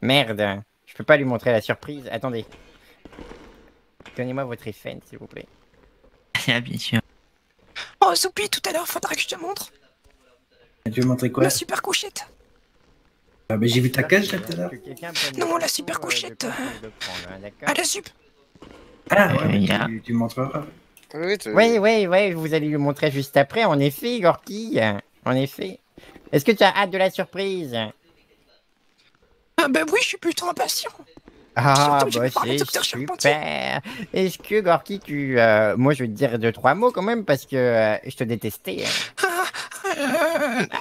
Speaker 1: merde. Je peux pas lui montrer la surprise. Attendez. Donnez-moi votre FN, s'il vous plaît.
Speaker 21: Ah, bien sûr.
Speaker 13: Oh, Zoupi, tout à l'heure, faudra que je te montre.
Speaker 10: Tu veux montrer quoi?
Speaker 13: La super couchette.
Speaker 10: Ah bah j'ai vu ta cage là tout à l'heure.
Speaker 13: Non, la super couchette. À la sup.
Speaker 10: Ah ouais, tu me montreras.
Speaker 1: Oui, vous allez lui montrer juste après, en effet, Gorky. En effet. Est-ce que tu as hâte de la surprise?
Speaker 13: Ah bah oui, je suis plutôt impatient.
Speaker 1: Ah bah c'est super. Est-ce que Gorky, moi je vais te dire 2-3 mots quand même parce que je te détestais.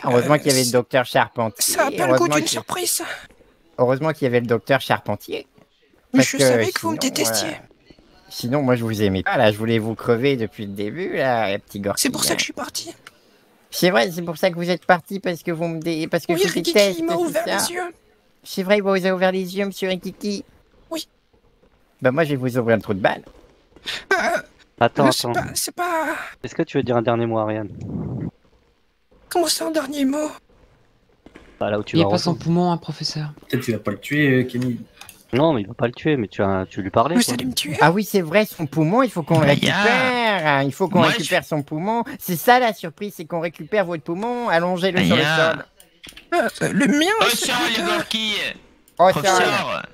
Speaker 1: Heureusement qu'il y avait le docteur Charpentier.
Speaker 13: Ça a pas le goût d'une surprise.
Speaker 1: Heureusement qu'il y avait le docteur Charpentier.
Speaker 13: Mais je savais que vous me détestiez.
Speaker 1: Sinon, moi je vous aimais pas là, je voulais vous crever depuis le début là, petit Gorky.
Speaker 13: C'est pour ça que je suis parti.
Speaker 1: C'est vrai, c'est pour ça que vous êtes parti parce que parce que
Speaker 13: oui,
Speaker 1: je déteste.
Speaker 13: Il m'a ouvert les yeux.
Speaker 1: C'est vrai, il vous a ouvert les yeux, monsieur Rikiki.
Speaker 13: Oui.
Speaker 1: Bah moi je vais vous ouvrir le trou de balle.
Speaker 4: Attends.
Speaker 13: C'est pas...
Speaker 4: Est-ce que tu veux dire un dernier mot, Ariane?
Speaker 13: Comment c'est un dernier mot?
Speaker 4: Bah, là où tu
Speaker 11: il
Speaker 4: vas
Speaker 11: est pas son poumon, hein, professeur.
Speaker 10: Peut-être tu vas pas le tuer, Camille.
Speaker 4: Non, mais il va pas le tuer, mais tu lui parlais.
Speaker 13: Vous allez me tuer.
Speaker 1: Ah oui, c'est vrai, son poumon, il faut qu'on le récupère. Il faut qu'on récupère son poumon. C'est ça la surprise, c'est qu'on récupère votre poumon, allongez-le sur le sol.
Speaker 13: Le mien.
Speaker 21: Oh, ça, les Gorky.
Speaker 1: Oh,
Speaker 21: professeur.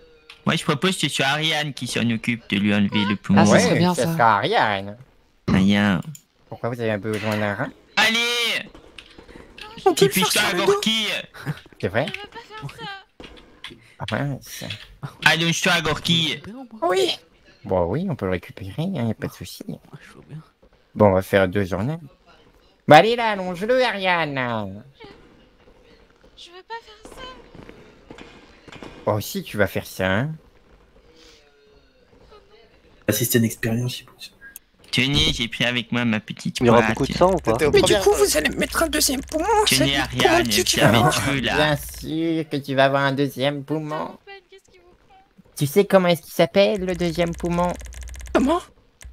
Speaker 21: Moi, je propose que ce soit Ariane qui s'en occupe de lui enlever le poumon.
Speaker 1: Ah, ouais, bien, ça sera Ariane.
Speaker 21: Rien.
Speaker 1: Pourquoi vous avez un peu besoin d'un rein?
Speaker 21: Allez. Petit piston à Gorky.
Speaker 1: C'est vrai? Ah mince.
Speaker 21: Allonge-toi à Gorky.
Speaker 13: Oui.
Speaker 1: Bon oui, on peut le récupérer, hein, y a pas de souci. Bon, on va faire 2 journées. Bah allez là, allonge-le, Ariane.
Speaker 2: Je veux pas faire ça.
Speaker 1: Oh si, tu vas faire ça, hein.
Speaker 10: Assister à une expérience, je suppose.
Speaker 21: Tenez, j'ai pris avec moi ma petite.
Speaker 4: Il y aura beaucoup de sang ou pas?
Speaker 13: Mais du coup, vous allez me mettre un deuxième poumon.
Speaker 21: Tenez, Ariane, tu là.
Speaker 1: Bien sûr que tu vas avoir un deuxième poumon. Tu sais comment est-ce qu'il s'appelle, le deuxième poumon?
Speaker 13: Comment?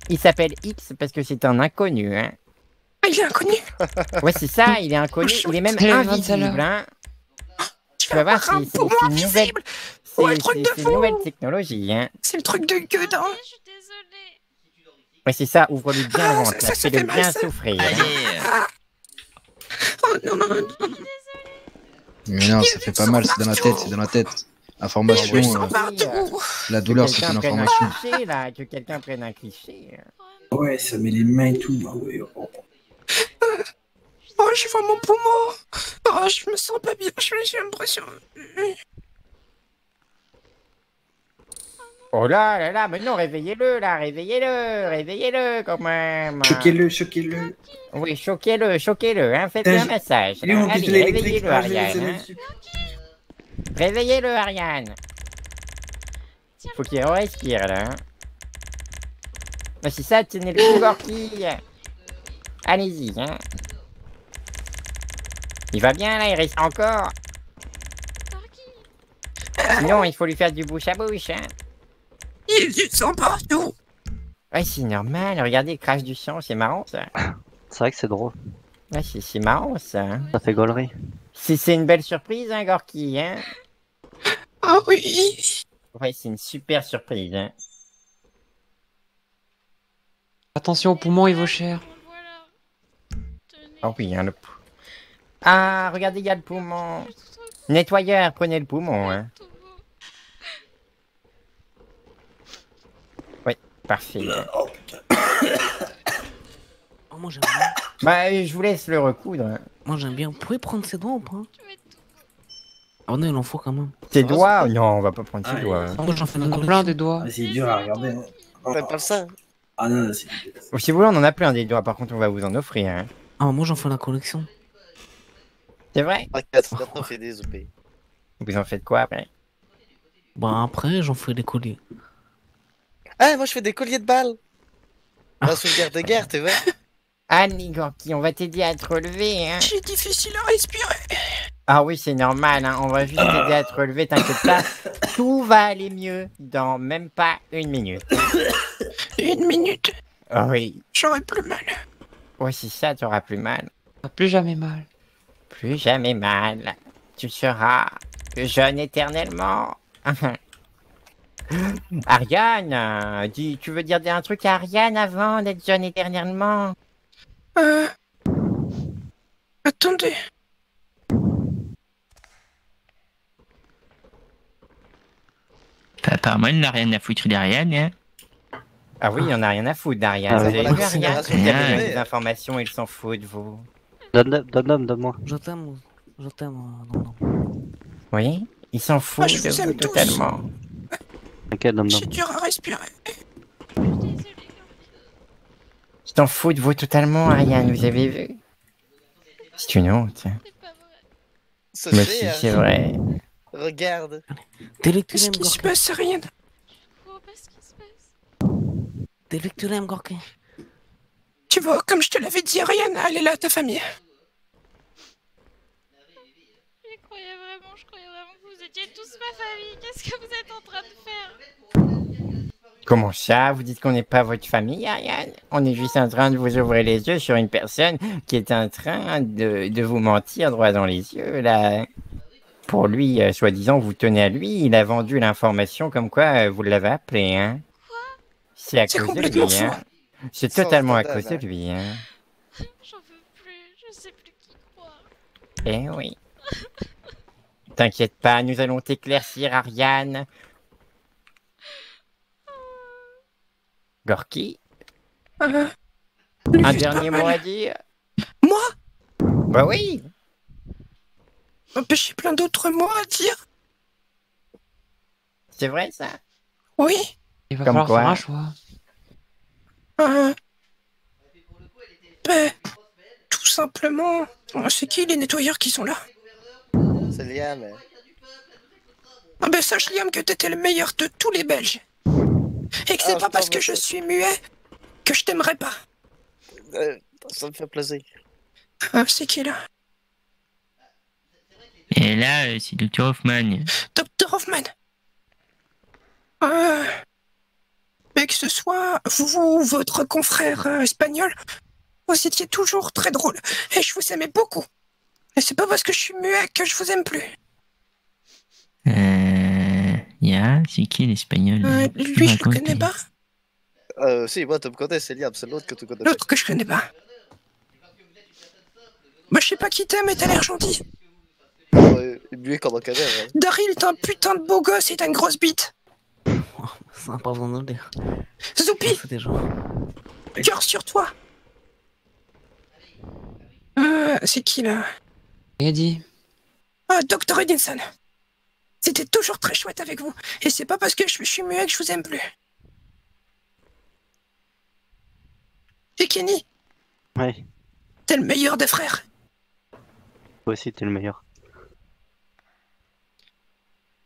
Speaker 1: Il s'appelle X parce que c'est un inconnu, hein.
Speaker 13: Ah, il est inconnu?
Speaker 1: Ouais, c'est ça, il est inconnu. Il est même invisible, hein. Tu vas voir, c'est une nouvelle technologie, hein.
Speaker 13: C'est le truc de gueudin.
Speaker 1: Ouais, c'est ça, ouvre-lui bien le ventre, fais-le bien souffrir.
Speaker 13: Oh non, non, non.
Speaker 17: Mais non, ça fait pas mal, c'est dans la tête, c'est dans la tête. Information, la douleur c'est une information.
Speaker 1: Que quelqu'un prenne un cliché.
Speaker 10: Ouais, ça met les mains et tout. Ah ouais.
Speaker 13: Oh, je vois mon poumon. Oh, je me sens pas bien, j'ai l'impression.
Speaker 1: Oh là là, mais non, réveillez-le là, réveillez-le quand même.
Speaker 10: Choquez-le.
Speaker 1: Oui, choquez-le, hein, faites-lui un massage. Allez, réveillez-le, Ariane. Réveillez-le, Ariane. Faut qu'il respire là. Bah, c'est ça, tenez le coup, Gorky. Allez-y, hein. Il va bien là, il reste encore. Sinon, il faut lui faire du bouche à bouche, hein.
Speaker 13: Il y a du sang partout.
Speaker 1: Ouais, c'est normal, regardez, il crache du sang, c'est marrant ça.
Speaker 4: C'est vrai que c'est drôle.
Speaker 1: Ouais, c'est marrant ça.
Speaker 4: Ça fait gaulerie.
Speaker 1: C'est une belle surprise, hein, Gorky, hein.
Speaker 13: Ah oui.
Speaker 1: Ouais, c'est une super surprise, hein.
Speaker 11: Attention au poumon, il vaut cher.
Speaker 1: Ah oui, hein, le... Ah, regardez, il y a le poumon. Nettoyeur, prenez le poumon, hein. Oui, parfait.
Speaker 15: Oh, moi j'aime bien.
Speaker 1: Bah, je vous laisse le recoudre.
Speaker 15: Moi j'aime bien. Vous pouvez prendre ses doigts ou pas? Oh non, il en faut quand même.
Speaker 1: Tes doigts? Non, on va pas prendre ses
Speaker 10: Ah,
Speaker 1: doigts.
Speaker 15: Moi j'en fais
Speaker 11: On a plein des doigts.
Speaker 10: Ah, c'est dur à regarder. Hein.
Speaker 7: T'aimes pas ça?
Speaker 10: Ah non, c'est
Speaker 1: Si vous voulez, on en a plein des doigts. Par contre, on va vous en offrir. Hein.
Speaker 15: Ah, moi j'en fais la collection.
Speaker 1: C'est vrai?
Speaker 7: T'inquiète, maintenant on fait des OP.
Speaker 1: Vous en faites quoi après?
Speaker 15: Bah après, j'en fais des colliers.
Speaker 7: Ah, moi je fais des colliers de balles. La sauvegarde de guerre, tu vois.
Speaker 1: Annie Gorky, on va t'aider à te relever. Hein.
Speaker 13: C'est difficile à respirer.
Speaker 1: Ah oui, c'est normal. Hein. On va juste t'aider à te relever. T'inquiète pas. Tout va aller mieux dans même pas 1 minute.
Speaker 13: 1 minute.
Speaker 1: Oh oui.
Speaker 13: J'aurai plus mal.
Speaker 1: Ouais, c'est ça, t'auras plus mal.
Speaker 11: Plus jamais mal.
Speaker 1: Plus jamais mal. Tu seras jeune éternellement. Ariane, tu veux dire un truc à Ariane avant d'être jeune éternellement?
Speaker 13: Attendez.
Speaker 21: Apparemment, il n'a rien à foutre d'Ariane, hein.
Speaker 1: Ah oui, il en a rien à foutre d'Ariane.
Speaker 4: Ah,
Speaker 1: Vous avez
Speaker 4: voilà,
Speaker 1: vu Ariane?
Speaker 4: c'est
Speaker 1: Vous avez
Speaker 21: rien.
Speaker 1: des informations, il s'en fout de vous.
Speaker 4: Donne-moi.
Speaker 15: Je t'aime, non.
Speaker 1: Oui, il s'en fout
Speaker 13: je
Speaker 1: de
Speaker 13: vous
Speaker 1: vous
Speaker 13: aime tous.
Speaker 1: totalement.
Speaker 4: T'inquiète, Dom.
Speaker 13: C'est dur à respirer.
Speaker 1: Il s'en fout de vous totalement, Ariane, vous avez vu? C'est une honte. Mais si, c'est vrai.
Speaker 7: Regarde.
Speaker 13: Qu'est-ce qui se passe, rien?
Speaker 15: Dès que tu l'aimes, Gorky.
Speaker 13: Tu vois, comme je te l'avais dit, Ariane, elle est là, ta famille.
Speaker 2: Je croyais vraiment que vous étiez tous ma famille. Qu'est-ce que vous êtes en train de faire?
Speaker 1: Comment ça? Vous dites qu'on n'est pas votre famille, Ariane? On est juste en train de vous ouvrir les yeux sur une personne qui est en train de vous mentir droit dans les yeux, là. Pour lui, soi-disant, vous tenez à lui, il a vendu l'information comme quoi vous l'avez appelé, hein? C'est à cause de lui, hein? C'est totalement à cause de lui, hein?
Speaker 2: J'en veux plus, je sais plus qui croire.
Speaker 1: Eh oui. T'inquiète pas, nous allons t'éclaircir, Ariane. Gorky? Un dernier mot à dire?
Speaker 13: Moi?
Speaker 1: Bah oui!
Speaker 13: J'ai plein d'autres mots à dire.
Speaker 1: C'est vrai, ça?
Speaker 13: Oui.
Speaker 11: Il va
Speaker 1: Comme
Speaker 11: falloir
Speaker 1: quoi?
Speaker 11: faire un choix.
Speaker 13: Ben, tout simplement, c'est qui les nettoyeurs qui sont là?
Speaker 7: C'est Liam.
Speaker 13: Ah ben sache Liam que t'étais le meilleur de tous les Belges. Et que c'est pas parce que je suis muet que je t'aimerais pas.
Speaker 7: Ça me fait plaisir.
Speaker 13: C'est qui là?
Speaker 21: Et là, c'est Dr. Hoffman.
Speaker 13: Dr. Hoffman. Mais que ce soit vous ou votre confrère espagnol, vous étiez toujours très drôle. Et je vous aimais beaucoup. Et c'est pas parce que je suis muet que je vous aime plus.
Speaker 21: C'est qui l'espagnol?
Speaker 13: Lui, je le connais pas.
Speaker 7: Si, moi, tu me connais, c'est Liam, c'est l'autre que tu connais.
Speaker 13: L'autre que je connais pas. Moi, je sais pas qui t'aime, mais t'as l'air gentil.
Speaker 7: Muet comme un canard. Hein.
Speaker 13: Daryl, t'es un putain de beau gosse et t'as une grosse bite.
Speaker 15: Ça n'a pas besoin de le dire.
Speaker 13: Zoupi,
Speaker 15: déjà.
Speaker 13: cœur sur toi. C'est qui là?
Speaker 11: Eddie.
Speaker 13: Dr. Edinson. C'était toujours très chouette avec vous. Et c'est pas parce que je suis muet que je vous aime plus. Et Kenny,
Speaker 4: Ouais,
Speaker 13: t'es le meilleur des frères.
Speaker 4: toi aussi t'es le meilleur.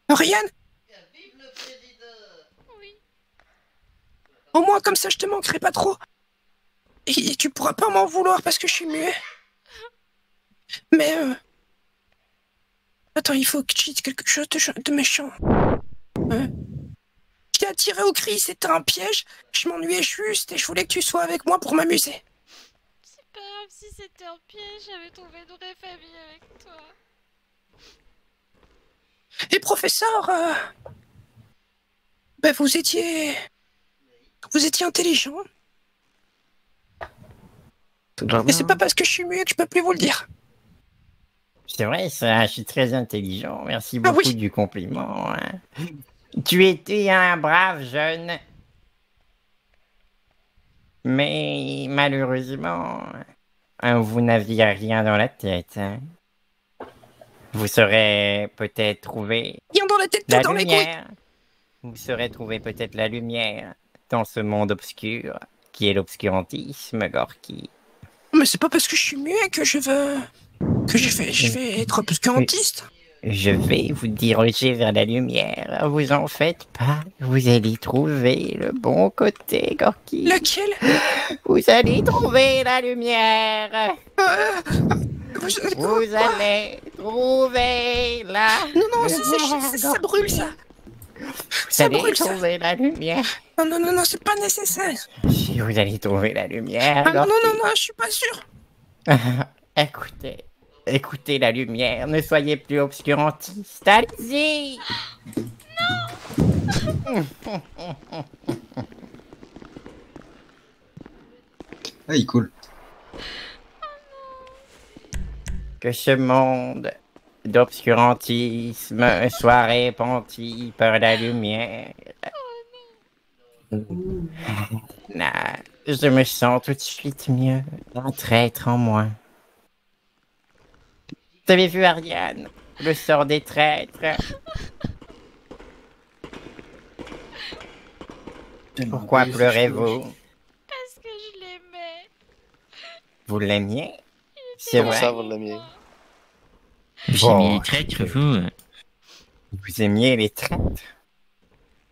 Speaker 13: Ryan? Au moins comme ça je te manquerai pas trop. Et tu pourras pas m'en vouloir parce que je suis muet. Mais attends, il faut que je dise quelque chose de méchant. Je t'ai attiré au cri, c'était un piège. Je m'ennuyais juste et je voulais que tu sois avec moi pour m'amuser.
Speaker 2: C'est pas grave si c'était un piège, j'avais trouvé une vraie famille avec toi.
Speaker 13: Et professeur, ben vous étiez intelligent. Et c'est pas parce que je suis muet que je peux plus vous le dire.
Speaker 1: C'est vrai, ça, je suis très intelligent. Merci beaucoup du compliment. Hein. Tu étais un brave jeune. Mais malheureusement, vous n'aviez rien dans la tête. Hein. Vous serez peut-être trouvé
Speaker 13: Rien dans la tête, tout
Speaker 1: la
Speaker 13: dans les couilles.
Speaker 1: lumière. Vous serez trouvé peut-être la lumière dans ce monde obscur qui est l'obscurantisme, Gorky.
Speaker 13: Mais c'est pas parce que je suis muet que je vais être obscurantiste.
Speaker 1: Je vais vous diriger vers la lumière. Vous en faites pas. Vous allez trouver le bon côté, Gorky.
Speaker 13: Lequel?
Speaker 1: Vous allez trouver la lumière. Vous allez trouver la lumière.
Speaker 13: Ça brûle, ça.
Speaker 1: Vous allez trouver la lumière.
Speaker 13: Non, c'est pas nécessaire.
Speaker 1: Si vous allez trouver la lumière.
Speaker 13: Ah, non, je suis pas sûr.
Speaker 1: Écoutez la lumière, ne soyez plus obscurantiste, allez-y. Non.
Speaker 17: Ah, il coule.
Speaker 1: Que ce monde d'obscurantisme soit répandu par la lumière. Là, je me sens tout de suite mieux, un traître en moins. Vous avez vu Ariane, le sort des traîtres? Pourquoi pleurez-vous?
Speaker 2: Parce que je l'aimais.
Speaker 1: Vous l'aimiez? C'est
Speaker 7: Comment
Speaker 1: vrai.
Speaker 7: ça, vous l'aimiez?
Speaker 21: Vous aimiez les traîtres, vous?
Speaker 1: Vous aimiez les traîtres?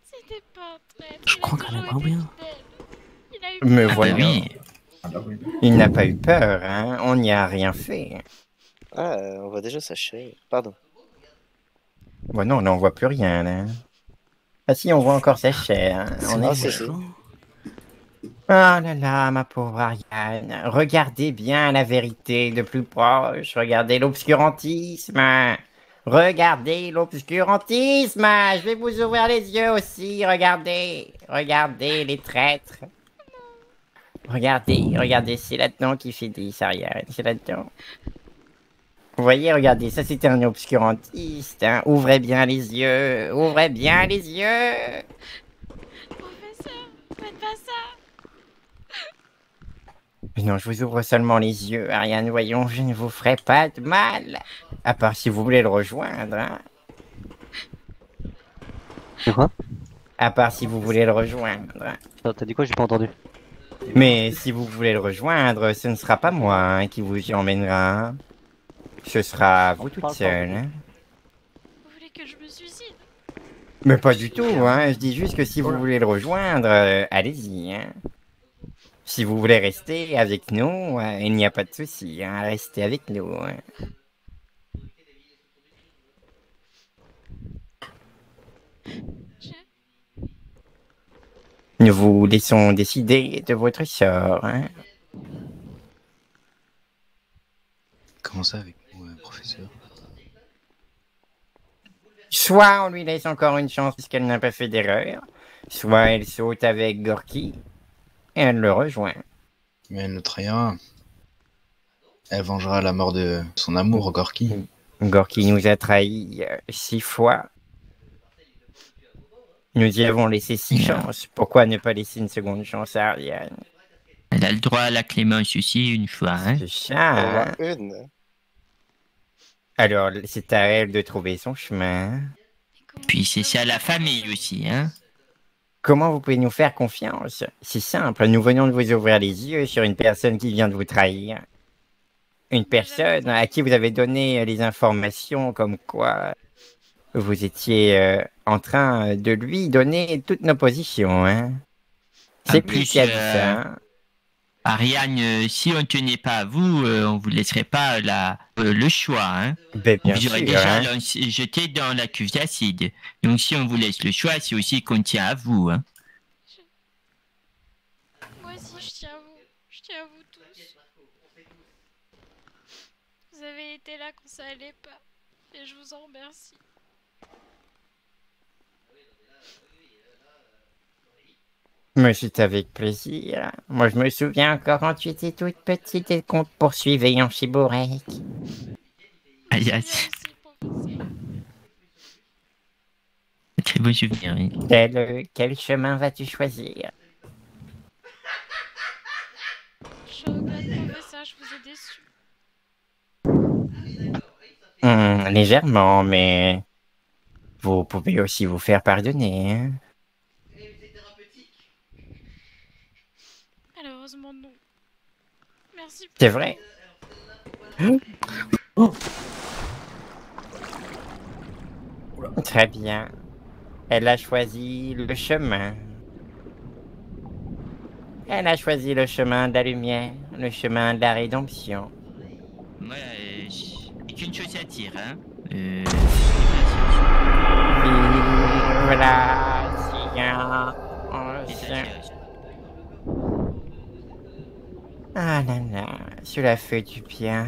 Speaker 2: C'était pas un traître.
Speaker 15: Je crois qu'elle aimerait bien.
Speaker 2: Il a eu
Speaker 1: Me
Speaker 2: peur.
Speaker 1: voilà.
Speaker 21: Oui.
Speaker 1: Il n'a pas eu peur, hein. On n'y a rien fait.
Speaker 7: Ah, on voit déjà sa chair. Pardon.
Speaker 1: Bon, non, on n'en voit plus rien, là. Ah si, on voit encore sa chair. Hein. On est...
Speaker 7: c'est ça.
Speaker 1: Oh là là, ma pauvre Ariane. Regardez bien la vérité de plus proche. Regardez l'obscurantisme. Regardez l'obscurantisme. Je vais vous ouvrir les yeux aussi. Regardez. Regardez les traîtres. Regardez, c'est là-dedans qu'il fait des Ariane. C'est là-dedans. Vous voyez, regardez, ça c'était un obscurantiste. Hein. Ouvrez bien les yeux. Ouvrez bien les yeux.
Speaker 2: Professeur, faites pas ça.
Speaker 1: Mais non, je vous ouvre seulement les yeux, Ariane. Voyons, je ne vous ferai pas de mal. À part si vous voulez le rejoindre. Hein.
Speaker 4: C'est quoi?
Speaker 1: À part si vous voulez le rejoindre.
Speaker 4: T'as dit quoi? J'ai pas entendu.
Speaker 1: Mais si vous voulez le rejoindre, ce ne sera pas moi hein, qui vous y emmènera. Ce sera vous toute seule. Hein.
Speaker 2: Vous voulez que je me suicide?
Speaker 1: Mais pas du tout, hein. Je dis juste que si vous voulez le rejoindre, allez-y. Hein. Si vous voulez rester avec nous, il n'y a pas de souci. Hein. Restez avec nous. Hein. Nous vous laissons décider de votre sort. Hein.
Speaker 17: Comment ça avec vous, professeur?
Speaker 1: Soit on lui laisse encore une chance puisqu'elle n'a pas fait d'erreur, soit elle saute avec Gorky et elle le rejoint.
Speaker 17: Mais elle ne trahira. Elle vengera la mort de son amour, Gorky.
Speaker 1: Gorky nous a trahis 6 fois. Nous y avons laissé 6 chances. Pourquoi ne pas laisser une seconde chance à Ariane?
Speaker 21: Elle a le droit à la clémence aussi une fois. Hein.
Speaker 1: C'est ça. Hein?
Speaker 7: Une.
Speaker 1: Alors, c'est à elle de trouver son chemin.
Speaker 21: Puis c'est ça la famille aussi. Hein.
Speaker 1: Comment vous pouvez nous faire confiance? C'est simple, nous venons de vous ouvrir les yeux sur une personne qui vient de vous trahir. Une personne à qui vous avez donné les informations comme quoi vous étiez en train de lui donner toutes nos positions. Hein? C'est lui qui a dit ça. Hein?
Speaker 21: Ariane, si on ne tenait pas à vous, on vous laisserait pas le choix. Hein.
Speaker 1: Ben, bien
Speaker 21: vous aurez
Speaker 1: sûr,
Speaker 21: déjà
Speaker 1: hein.
Speaker 21: jeté dans la cuve d'acide. Donc si on vous laisse le choix, c'est aussi qu'on tient à vous. Hein.
Speaker 2: Moi aussi, je tiens à vous. Je tiens à vous tous. Vous avez été là quand ça allait pas. Et je vous en remercie.
Speaker 1: Mais c'est avec plaisir. Moi, je me souviens encore quand tu étais toute petite et qu'on te poursuivait en chibourek.
Speaker 21: Aïe, aïe. Très beau souvenir, oui.
Speaker 1: Quel chemin vas-tu choisir?
Speaker 2: je regrette, professeur, je vous ai déçu.
Speaker 1: Légèrement, mais vous pouvez aussi vous faire pardonner. Hein.
Speaker 2: Malheureusement, non. Merci.
Speaker 1: C'est vrai. Très bien. Elle a choisi le chemin. Elle a choisi le chemin de la lumière, le chemin de la rédemption.
Speaker 21: Moi, j'ai qu'une chose à dire, hein.
Speaker 1: Voilà, Seigneur. Ah là là, cela fait du bien.